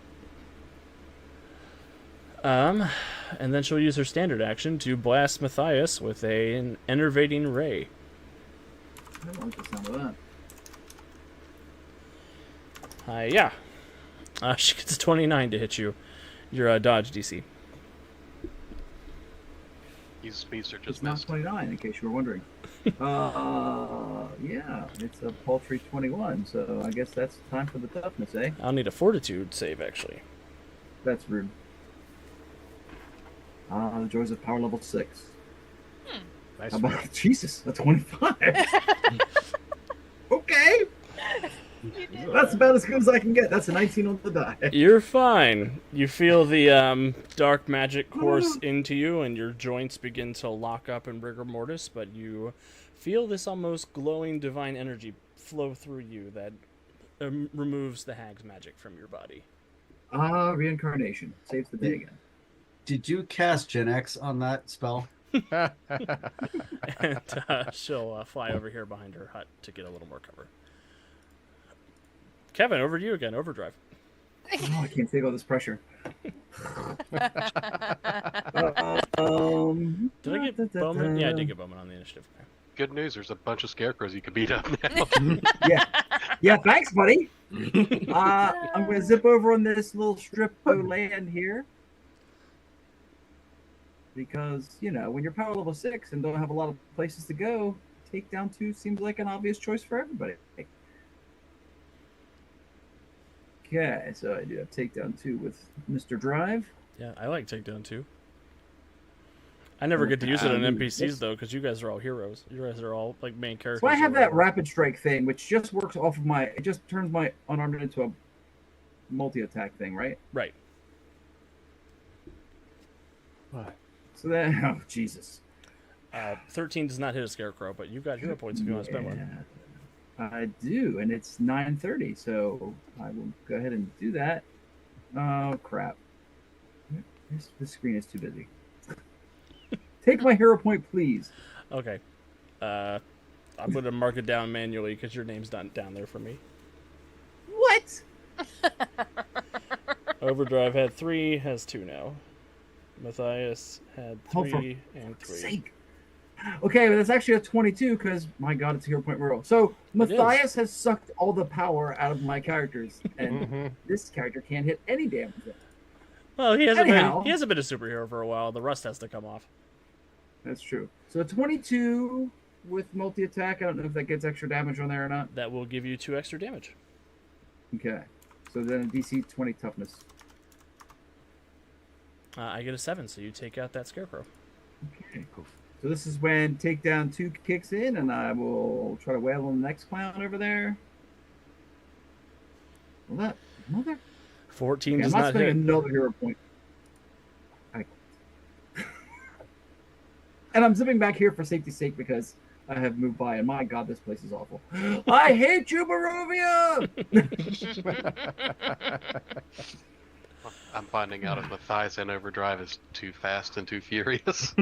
And then she'll use her standard action to blast Matthias with an enervating ray. I don't like the sound of that. Yeah. She gets a 29 to hit you. Your dodge DC. These speeds are It's just not missed. 29, in case you were wondering. Yeah, it's a paltry 21, so I guess that's time for the toughness, eh? I'll need a fortitude save, actually. That's rude. The joys of power level 6. Nice. How about Jesus? A 25. Okay, that's about as good as I can get. That's a 19 on the die. You're fine. You feel the dark magic course into you, and your joints begin to lock up in rigor mortis, but you feel this almost glowing divine energy flow through you that removes the hag's magic from your body. Reincarnation saves the day again. Did you cast Gen X on that spell? And she'll fly over here behind her hut to get a little more cover. Kevin, over to you again. Overdrive. Oh, I can't take all this pressure. Did I get Bowman? Yeah, I did get Bowman on the initiative. Good news, there's a bunch of scarecrows you could beat up now. Yeah, thanks, buddy. I'm going to zip over on this little strip of land here. Because, when you're power level 6 and don't have a lot of places to go, takedown 2 seems like an obvious choice for everybody. Okay, so I do have takedown 2 with Mr. Drive. Yeah, I like takedown too. I never get to use it on NPCs though, because you guys are all heroes. You guys are all like main characters. So I have or that whatever. rapid strike thing, which just works off of it just turns my unarmed into a multi-attack thing, right? Right. What? So then, oh Jesus. 13 does not hit a scarecrow, but you've got hero points if you want to spend one. I do, and it's 9:30, so I will go ahead and do that. Oh crap! This screen is too busy. Take my hero point, please. Okay. I'm going to mark it down manually because your name's not down there for me. What? Overdrive had 3, has 2 now. Matthias had Oh, for 3 and 3. Sake. Okay, but that's actually a 22 because my god, it's a hero point roll. So Matthias has sucked all the power out of my characters, and this character can't hit any damage. Well, he hasn't Anyhow. been a superhero for a while. The rust has to come off. That's true. So 22 with multi-attack? I don't know if that gets extra damage on there or not. That will give you 2 extra damage. Okay. So then a DC 20 toughness. I get a 7, so you take out that scarecrow. Okay. So this is when takedown 2 kicks in, and I will try to wail on the next clown over there. Well, that mother. 14 Okay, does I'm not not spending hit. another hero point. And I'm zipping back here for safety's sake because I have moved by, and my god, this place is awful. I hate you, Barovia! I'm finding out if Matthias in Overdrive is too fast and too furious.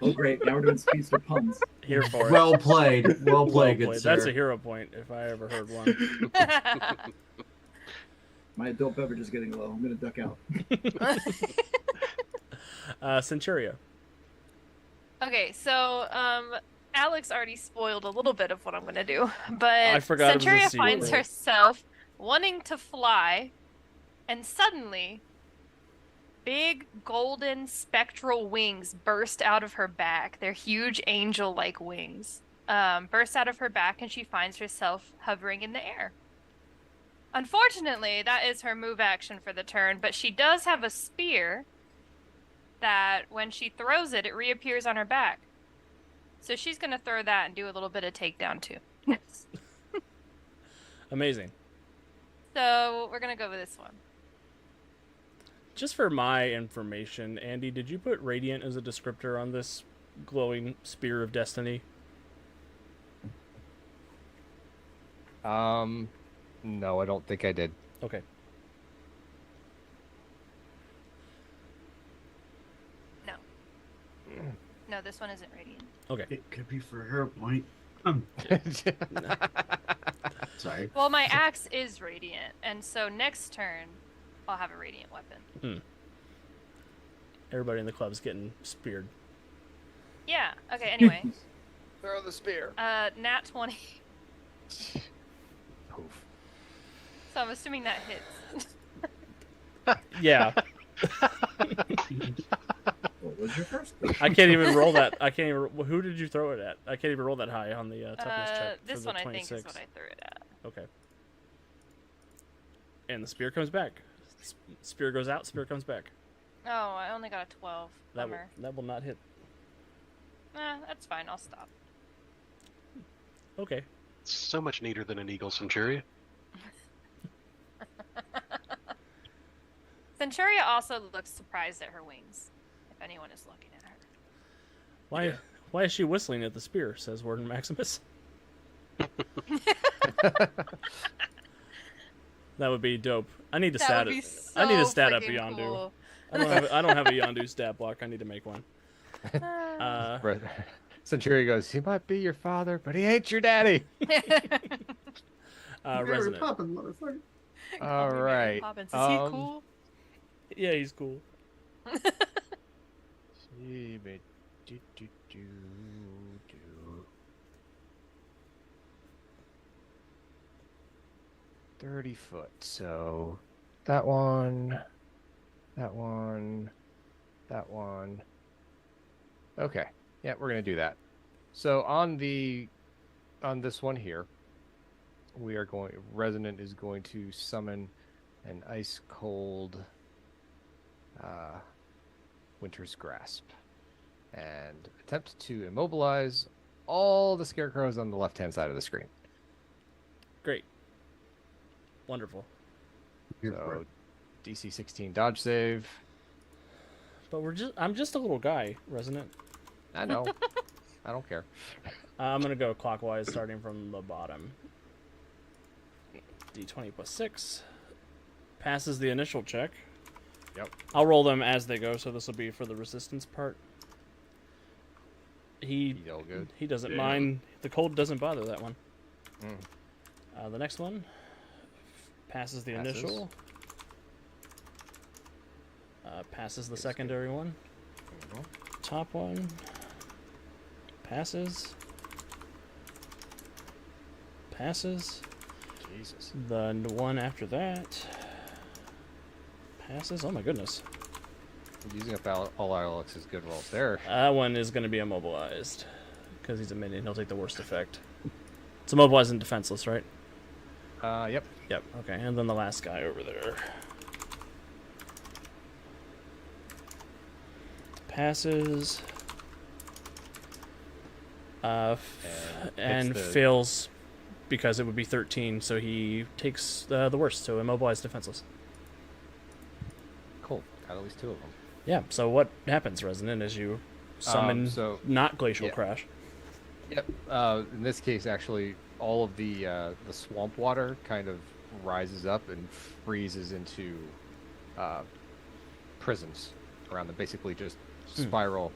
Oh, great. Now we're doing speedster puns. Here for it. Well played. Well Well played, good played. sir. That's a hero point if I ever heard one. My adult beverage is getting low. I'm going to duck out. Centuria. Okay, so Alex already spoiled a little bit of what I'm gonna do, but I forgot it was a Centuria sea finds roll. herself wanting to fly, and suddenly, big golden spectral wings burst out of her back. They're huge angel-like wings. Burst out of her back, and she finds herself hovering in the air. Unfortunately, that is her move action for the turn, but she does have a spear that when she throws it, it reappears on her back. So she's going to throw that and do a little bit of takedown too. Amazing. So we're going to go with this one. Just for my information, Andy, did you put Radiant as a descriptor on this glowing spear of destiny? No, I don't think I did. Okay. No, this one isn't radiant. Okay. It could be for her point. Sorry. Well, my axe is radiant, and so next turn, I'll have a radiant weapon. Everybody in the club's getting speared. Yeah. Okay. Anyway, Throw the spear. nat 20. Poof. So I'm assuming that hits. Yeah. What was your first? I can't even roll that. I can't even. Who did you throw it at? I can't even roll that high on the toughness check. This for the one I 26. think is what I threw it at. Okay. And the spear comes back. Spear goes out. Spear comes back. Oh, I only got a 12. Bummer. That will not hit. That's fine. I'll stop. Okay. So much neater than an Eagle Centuria. Centuria also looks surprised at her wings, if anyone is looking at her. Why is she whistling at the spear? Says Warden Maximus. That would be dope. I need to That stat would be it. so I need to stat up freaking Yondu. cool. I don't have a Yondu stat block. I need to make one. Right. Centuria goes, he might be your father, but he ain't your daddy. Resident. Poppin', motherfucker. All right. Poppins. Is he cool? Yeah, he's cool. See, but 30 foot. So that one, that one, that one. Okay. Yeah, we're gonna do that. So on this one here, Resonant is going to summon an ice cold Winter's Grasp and attempt to immobilize all the scarecrows on the left-hand side of the screen. Great. Wonderful. So DC 16 dodge save. But I'm just a little guy, Resonant. I know. I don't care. I'm gonna go clockwise, starting from the bottom. D20 plus 6 passes the initial check. Yep. I'll roll them as they go, so this will be for the resistance part. He All good. he doesn't Yeah. mind. The cold doesn't bother that one. Mm. The next one passes the Passes. initial. Passes the secondary one. Top one passes. Passes. Jesus. The one after that passes. Oh my goodness. Using up all Alex's good rolls there. That one is going to be immobilized because he's a minion. He'll take the worst effect. It's immobilized and defenseless, right? Yep. Yep. Okay, and then the last guy over there passes. And the- fails because it would be 13, so he takes the worst, so immobilized, defenseless. Cool. Got at least 2 of them. Yeah, so what happens, Resonant, as you summon not Glacial yeah. Crash? Yep. In this case, actually, all of the swamp water kind of rises up and freezes into prisms around them. Basically, just spiral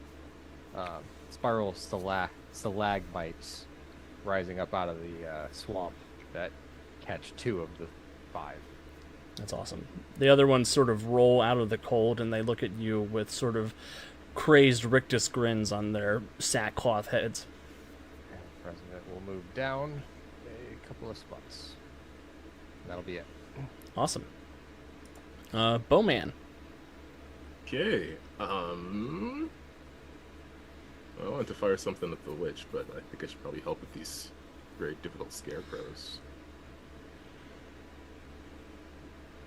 stalagmites rising up out of the swamp that catch 2 of the 5. That's awesome. The other ones sort of roll out of the cold, and they look at you with sort of crazed rictus grins on their sackcloth heads. And President will move down a couple of spots. That'll be it. Awesome. Bowman. Okay. I wanted to fire something at the witch, but I think I should probably help with these very difficult scarecrows.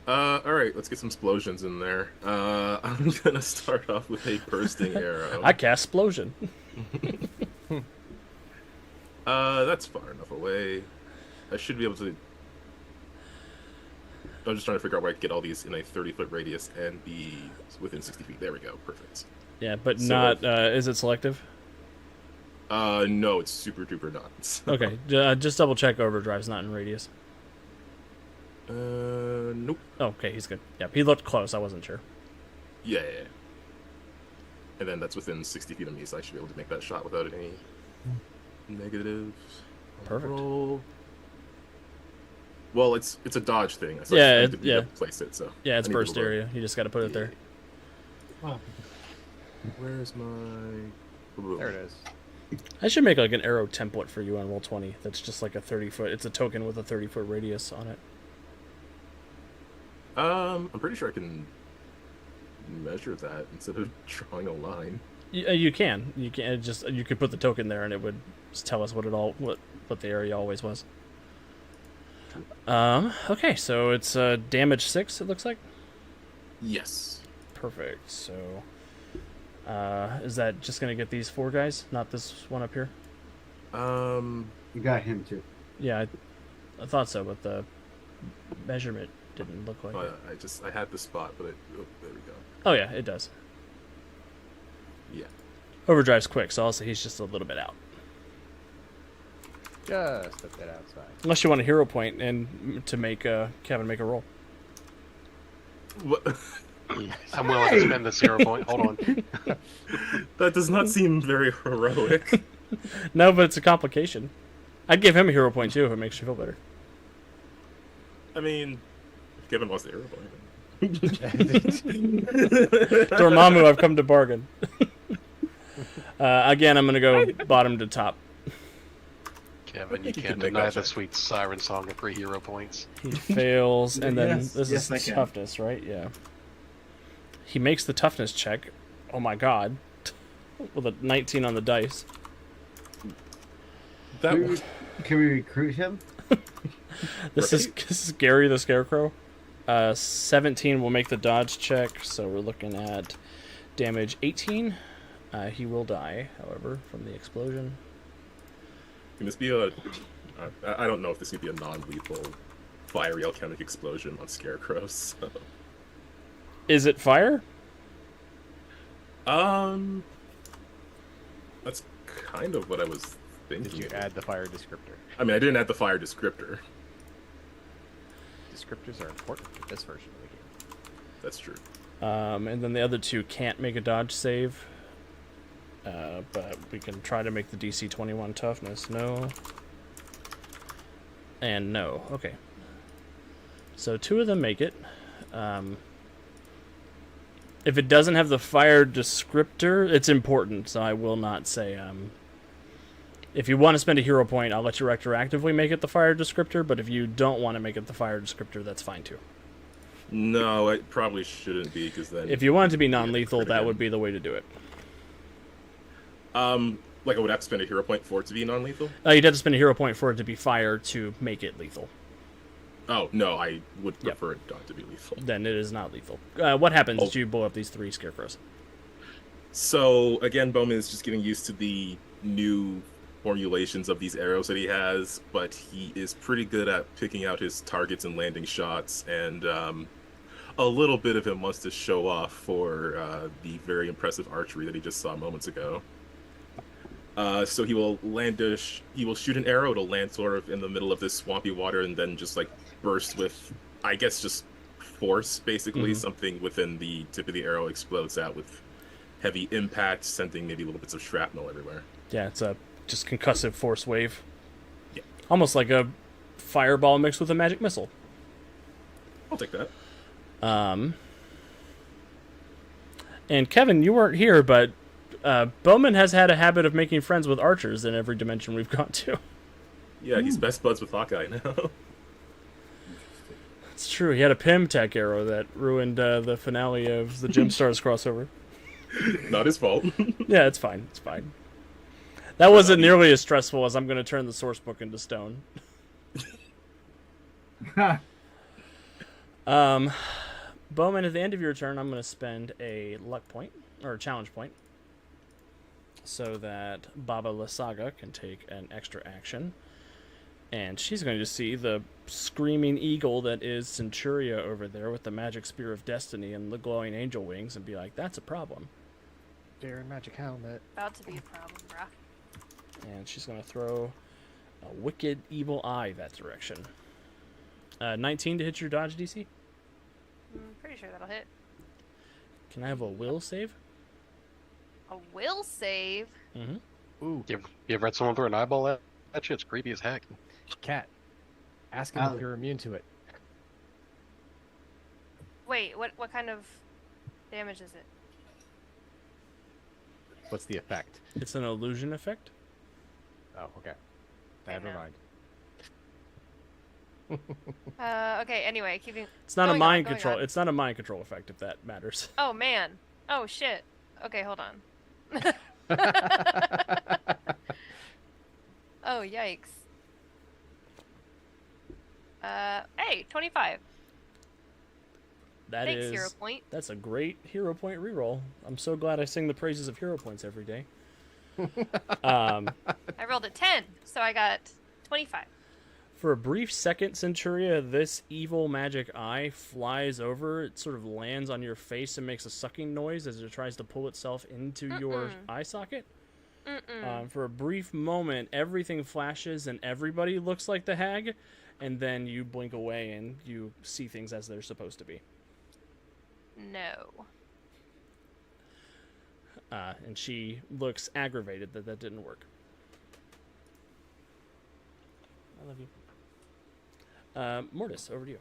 Alright, let's get some explosions in there. I'm gonna start off with a bursting arrow. I cast Splosion. That's far enough away. I should be able to... I'm just trying to figure out where I can get all these in a 30-foot radius and be within 60 feet. There we go, perfect. Yeah, but So not... is it selective? No, it's super duper not. So. Okay, just double check Overdrive's not in radius. Nope. Okay, he's good. Yep, he looked close. I wasn't sure. Yeah. And then that's within 60 feet of me, so I should be able to make that shot without any negatives. Perfect. Roll. Well, it's a dodge thing. So Yeah, I have to yeah. place it. So Yeah, it's I need to burst roll. area. You just got to put it there. Where's my? There it is. I should make like an arrow template for you on Roll20. That's just like a 30-foot. It's a token with a 30-foot radius on it. I'm pretty sure I can measure that instead of drawing a line. You can. You can just you could put the token there, and it would just tell us what the area always was. Okay, so it's damage 6. It looks like. Yes. Perfect. So, is that just gonna get these 4 guys, not this one up here? You got him too. Yeah, I thought so, but the measurement didn't look like it. I had the spot, but there we go. Oh yeah, it does. Yeah. Overdrive's quick, so also he's just a little bit out. Just a bit outside. Unless you want a hero point and to make Kevin make a roll. What? I'm willing to spend the 0 point. Hold on. That does not seem very heroic. No, but it's a complication. I'd give him a hero point too if it makes you feel better. I mean, if Kevin wants the hero point. Dormammu, I've come to bargain. Again, I'm gonna go bottom to top. Kevin, you think you can't can make deny that the check. sweet siren song of 3 hero points. He fails, and then Yes, this yes, I is can. toughness, right? Yeah. He makes the toughness check. Oh my god. With a 19 on the dice. That Can we, was can we recruit him? This is Gary the Scarecrow. 17 will make the dodge check, so we're looking at damage 18. He will die, however, from the explosion. Can this be a? I don't know if this could be a non-lethal fiery alchemic explosion on scarecrows. So. Is it fire? That's kind of what I was thinking. Did you add the fire descriptor? I mean, I didn't add the fire descriptor. Descriptors are important for this version of the game. That's true. And then the other 2 can't make a dodge save. But we can try to make the DC 21 toughness. No. And no. Okay. So 2 of them make it. If it doesn't have the fire descriptor, it's important, so I will not say... if you want to spend a hero point, I'll let you retroactively make it the fire descriptor, but if you don't want to make it the fire descriptor, that's fine too. No, it probably shouldn't be because then. If you want it to be you get non-lethal, crit that again. would be the way to do it. Like I would have to spend a hero point for it to be non-lethal. You'd have to spend a hero point for it to be fire to make it lethal. Oh no, I would Yep. prefer it not to be lethal. Then it is not lethal. What happens Oh. if you blow up these 3 scarecrows? So again, Bowman is just getting used to the new formulations of these arrows that he has, but he is pretty good at picking out his targets and landing shots, and a little bit of him wants to show off for the very impressive archery that he just saw moments ago. So he will he will shoot an arrow. It'll land sort of in the middle of this swampy water, and then just like burst with, I guess, just force. Basically, Mhm. something within the tip of the arrow explodes out with heavy impact, sending maybe little bits of shrapnel everywhere. Yeah, it's a just concussive force wave. Yeah. Almost like a fireball mixed with a magic missile. I'll take that. And Kevin, you weren't here, but Bowman has had a habit of making friends with archers in every dimension we've gone to. Yeah, he's best buds with Hawkeye now. It's true. He had a Pym Tech arrow that ruined the finale of the Gem Stars crossover. Not his fault. Yeah, it's fine. It's fine. That wasn't nearly as stressful as I'm going to turn the source book into stone. Bowman, at the end of your turn, I'm going to spend a luck point, or a challenge point, so that Baba Lysaga can take an extra action. And she's going to see the screaming eagle that is Centuria over there with the magic spear of destiny and the glowing angel wings and be like, that's a problem. Darren Magic Helmet. About to be a problem, bruh. And she's going to throw a wicked evil eye that direction. 19 to hit your dodge DC? I'm pretty sure that'll hit. Can I have a will save? A will save? Mm-hmm. Ooh, You ever had someone throw an eyeball at that shit's creepy as heck. cat. Ask him if you're immune to it. Wait, what kind of damage is it? What's the effect? It's an illusion effect. Oh, okay. Never mind. Okay, anyway, keeping... It's not a Going on, mind going control. on. It's not a mind control effect, if that matters. Oh, man. Oh, shit. Okay, hold on. Oh, yikes. Hey, 25. That Thanks, is- hero point. That's a great hero point reroll. I'm so glad I sing the praises of hero points every day. I rolled a 10, so I got 25. For a brief second, Centuria, this evil magic eye flies over. It sort of lands on your face and makes a sucking noise as it tries to pull itself into your eye socket. For a brief moment, everything flashes and everybody looks like the hag, and then you blink away and you see things as they're supposed to be. No. And she looks aggravated that that didn't work. I love you. Mortis, over to you.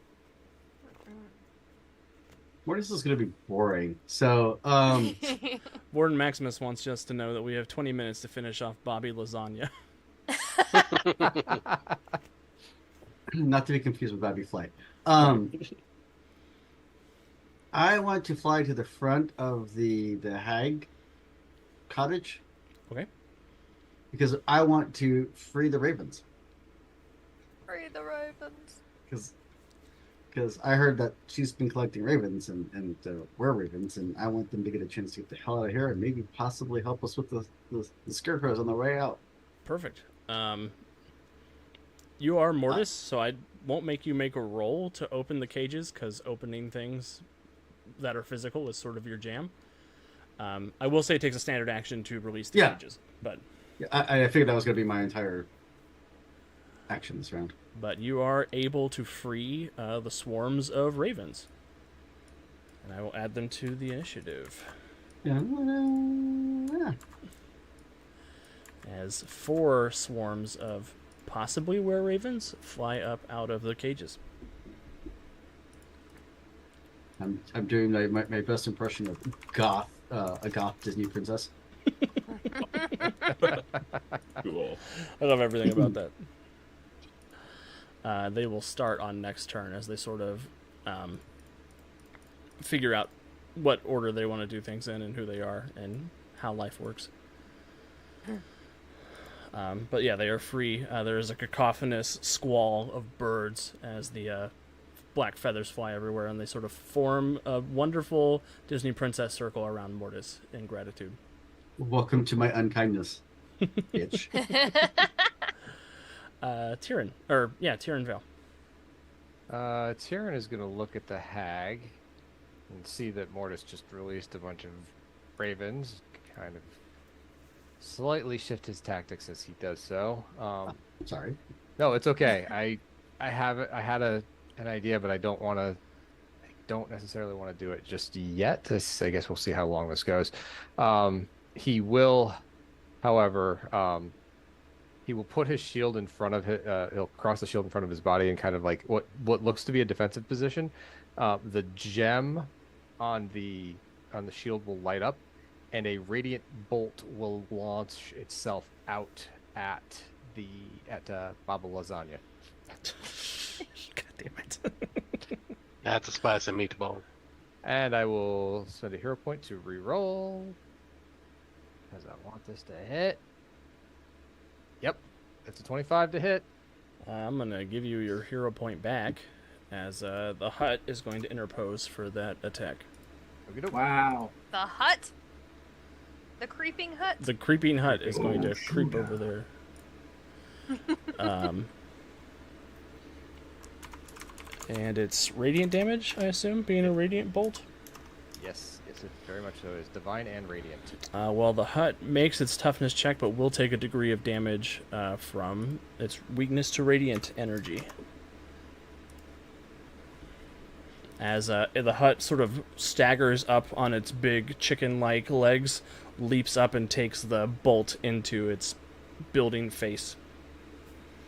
Mortis is going to be boring. So, Warden Maximus wants us to know that we have 20 minutes to finish off Bobby Lasagna. not to be confused with Bobby Flight. I want to fly to the front of the hag cottage. Okay. Because I want to free the ravens. Free the ravens. Because I heard that she's been collecting ravens and were ravens, and I want them to get a chance to get the hell out of here and maybe possibly help us with the scarecrows on the way out. Perfect. You are Mortis, so I won't make you make a roll to open the cages, because opening things that are physical is sort of your jam. I will say it takes a standard action to release the cages, but Yeah, I figured that was going to be my entire action this round. But you are able to free the swarms of ravens. And I will add them to the initiative. Yeah. As 4 swarms of possibly were-ravens fly up out of the cages. I'm doing my best impression of a goth Disney princess. Cool. I love everything about that. They will start on next turn as they sort of figure out what order they want to do things in and who they are and how life works. But yeah, they are free. There is a cacophonous squall of birds as the black feathers fly everywhere, and they sort of form a wonderful Disney princess circle around Mortis in gratitude. Welcome to my unkindness, bitch. Tyrion Vale. Tyrion is going to look at the hag and see that Mortis just released a bunch of ravens, kind of slightly shift his tactics as he does so. Sorry. No, it's okay. I had an idea, but I don't necessarily want to do it just yet. I guess we'll see how long this goes. He will, however, he will put his shield in front of he'll cross the shield in front of his body and kind of like what looks to be a defensive position. The gem on the shield will light up, and a radiant bolt will launch itself out at Baba Lasagna. God damn it. That's a spicy meatball. And I will spend a hero point to re-roll, because I want this to hit. Yep, it's a 25 to hit. I'm going to give you your hero point back, as the hut is going to interpose for that attack. Wow. The hut? The creeping hut? The creeping hut is going to creep over there. And it's radiant damage, I assume, being a radiant bolt? Yes, it very much so. It's divine and radiant. Well, the hut makes its toughness check, but will take a degree of damage from its weakness to radiant energy. As the hut sort of staggers up on its big chicken-like legs, leaps up and takes the bolt into its building face.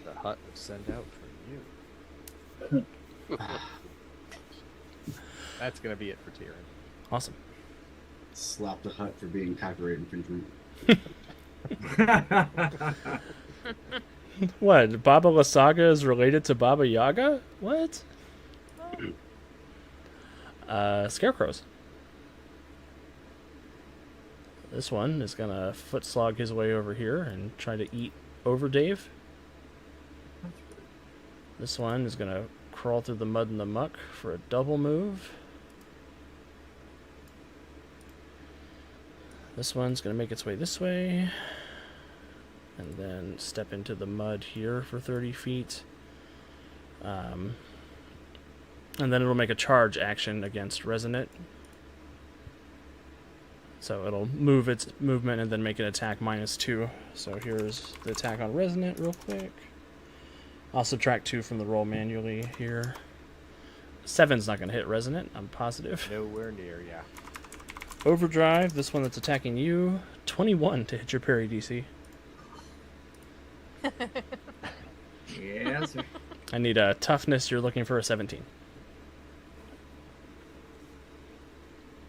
The hut will send out for you. That's going to be it for Tyrion. Awesome. Slap the hut for being copyright infringement. What? Baba Lysaga is related to Baba Yaga? What? Scarecrows. This one is gonna foot slog his way over here and try to eat over Dave. This one is gonna crawl through the mud and the muck for a double move. This one's gonna make its way this way, and then step into the mud here for 30 feet. And then it'll make a charge action against Resonant. So it'll move its movement and then make an attack -2. So here's the attack on Resonant real quick. I'll subtract 2 from the roll manually here. 7's not going to hit Resonant, I'm positive. Nowhere near, yeah. Overdrive, this one that's attacking you. 21 to hit your parry DC. Yes, sir. I need a toughness, you're looking for a 17.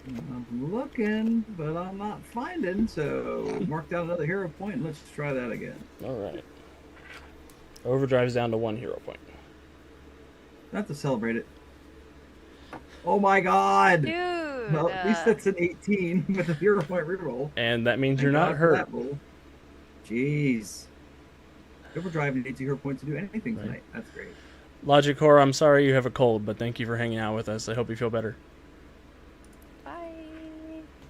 I'm looking, but I'm not finding, so mark down another hero point and let's try that again. Alright. Overdrive's down to 1 hero point. I have to celebrate it. Oh my god! Dude. Well, at least that's an 18 with a hero point reroll. And that means Thank you're not God for hurt. that roll. Jeez. Overdrive needs a hero point to do anything tonight. That's great. Logic Horror, I'm sorry you have a cold, but thank you for hanging out with us. I hope you feel better. Bye.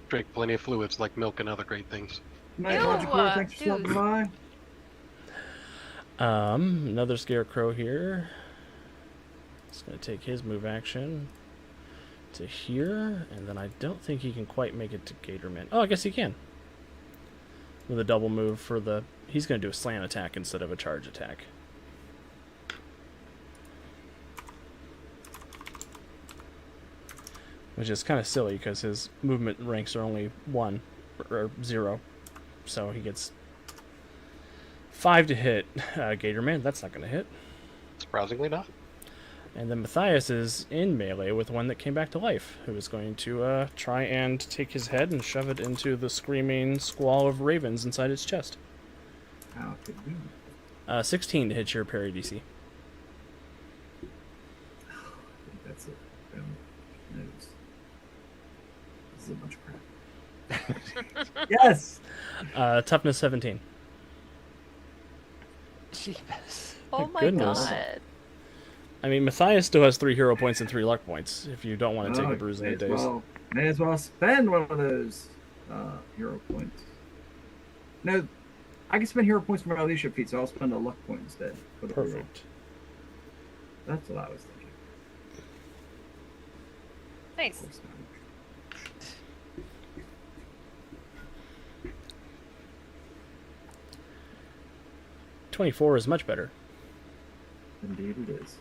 Drink plenty of fluids like milk and other great things. Night, Ew, Logical. Thanks for dude. stopping by. Another Scarecrow here. It's going to take his move action to here, and then I don't think he can quite make it to Gatorman. Oh, I guess he can. With a double move for the... He's going to do a slant attack instead of a charge attack. Which is kind of silly, because his movement ranks are only 1, or 0. So he gets 5 to hit Gatorman. That's not going to hit. Surprisingly not. And then Matthias is in melee with one that came back to life, who is going to try and take his head and shove it into the screaming squall of ravens inside its chest. How could we? 16 to hit your parry DC. I think that's it. Nose. is a bunch of crap. Yes. Toughness 17. Jeebus. Oh my goodness. god. I mean, Matthias still has 3 hero points and 3 luck points. If you don't want to take a bruise in the days. May as well spend one of those hero points. No, I can spend hero points for my leadership feat, so I'll spend a luck point instead. For the reroll. Perfect. That's what I was thinking. Nice. 24 is much better. Indeed it is.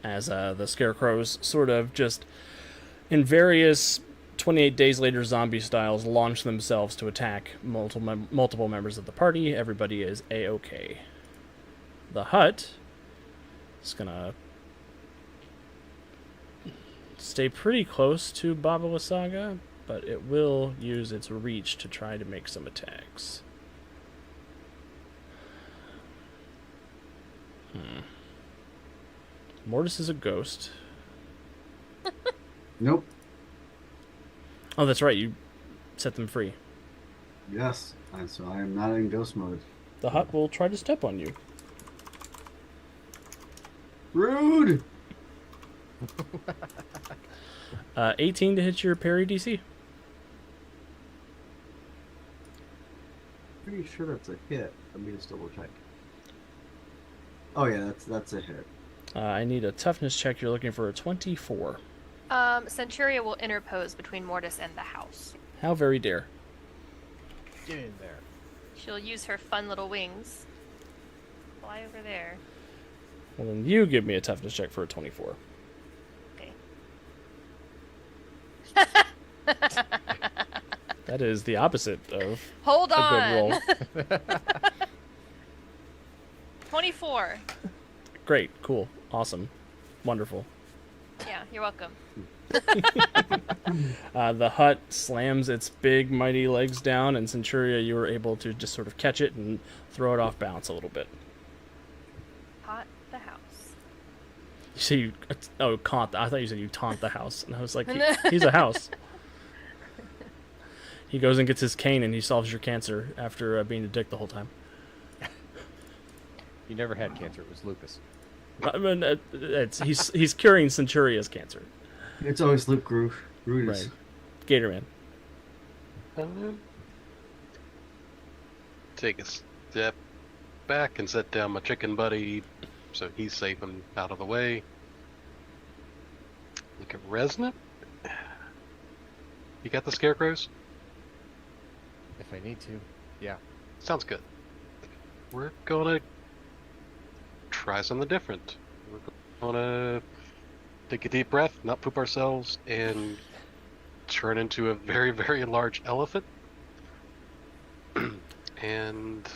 As the scarecrows sort of just, in various 28 days later zombie styles, launch themselves to attack multiple members of the party. Everybody is A-OK. The hut is going to stay pretty close to Baba Wasaga, but it will use its reach to try to make some attacks. Mortis is a ghost. Nope. Oh, that's right. You set them free. Yes. So I am not in ghost mode. The hut will try to step on you. Rude. 18 to hit your parry DC. Pretty sure that's a hit. Let me just double check. Oh yeah, that's a hit. I need a toughness check. You're looking for a 24. Centuria will interpose between Mortis and the house. How very dare. Get in there. She'll use her fun little wings. Fly over there. Well, then you give me a toughness check for a 24. Okay. That is the opposite of Hold a on. good roll. 24. Great. Cool. Awesome. Wonderful. Yeah, you're welcome. The hut slams its big, mighty legs down, and Centuria, you were able to just sort of catch it and throw it off balance a little bit. Haunt the house. You say you... Oh, taunt. I thought you said you taunt the house. And I was like, he's a house. He goes and gets his cane, and he solves your cancer after being a dick the whole time. You never had cancer. It was lupus. I mean, he's curing Centuria's cancer. It's always Luke Groove. Rude is. Right. Gatorman. Take a step back and set down my chicken buddy so he's safe and out of the way. Look at Resonant. You got the scarecrows? If I need to. Yeah. Sounds good. We're gonna try something different. We're gonna take a deep breath, not poop ourselves, and turn into a very, very large elephant. And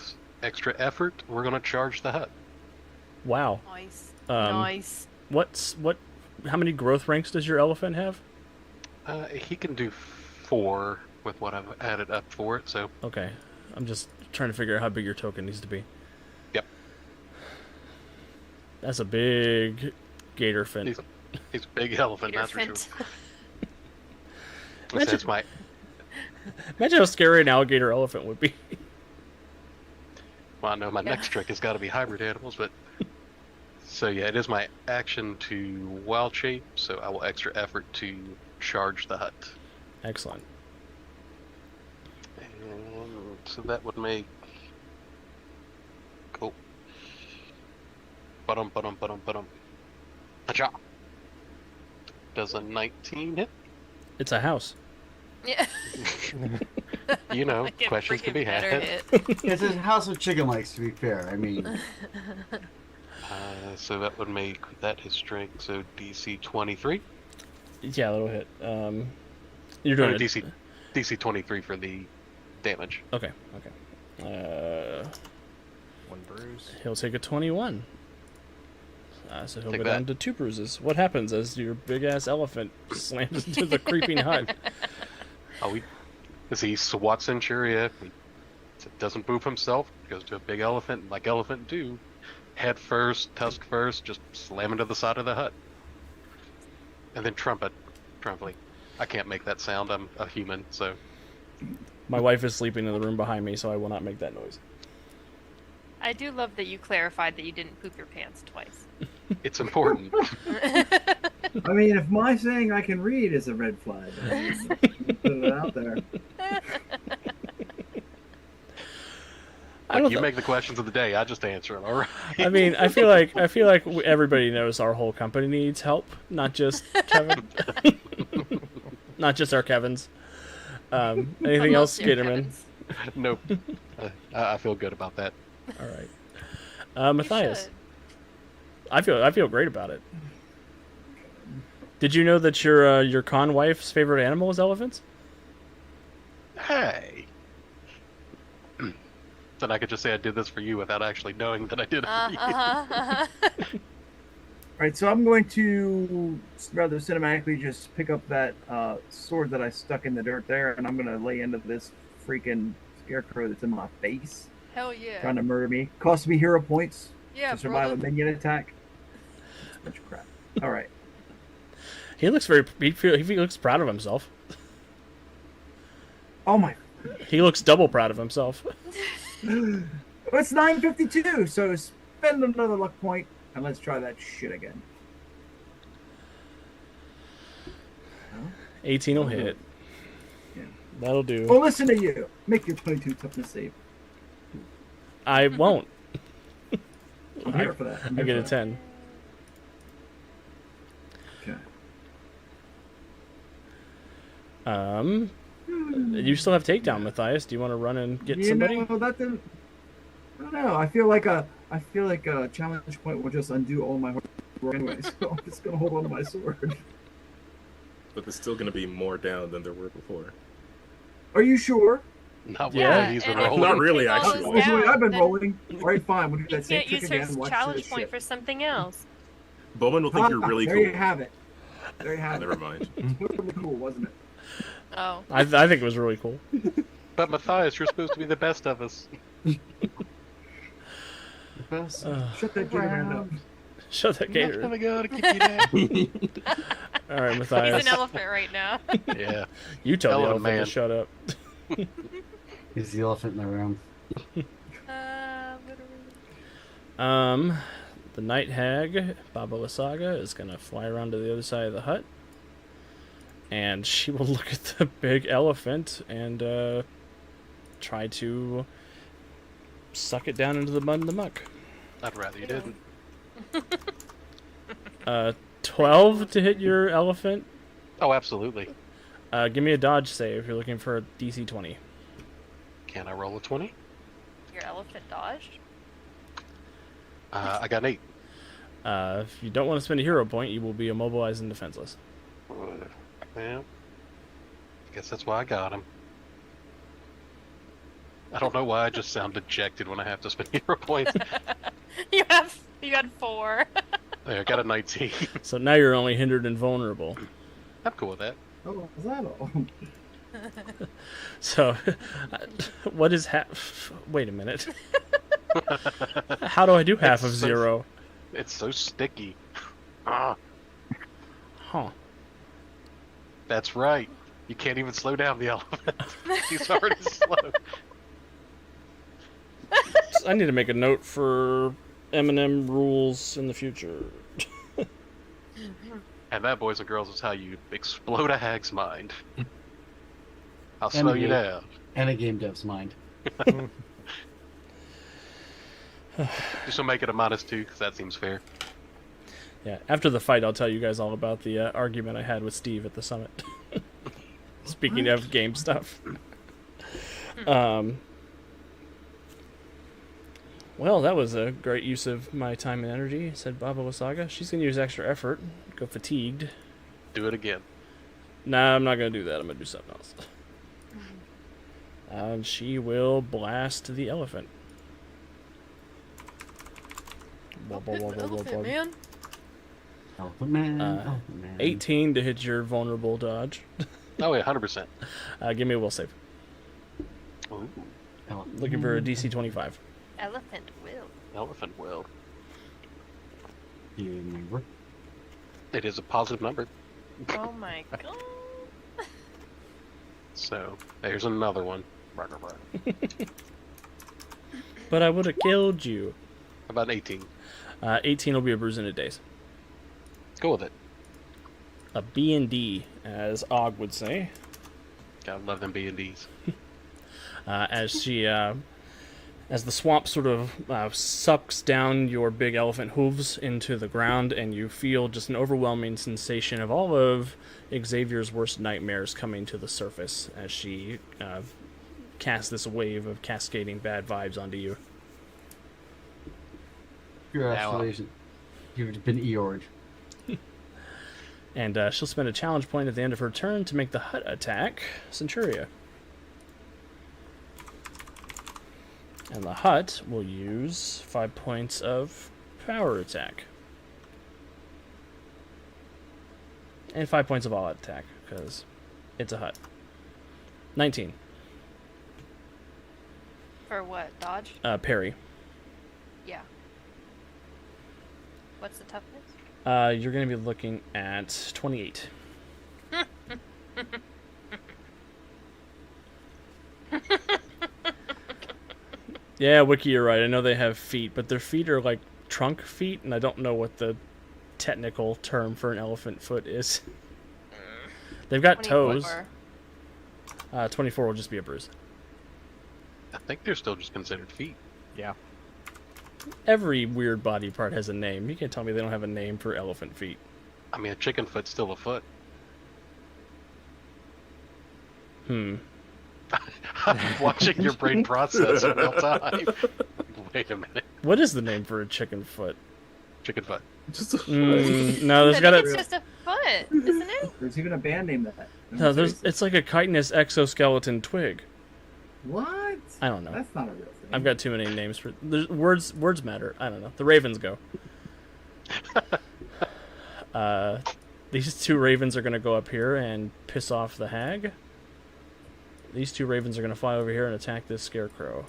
extra effort, we're gonna charge the hut. Wow. Nice. Nice. How many growth ranks does your elephant have? He can do 4 with what I've added up for it, so... Okay. I'm just trying to figure out how big your token needs to be. Yep. That's a big gator fin. He's a big elephant, that's for sure. Imagine, That's my... imagine how scary an alligator elephant would be. Well, I know my next trick has got to be hybrid animals, but... So yeah, it is my action to wild shape, so I will extra effort to charge the hut. Excellent. And so that would make... Cool. Ba-dum. Acha! Does a 19 hit? It's a house. Yeah. You know, Like a questions can be freaking better had. hit. It's a house with chicken legs, to be fair. I mean, So that would make that his strength, so DC 23. Yeah, that'll hit. You're No, doing it. DC 23 for the damage. Okay. One bruise. He'll take a 21. So he'll Take go that. down to 2 bruises. What happens as your big-ass elephant slams into the creeping hut? Oh, he swats Centuria. He doesn't poop himself. Goes to a big elephant, like elephant do. Head first, tusk first, just slam into the side of the hut. And then trumpetly. I can't make that sound. I'm a human, so My wife is sleeping in the room behind me, so I will not make that noise. I do love that you clarified that you didn't poop your pants twice. it's important. I mean, if my saying I can read is a red flag, I mean, put it out there. Look, you make the questions of the day. I just answer it. All right. I mean, I feel like everybody knows our whole company needs help, not just Kevin, not just our Kevins. Anything else, Mostly your Gatorman? Kevins. Nope. I feel good about that. All right, You Matthias. should. I feel great about it. Did you know that your con wife's favorite animal is elephants? Hey. Then I could just say I did this for you without actually knowing that I did it for you. All right, so I'm going to rather cinematically just pick up that sword that I stuck in the dirt there, and I'm going to lay into this freaking scarecrow that's in my face, Hell yeah. trying to murder me. Cost me hero points Yeah, to survive brother. a minion attack. That's a bunch of crap. All right. He looks he looks proud of himself. Oh my. He looks double proud of himself. It's 9:52, so spend another luck point, and let's try that shit again. 18 will hit. Yeah. That'll do. Well, listen to you. Make your 22 toughness save. I won't. I'm here for that. I'm I here get a for that. 10. Okay. You still have takedown, Matthias. Do you want to run and get You somebody? know, that didn't. I don't know. I feel like a challenge point will just undo all my hard work anyway. So I'm just gonna hold on to my sword. But there's still going to be more down than there were before. Are you sure? Not Yeah. yeah, he's and rolling. Not really, If it actually. goes Oh, so wait, I've been then rolling. All right, fine. We'll do You that same can't use trick her again. Watch challenge this point shit. for something else. Bowman will think you're really there cool. you have it. There you have Never it. mind. It was really cool, wasn't it? Oh. I think it was really cool. But Matthias, you're supposed to be the best of us. Best Shut that jitterband up. Shut that Not gator. gonna go to kick you down. All right, He's Matthias. an elephant right now. Yeah. You tell the Elephant elephant man. to shut up. He's the elephant in the room. Literally. The night hag, Baba Lysaga, is gonna fly around to the other side of the hut, and she will look at the big elephant and try to suck it down into the mud and the muck. I'd rather you didn't. 12 to hit your elephant. Oh, absolutely. Give me a dodge save. You're looking for a DC 20. Can I roll a 20? Your elephant dodged? I got an 8. If you don't want to spend a hero point, you will be immobilized and defenseless. Well, I guess that's why I got him. I don't know why I just sound dejected when I have to spend hero points. You had 4. There, I got a 19. So now you're only hindered and vulnerable. I'm cool with that. Oh, is that all? So, what is Wait a minute. How do I do half of It's so- 0? It's so sticky. Ah, Huh. that's right. You can't even slow down the elephant. He's already slow. I need to make a note for M&M rules in the future. And that, boys and girls, is how you explode a hag's mind. I'll And slow a you game- down. And a game dev's mind. Just to make it a -2, because that seems fair. Yeah, after the fight, I'll tell you guys all about the argument I had with Steve at the summit. Speaking of game stuff. Well, that was a great use of my time and energy, said Baba Lysaga. She's going to use extra effort, go fatigued. Do it again. Nah, I'm not going to do that. I'm going to do something else. And she will blast the elephant. Elephant, man. Elephant man. Uh, Elephant man. 18 to hit your vulnerable dodge. Oh, yeah, 100%. Give me a will save. Ooh, Elephant Looking for a man. DC 25. Elephant will. elephant will. Do you remember? It is a positive number. Oh my god. So there's another one. How But I would have killed you. about 18? 18 will be a bruise in a days. Go with it. A B&D, as Og would say. Gotta love them B&Ds. As the swamp sort of sucks down your big elephant hooves into the ground, and you feel just an overwhelming sensation of all of Xavier's worst nightmares coming to the surface as she casts this wave of cascading bad vibes onto you. Congratulations. You've been Eorged. And she'll spend a challenge point at the end of her turn to make the hut attack Centuria. And the hut will use 5 points of power attack. And 5 points of all-out attack, because it's a hut. 19. For what? Dodge? Parry. Yeah. What's the toughness? You're going to be looking at 28. Yeah, Wiki, you're right. I know they have feet, but their feet are like trunk feet, and I don't know what the technical term for an elephant foot is. They've got toes. 24 will just be a bruise. I think they're still just considered feet. Yeah. Every weird body part has a name. You can't tell me they don't have a name for elephant feet. I mean, a chicken foot's still a foot. Hmm. I'm watching your brain process in real time. Wait a minute. What is the name for a chicken foot? Chicken foot. Just a No, there's I got think to. it's just a foot, isn't it? There's even a band name that. No, it's like a chitinous exoskeleton twig. What? I don't know. That's not a real thing. I've got too many names for words. Words matter. I don't know. The ravens go. These two ravens are going to go up here and piss off the hag. These two ravens are going to fly over here and attack this scarecrow.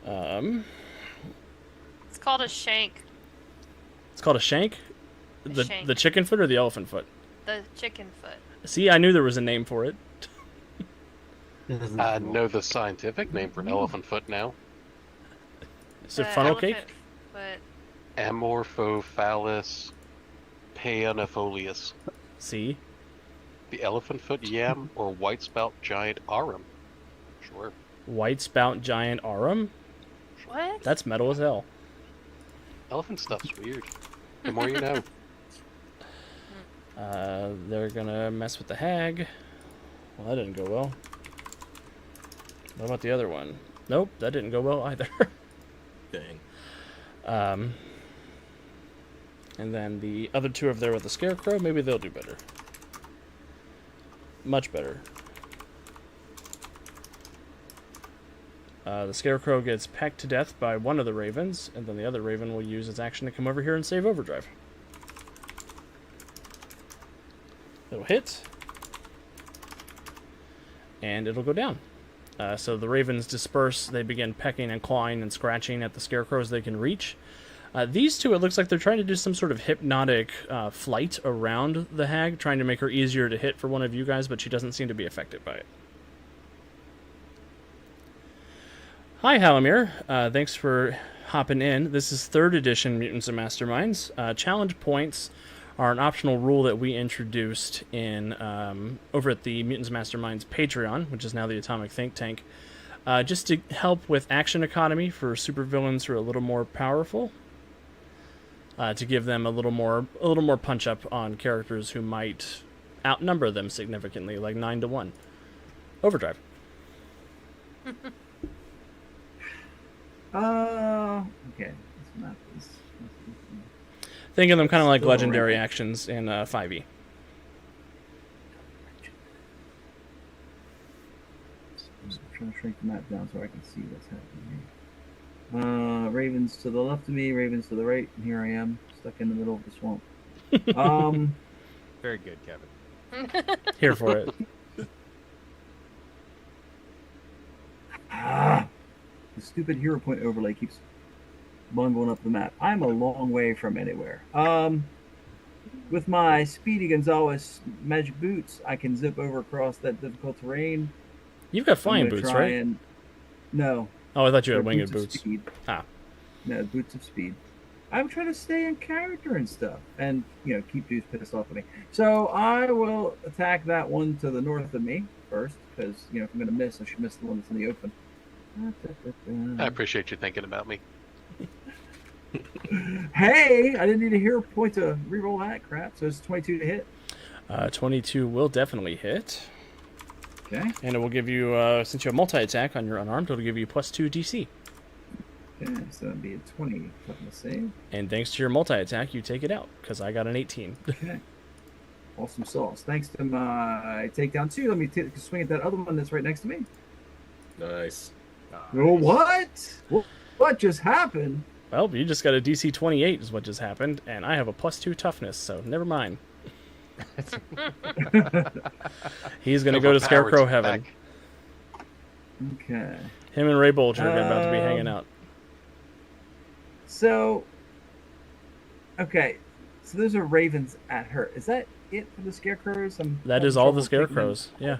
It's called a shank. It's called a shank. Shank. The chicken foot or the elephant foot. The chicken foot. See, I knew there was a name for it. I know the scientific name for an elephant foot now. Is it The funnel cake? elephant foot. Amorphophallus paeonifolius. See, The elephant foot yam or white spout giant arum. Sure. white spout giant arum. What? That's metal as hell. Elephant stuff's weird. The more you know. They're gonna mess with the hag. Well, that didn't go well. What about the other one? Nope, that didn't go well either. Dang. And then the other two over there with the scarecrow, maybe they'll do better. Much better. The scarecrow gets pecked to death by one of the ravens, and then the other raven will use its action to come over here and save overdrive. It'll hit. And it'll go down. So the ravens disperse. They begin pecking and clawing and scratching at the scarecrows they can reach. These two, it looks like they're trying to do some sort of hypnotic flight around the hag, trying to make her easier to hit for one of you guys, but she doesn't seem to be affected by it. Hi, Halamir. Thanks for hopping in. This is 3rd edition Mutants and Masterminds. Challenge points are an optional rule that we introduced in over at the Mutants and Masterminds Patreon, which is now the Atomic Think Tank, just to help with action economy for supervillains who are a little more powerful, to give them a little more punch up on characters who might outnumber them significantly, like 9-1. Overdrive. Okay. This map is. Think of them kind of like Still legendary around. actions in 5e. I'm trying to shrink the map down so I can see what's happening here. Ravens to the left of me, ravens to the right, and here I am, stuck in the middle of the swamp. Very good, Kevin. Here for it. The stupid hero point overlay keeps bungling up the map. I'm a long way from anywhere. with my Speedy Gonzalez magic boots, I can zip over across that difficult terrain. You've got I'm flying gonna boots, try right? and no, Oh, I thought you they're had winged of boots. speed. Ah. No, boots of speed. I'm trying to stay in character and stuff, and keep dudes pissed off at me. So I will attack that one to the north of me first, because if I'm gonna miss, I should miss the one that's in the open. I appreciate you thinking about me. Hey, I didn't need to hear a point to reroll that crap. So it's 22 to hit. 22 will definitely hit. Okay. And it will give you, since you have multi-attack on your unarmed, it'll give you +2 DC. Okay, so that'd be a 20 toughness save. And thanks to your multi-attack, you take it out, because I got an 18. Okay. Awesome sauce. Thanks to my takedown 2, let me swing at that other one that's right next to me. Nice. Oh, what? What just happened? Well, you just got a DC 28 is what just happened, and I have a +2 toughness, so never mind. He's going to go to Scarecrow Heaven. Okay. Him and Ray Bolger are about to be hanging out. So, okay. So those are ravens at her. Is that it for the scarecrows? That is all the scarecrows, yeah.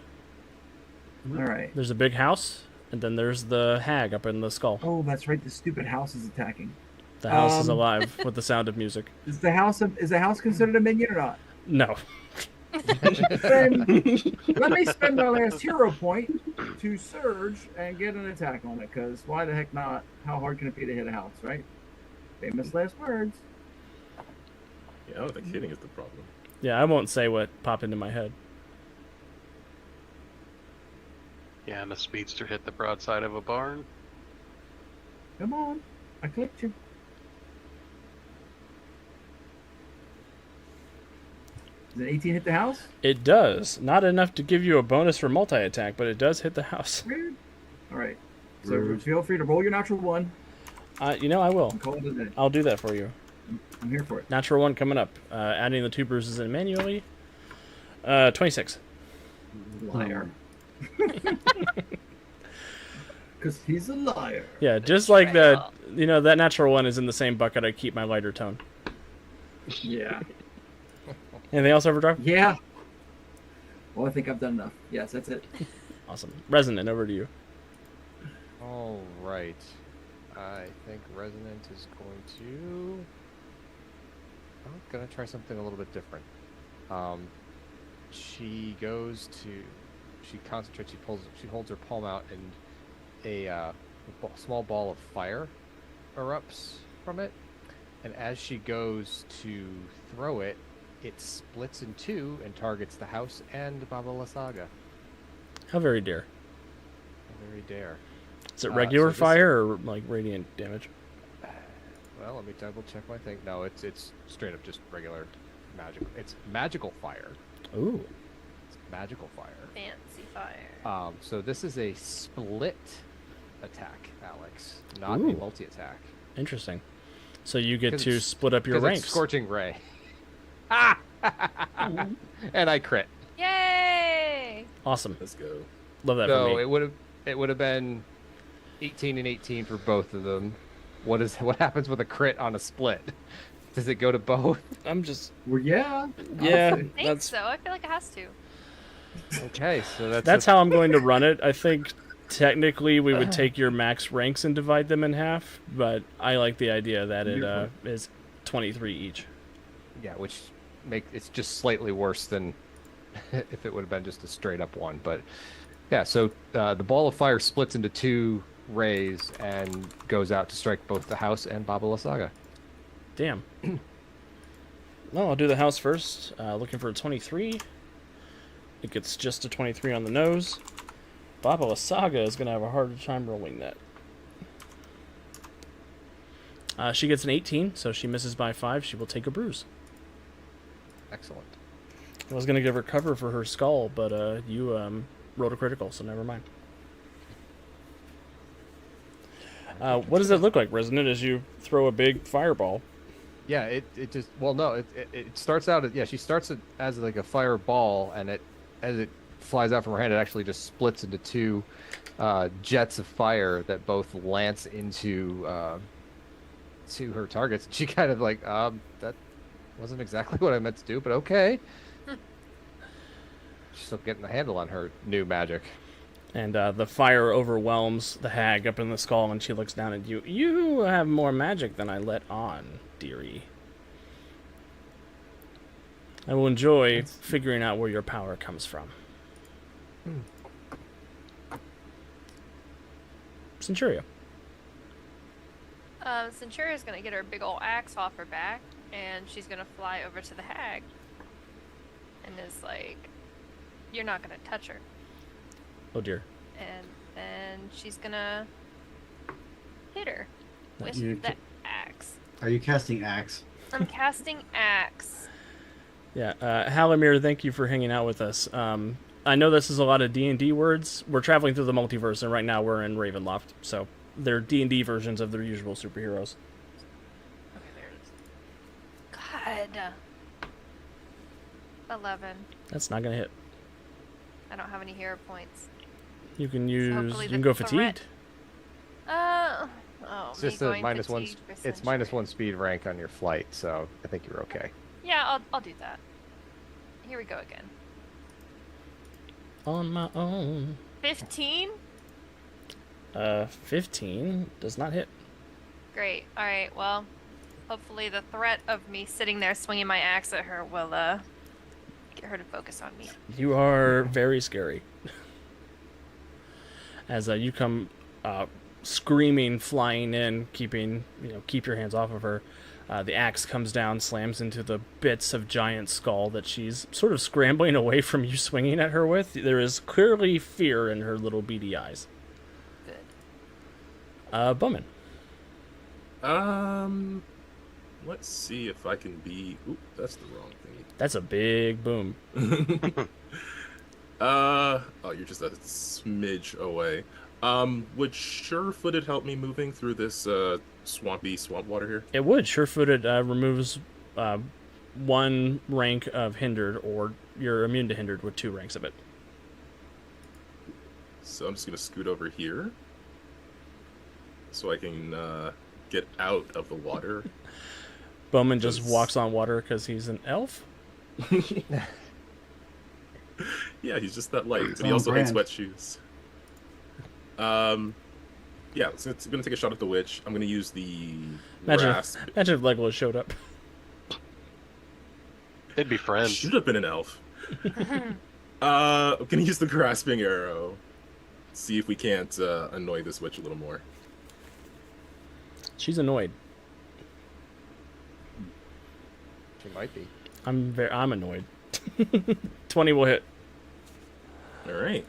All right. There's a big house, and then there's the hag up in the skull. Oh, that's right. The stupid house is attacking. The house is alive with the sound of music. Is the house considered a minion or not? No. Then let me spend my last hero point to surge and get an attack on it. Because why the heck not? How hard can it be to hit a house, right? Famous last words. Yeah, I don't think hitting is the problem. Yeah, I won't say what popped into my head. Yeah, and the speedster hit the broadside of a barn. Come on, I clicked you. Does an 18 hit the house? It does. Not enough to give you a bonus for multi-attack, but it does hit the house. Weird. All right. So Rude. feel free to roll your natural one. I will. And call it a day. I'll do that for you. I'm here for it. Natural 1 coming up. Adding the 2 bruises in manually. 26. Liar. Because he's a liar. Yeah, just like that. That natural 1 is in the same bucket I keep my lighter tone. Yeah. Anything else, Overdrive? Yeah. Well, I think I've done enough. Yes, that's it. Awesome. Resonant, over to you. All right. I think Resonant is going to... I'm going to try something a little bit different. She goes to... She concentrates, she holds her palm out, and a small ball of fire erupts from it. And as she goes to throw it, it splits in two and targets the house and Baba Lysaga. How very dare. How very dare. Is it regular so this- fire or like radiant damage? Well, let me double check my thing. No, it's straight up just regular magical. It's magical fire. Ooh. It's magical fire. Fancy fire. So this is a split attack, Alex, not Ooh. a multi-attack. Interesting. So you get 'Cause to it's- split up your 'Cause it's ranks. Scorching ray. Ah! And I crit. Yay! Awesome. Let's go. Love that for So me. it would have been 18 and 18 for both of them. What happens with a crit on a split? Does it go to both? I'm just Well, yeah. yeah. I think That's so. I feel like it has to. Okay, so that's how I'm going to run it. I think technically we would take your max ranks and divide them in half, but I like the idea that it is 23 each. Yeah, which it's just slightly worse than if it would have been just a straight up one. But yeah, so the ball of fire splits into two rays and goes out to strike both the house and Baba Lysaga. Damn. Well, I'll do the house first. Looking for a 23. It gets just a 23 on the nose. Baba Lysaga is going to have a harder time rolling that. She gets an 18, so she misses by 5. She will take a bruise. Excellent. I was going to give her cover for her skull, but you rolled a critical, so never mind. What does it look like, Resonant, as you throw a big fireball? Yeah, it just it starts out she starts it as like a fireball, and as it flies out from her hand, it actually just splits into two jets of fire that both lance into to her targets. She kind of like that Wasn't exactly what I meant to do, but okay. She's still getting the handle on her new magic. And the fire overwhelms the hag up in the skull, and she looks down at you. You have more magic than I let on, dearie. I will enjoy figuring out where your power comes from. Centuria. Centuria's gonna get her big ol' axe off her back, and she's gonna fly over to the hag. And is like, "You're not gonna touch her." Oh dear. And then she's gonna hit her That with you the axe. Are you casting axe? I'm casting axe. Yeah, Halimir, thank you for hanging out with us. I know this is a lot of D&D words. We're traveling through the multiverse, and right now we're in Ravenloft, so they're D&D versions of their usual superheroes. Okay, there it is. God. 11. That's not gonna hit. I don't have any hero points. You can hopefully you the can go threat- fatigued. Oh, It's me just a going minus one. fatigued for It's minus Centuria. 1 speed rank on your flight, so I think you're okay. Yeah, I'll do that. Here we go again. On my own. 15? 15 does not hit. Great. All right. Well, hopefully the threat of me sitting there swinging my axe at her will get her to focus on me. You are very scary. As you come screaming, flying in, keep your hands off of her. The axe comes down, slams into the bits of giant skull that she's sort of scrambling away from you swinging at her with. There is clearly fear in her little beady eyes. Good. Bowman. Let's see if I can be. Oop, that's the wrong thing. That's a big boom. Oh, you're just a smidge away. Would sure-footed help me moving through this swampy swamp water here? It would. Sure-footed removes one rank of hindered, or you're immune to hindered with 2 ranks of it. So I'm just gonna scoot over here, so I can get out of the water. Bowman just walks on water because he's an elf. Yeah, he's just that light, but he on also hates brand. wet shoes. Yeah, so it's gonna take a shot at the witch. I'm gonna use the Imagine grasp. if Legolas showed up. They'd be friends. Should have been an elf. I'm gonna use the grasping arrow. See if we can't annoy this witch a little more. She's annoyed. She might be. I'm annoyed. 20 will hit All right.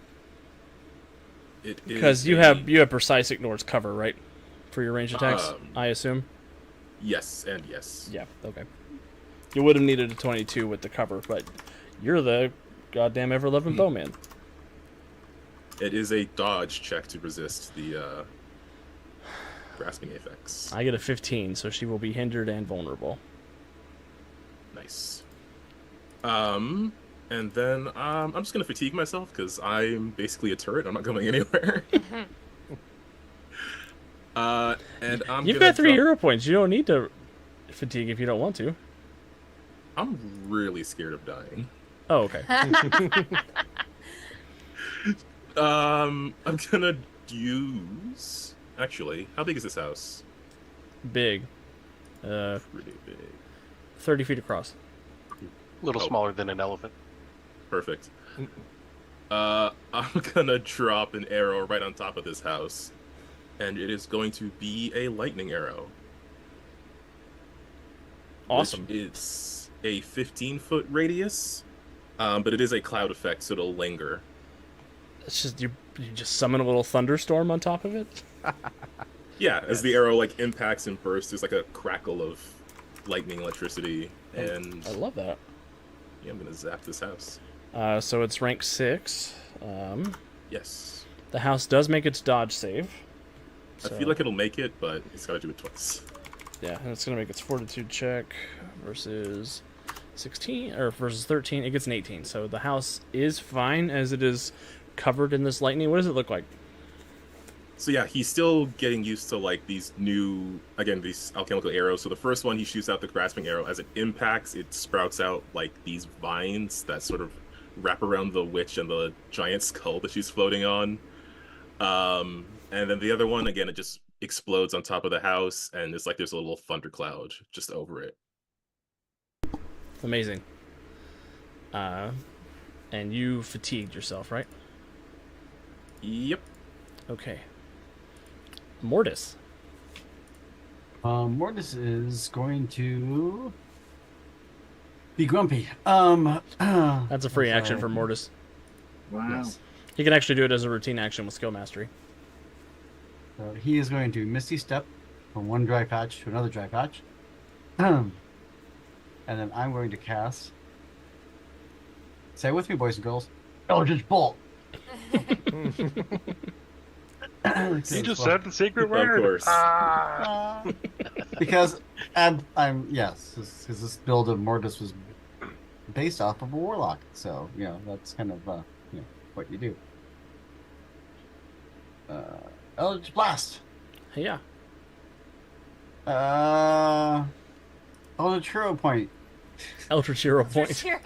It is because you have precise ignores cover, right? For your range attacks, I assume. Yes and yes. Yeah. Okay. You would have needed a 22 with the cover, but you're the goddamn ever-loving bowman. It is a dodge check to resist the grasping effects. I get a 15, so she will be hindered and vulnerable. Nice. And then I'm just gonna fatigue myself because I'm basically a turret. I'm not going anywhere. And You've got 3 hero points. You don't need to fatigue if you don't want to. I'm really scared of dying. Oh, okay. I'm gonna use. Actually, how big is this house? Big. Pretty big. 30 feet across. A little Oh. smaller than an elephant. Perfect. I'm gonna drop an arrow right on top of this house, and it is going to be a lightning arrow. Awesome. Which is a 15-foot radius, but it is a cloud effect, so it'll linger. It's just you just summon a little thunderstorm on top of it. Yeah, as the arrow like impacts and bursts, there's like a crackle of lightning electricity, and I love that. yeah, I'm gonna zap this house. So it's rank 6. Yes. The house does make its dodge save. I feel like it'll make it, but it's gotta do it twice. Yeah, and it's gonna make its fortitude check versus 16 or versus 13. It gets an 18. So the house is fine as it is covered in this lightning. What does it look like? So yeah, he's still getting used to like these alchemical arrows. So the first one, he shoots out the grasping arrow. As it impacts, it sprouts out like these vines that sort of wrap around the witch and the giant skull that she's floating on. And then the other one, again, it just explodes on top of the house, and it's like there's a little thundercloud just over it. Amazing. And you fatigued yourself, right? Yep. Okay. Mortis. Mortis is going to be grumpy. That's a free action for Mortis. Wow. Yes. He can actually do it as a routine action with skill mastery. So he is going to Misty Step from one dry patch to another dry patch. And then I'm going to cast. Say it with me, boys and girls. Eldritch Bolt. You just said the secret Of word. course. Because I'm yes, because this build of Mortis was based off of a warlock, so that's kind of what you do. Eldritch Blast. Hey, yeah. Eldritch Hero Point. Eldritch Hero Point. Zero.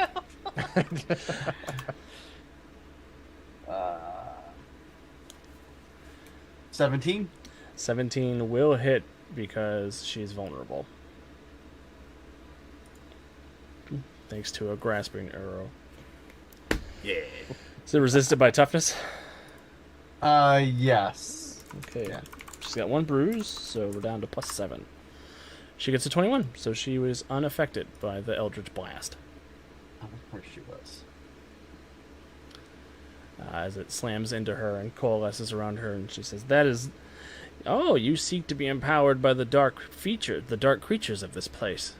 17. 17 will hit because she's vulnerable. Thanks to a grasping arrow. Yeah. Is it resisted by toughness? Yes. Okay. Yeah. She's got 1 bruise, so we're down to +7. She gets a 21, so she was unaffected by the Eldritch Blast. Of course she was. As it slams into her and coalesces around her, and she says, "That is... Oh, you seek to be empowered by the dark creatures of this place.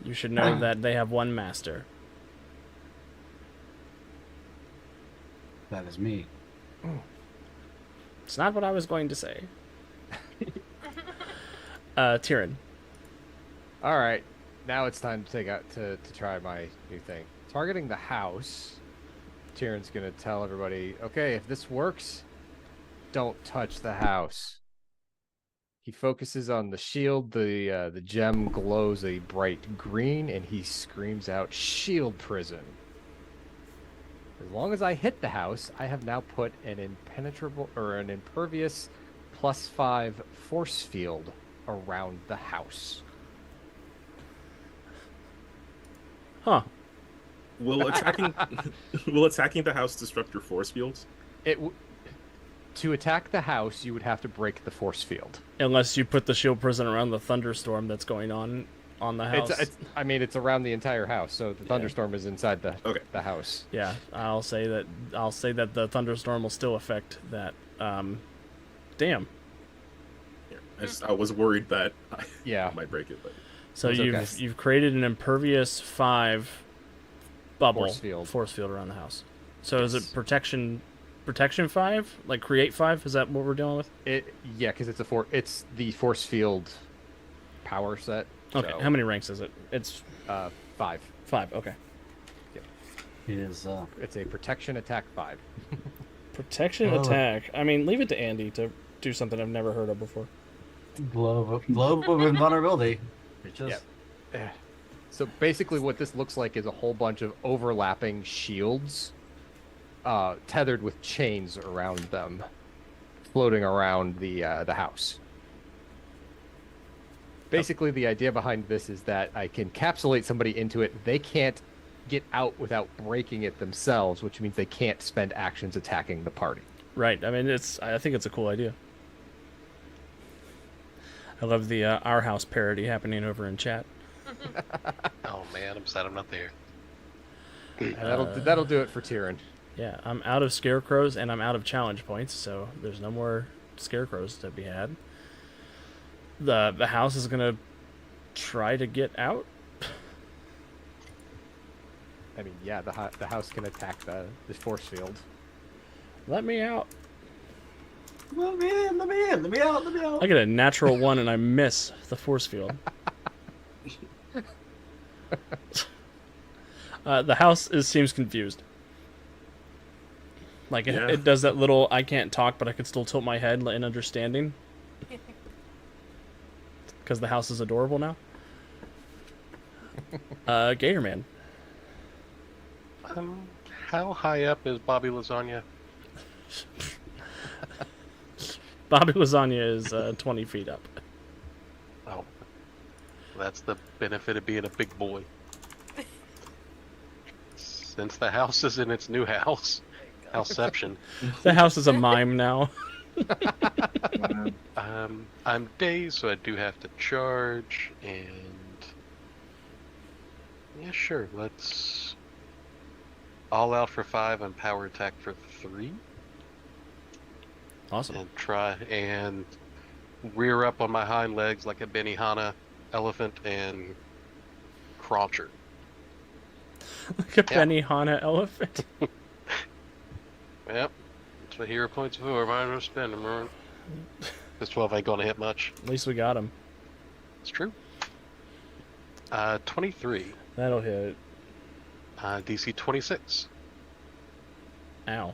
You should know that they have one master." That is me. It's not what I was going to say. Tyrion. All right, now it's time to try my new thing. Targeting the house. Tyrion's gonna tell everybody, okay, if this works, don't touch the house. He focuses on the shield. The gem glows a bright green, and he screams out, "Shield prison." As long as I hit the house, I have now put an impervious +5 force field around the house. Huh. Will attacking the house disrupt your force fields? To attack the house, you would have to break the force field. Unless you put the shield prison around the thunderstorm that's going on the house. It's around the entire house, so the thunderstorm is inside the house. Yeah, I'll say that the thunderstorm will still affect that. Damn. Yeah, I was worried that I might break it, but So It's you've created an impervious 5 bubble force field around the house. So is it protection 5? Like create 5? Is that what we're dealing with? Because it's the force field power set. Okay. So, How many ranks is it? It's 5. 5. Okay. It is. It's a protection attack 5. Protection attack. I mean, leave it to Andy to do something I've never heard of before. Globe of invulnerability. It's just. Yeah. So basically, what this looks like is a whole bunch of overlapping shields, tethered with chains around them, floating around the house. Basically, the idea behind this is that I can encapsulate somebody into it. They can't get out without breaking it themselves, which means they can't spend actions attacking the party. Right. I mean, I think it's a cool idea. I love the Our House parody happening over in chat. Oh man, I'm sad I'm not there. That'll do it for Tyrion. Yeah, I'm out of scarecrows and I'm out of challenge points, so there's no more scarecrows to be had. The house is gonna try to get out. I mean, yeah, the house can attack the force field. Let me out. Let me out. I get a natural 1 and I miss the force field. The house seems confused. Like Yeah. it does that little I can't talk, but I can still tilt my head in understanding. Because the house is adorable now. Gatorman. How high up is Bobby Lasagna? Bobby Lasagna is 20 feet up. Oh, that's the benefit of being a big boy. Since the house is in its new house, houseception. The house is a mime now. Wow. I'm dazed, so I do have to charge, and yeah, sure. Let's all out for 5 and power attack for 3, Awesome. and try and rear up on my hind legs like a Benihana elephant and crauncher. Like a Benihana elephant. Yep, that's what hero points for. Might as well spend them, right? This 12 ain't gonna hit much. At least we got him. It's true. 23. That'll hit. DC 26. Ow.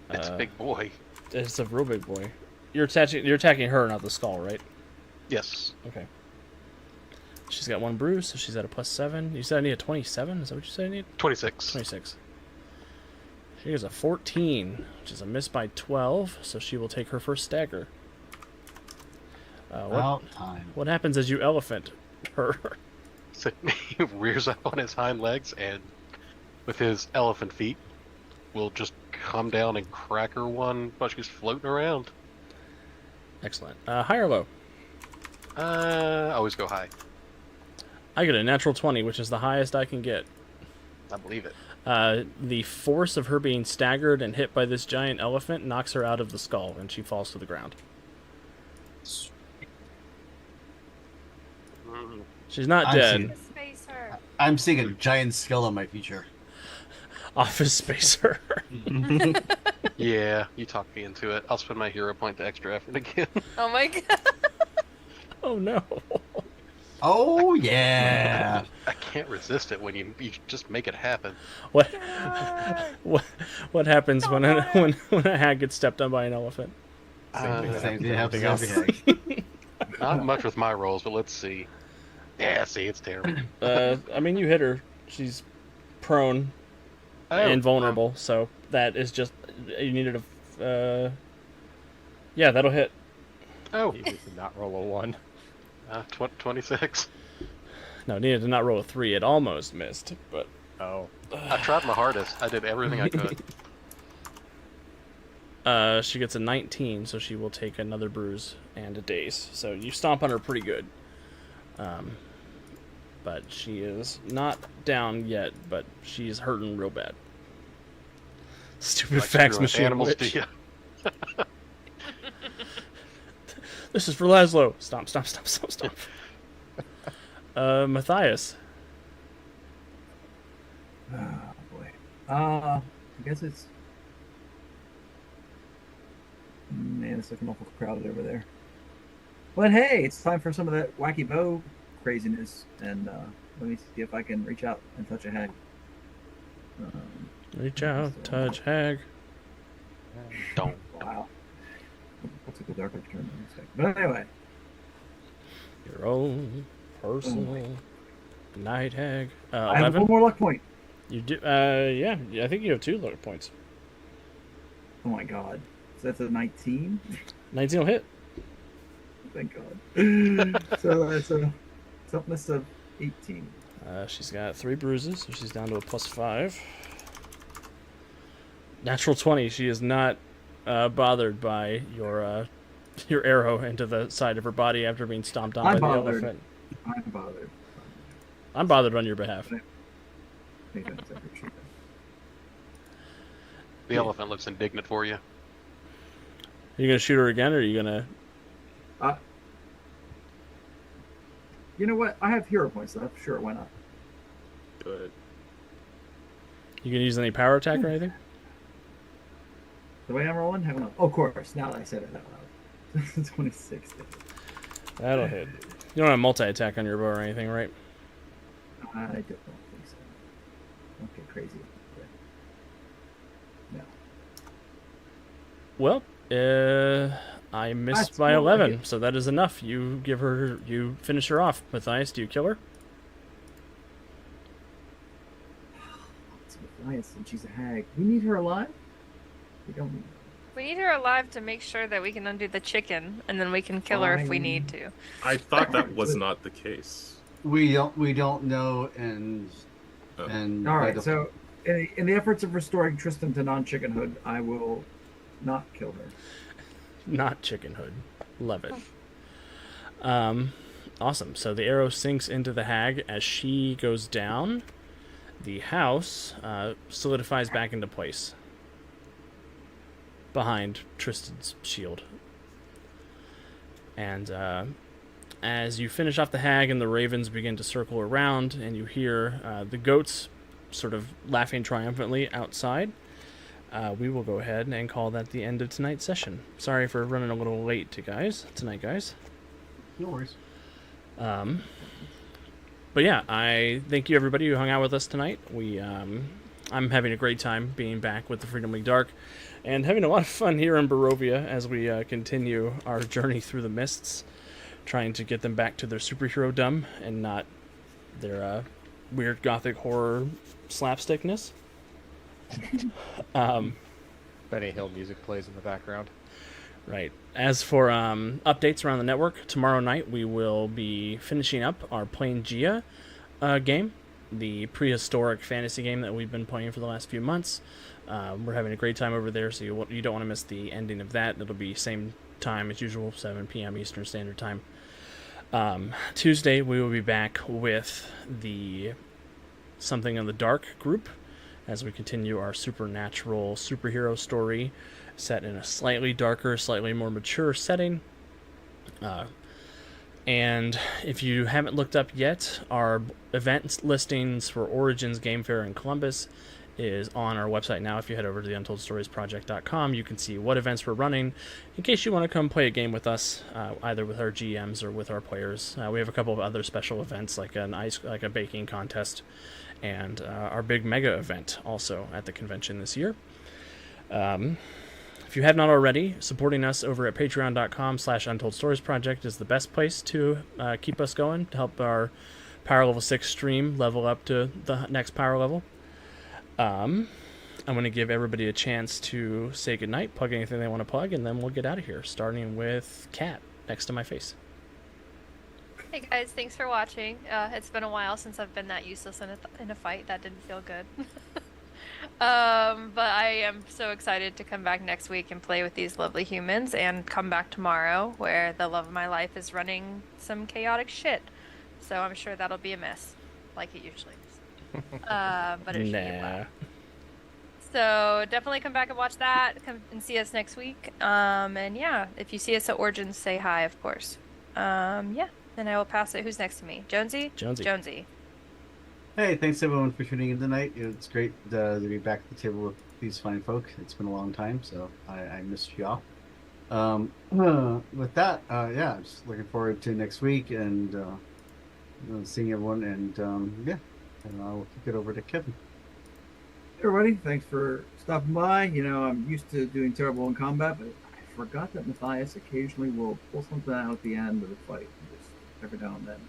It's a big boy. It's a real big boy. You're attacking her, not the skull, right? Yes. Okay. She's got 1 bruise, so she's at a +7. You said I need a 27? Is that what you said I need? 26. 26. She has a 14, which is a miss by 12, so she will take her first stagger. About time. What happens as you elephant her? So he rears up on his hind legs and, with his elephant feet, will just come down and crack her one while she's floating around. Excellent. High or low? Always go high. I get a natural 20, which is the highest I can get. I believe it. The force of her being staggered and hit by this giant elephant knocks her out of the skull, and she falls to the ground. She's not I dead. Space her. I'm seeing a giant skull in my future. Office spacer. Yeah, you talked me into it. I'll spend my hero point to extra effort again. Oh my god. Oh no. Oh yeah. I can't resist it when you just make it happen. What what happens when a hag gets stepped on by an elephant? Same thing happens Everything every day. Not much with my rolls, but let's see. Yeah, see, it's terrible. I mean, you hit her. She's prone and vulnerable, so that is just you needed a. Yeah, that'll hit. Oh, You did not roll a 1. 26. No, needed to not roll a 3. It almost missed, but Oh. I tried my hardest. I did everything I could. she gets a 19, so she will take another bruise and a daze. So you stomp on her pretty good. But she is not down yet, but she's hurting real bad. Stupid Like fax screwing machine animals witch. do ya. This is for Laszlo. Stomp, stomp, stomp, stomp, stomp. Matthias. Oh boy. I guess it's. Man, it's looking awful crowded over there. But hey, it's time for some of that wacky bow craziness, and let me see if I can reach out and touch a hag. Reach out, touch, hag. Don't. Wow. Took a darker turn than expected. But anyway, Your own personal night hag. I have 11? one more luck point. You do? Yeah. I think you have 2 luck points. Oh my god. So that's a 19? 19 will hit. Thank god. So that's a toughness of 18. She's got 3 bruises, so she's down to a +5. Natural 20. She is not bothered by your arrow into the side of her body after being stomped on I'm by the bothered. elephant. I'm bothered. I'm bothered on your behalf. Maybe that's a good treatment. The elephant looks indignant for you. Are you gonna shoot her again, or are you gonna? You know what? I have hero points left. Sure, why not? Good. You gonna use any power attack or anything? The way I'm rolling? Hang on. Oh, of course. Now that I said it out loud. 26. That'll hit. You don't have multi-attack on your bow or anything, right? I don't think so. Don't get crazy. No. Well, I missed That's by more like 11, it. so that is enough. You finish her off. Matthias, do you kill her? It's Matthias, and she's a hag. We need her alive? We don't need We need her alive to make sure that we can undo the chicken, and then we can kill her if we need to. I thought that was not the case. We don't know, and Oh. and All by right, the- so in the efforts of restoring Tristan to non-chickenhood, I will not kill her. Not chickenhood. Love it. Awesome. So the arrow sinks into the hag as she goes down. The house solidifies back into place behind Tristan's shield. And as you finish off the hag and the ravens begin to circle around, and you hear the goats sort of laughing triumphantly outside, we will go ahead and call that the end of tonight's session. Sorry for running a little late tonight, guys. no worries. But yeah, I thank you everybody who hung out with us tonight. I'm having a great time being back with the Freedom League Dark, and having a lot of fun here in Barovia as we continue our journey through the mists, trying to get them back to their superhero dumb and not their weird gothic horror slapstickness. Benny Hill music plays in the background. Right. As for updates around the network, tomorrow night we will be finishing up our Plangea game, the prehistoric fantasy game that we've been playing for the last few months. We're having a great time over there, so you don't want to miss the ending of that. It'll be same time as usual, 7 p.m. Eastern Standard Time. Tuesday we will be back with the Something in the Dark group as we continue our supernatural superhero story set in a slightly darker, slightly more mature setting. And if you haven't looked up yet, our event listings for Origins Game Fair in Columbus is on our website now. If you head over to the UntoldStoriesProject.com, you can see what events we're running in case you want to come play a game with us, either with our GMs or with our players. We have a couple of other special events like a baking contest and our big mega event also at the convention this year. If you have not already, supporting us over at patreon.com/UntoldStoriesProject is the best place to keep us going, to help our Power Level 6 stream level up to the next power level. I'm going to give everybody a chance to say goodnight, plug anything they want to plug, and then we'll get out of here, starting with Kat next to my face. Hey guys, thanks for watching. It's been a while since I've been that useless in a fight. That didn't feel good. But I am so excited to come back next week and play with these lovely humans, and come back tomorrow where the love of my life is running some chaotic shit. So I'm sure that'll be a mess, like it usually is. But it should be a blast. So definitely come back and watch that. Come and see us next week. And yeah, if you see us at Origins, say hi, of course. Yeah. Then I will pass it. Who's next to me? Jonesy? Jonesy. Hey, thanks everyone for tuning in tonight. It's great to be back at the table with these fine folk. It's been a long time, so I missed y'all. With that, yeah, just looking forward to next week and seeing everyone. And yeah, and I'll kick it over to Kevin. Hey everybody, thanks for stopping by. You know, I'm used to doing terrible in combat, but I forgot that Matthias occasionally will pull something out at the end of the fight. Just every now and then.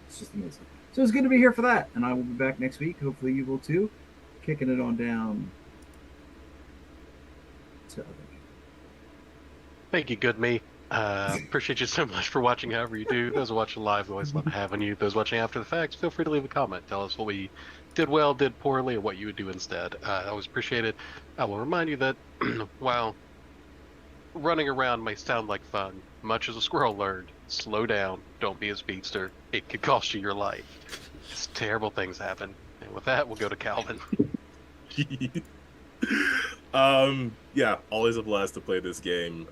It's just amazing. So it's good to be here for that, and I will be back next week. Hopefully you will too. Kicking it on down to other. Thank you, good me. Appreciate you so much for watching however you do. Those watching live, always love having you. Those watching after the fact, feel free to leave a comment. Tell us what we did well, did poorly, or what you would do instead. I always appreciate it. I will remind you that while running around may sound like fun, much as a squirrel learned, slow down, don't be a speedster. It could cost you your life. Terrible things happen. And with that, we'll go to Calvin. Yeah, always a blast to play this game.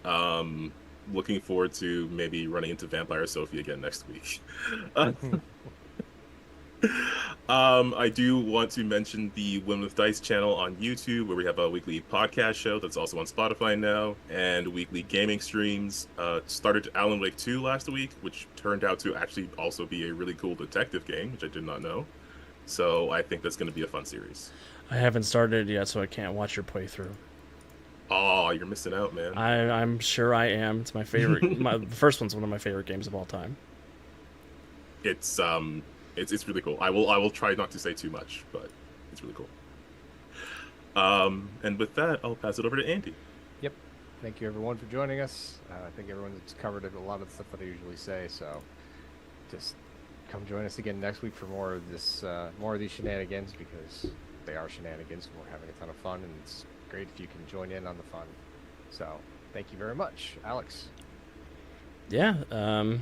Looking forward to maybe running into Vampire Sophie again next week. I do want to mention the Win with Dice channel on YouTube, where we have a weekly podcast show that's also on Spotify now, and weekly gaming streams. Started Alan Wake 2 last week, which turned out to actually also be a really cool detective game, which I did not know. So I think that's going to be a fun series. I haven't started it yet, so I can't watch your playthrough. Oh, you're missing out, man. I'm sure I am. It's my favorite. The first one's one of my favorite games of all time. It's really cool. I will try not to say too much, but it's really cool. And with that, I'll pass it over to Andy. Yep. Thank you everyone for joining us. I think everyone's covered a lot of the stuff that I usually say, so just come join us again next week for more of this, more of these shenanigans, because they are shenanigans and we're having a ton of fun, and it's great if you can join in on the fun. So thank you very much, Alex. Yeah, I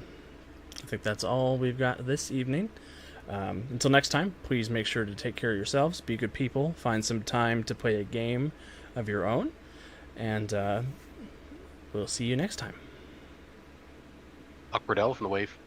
think that's all we've got this evening. Until next time, please make sure to take care of yourselves, be good people, find some time to play a game of your own, and we'll see you next time. Awkward elf in the wave.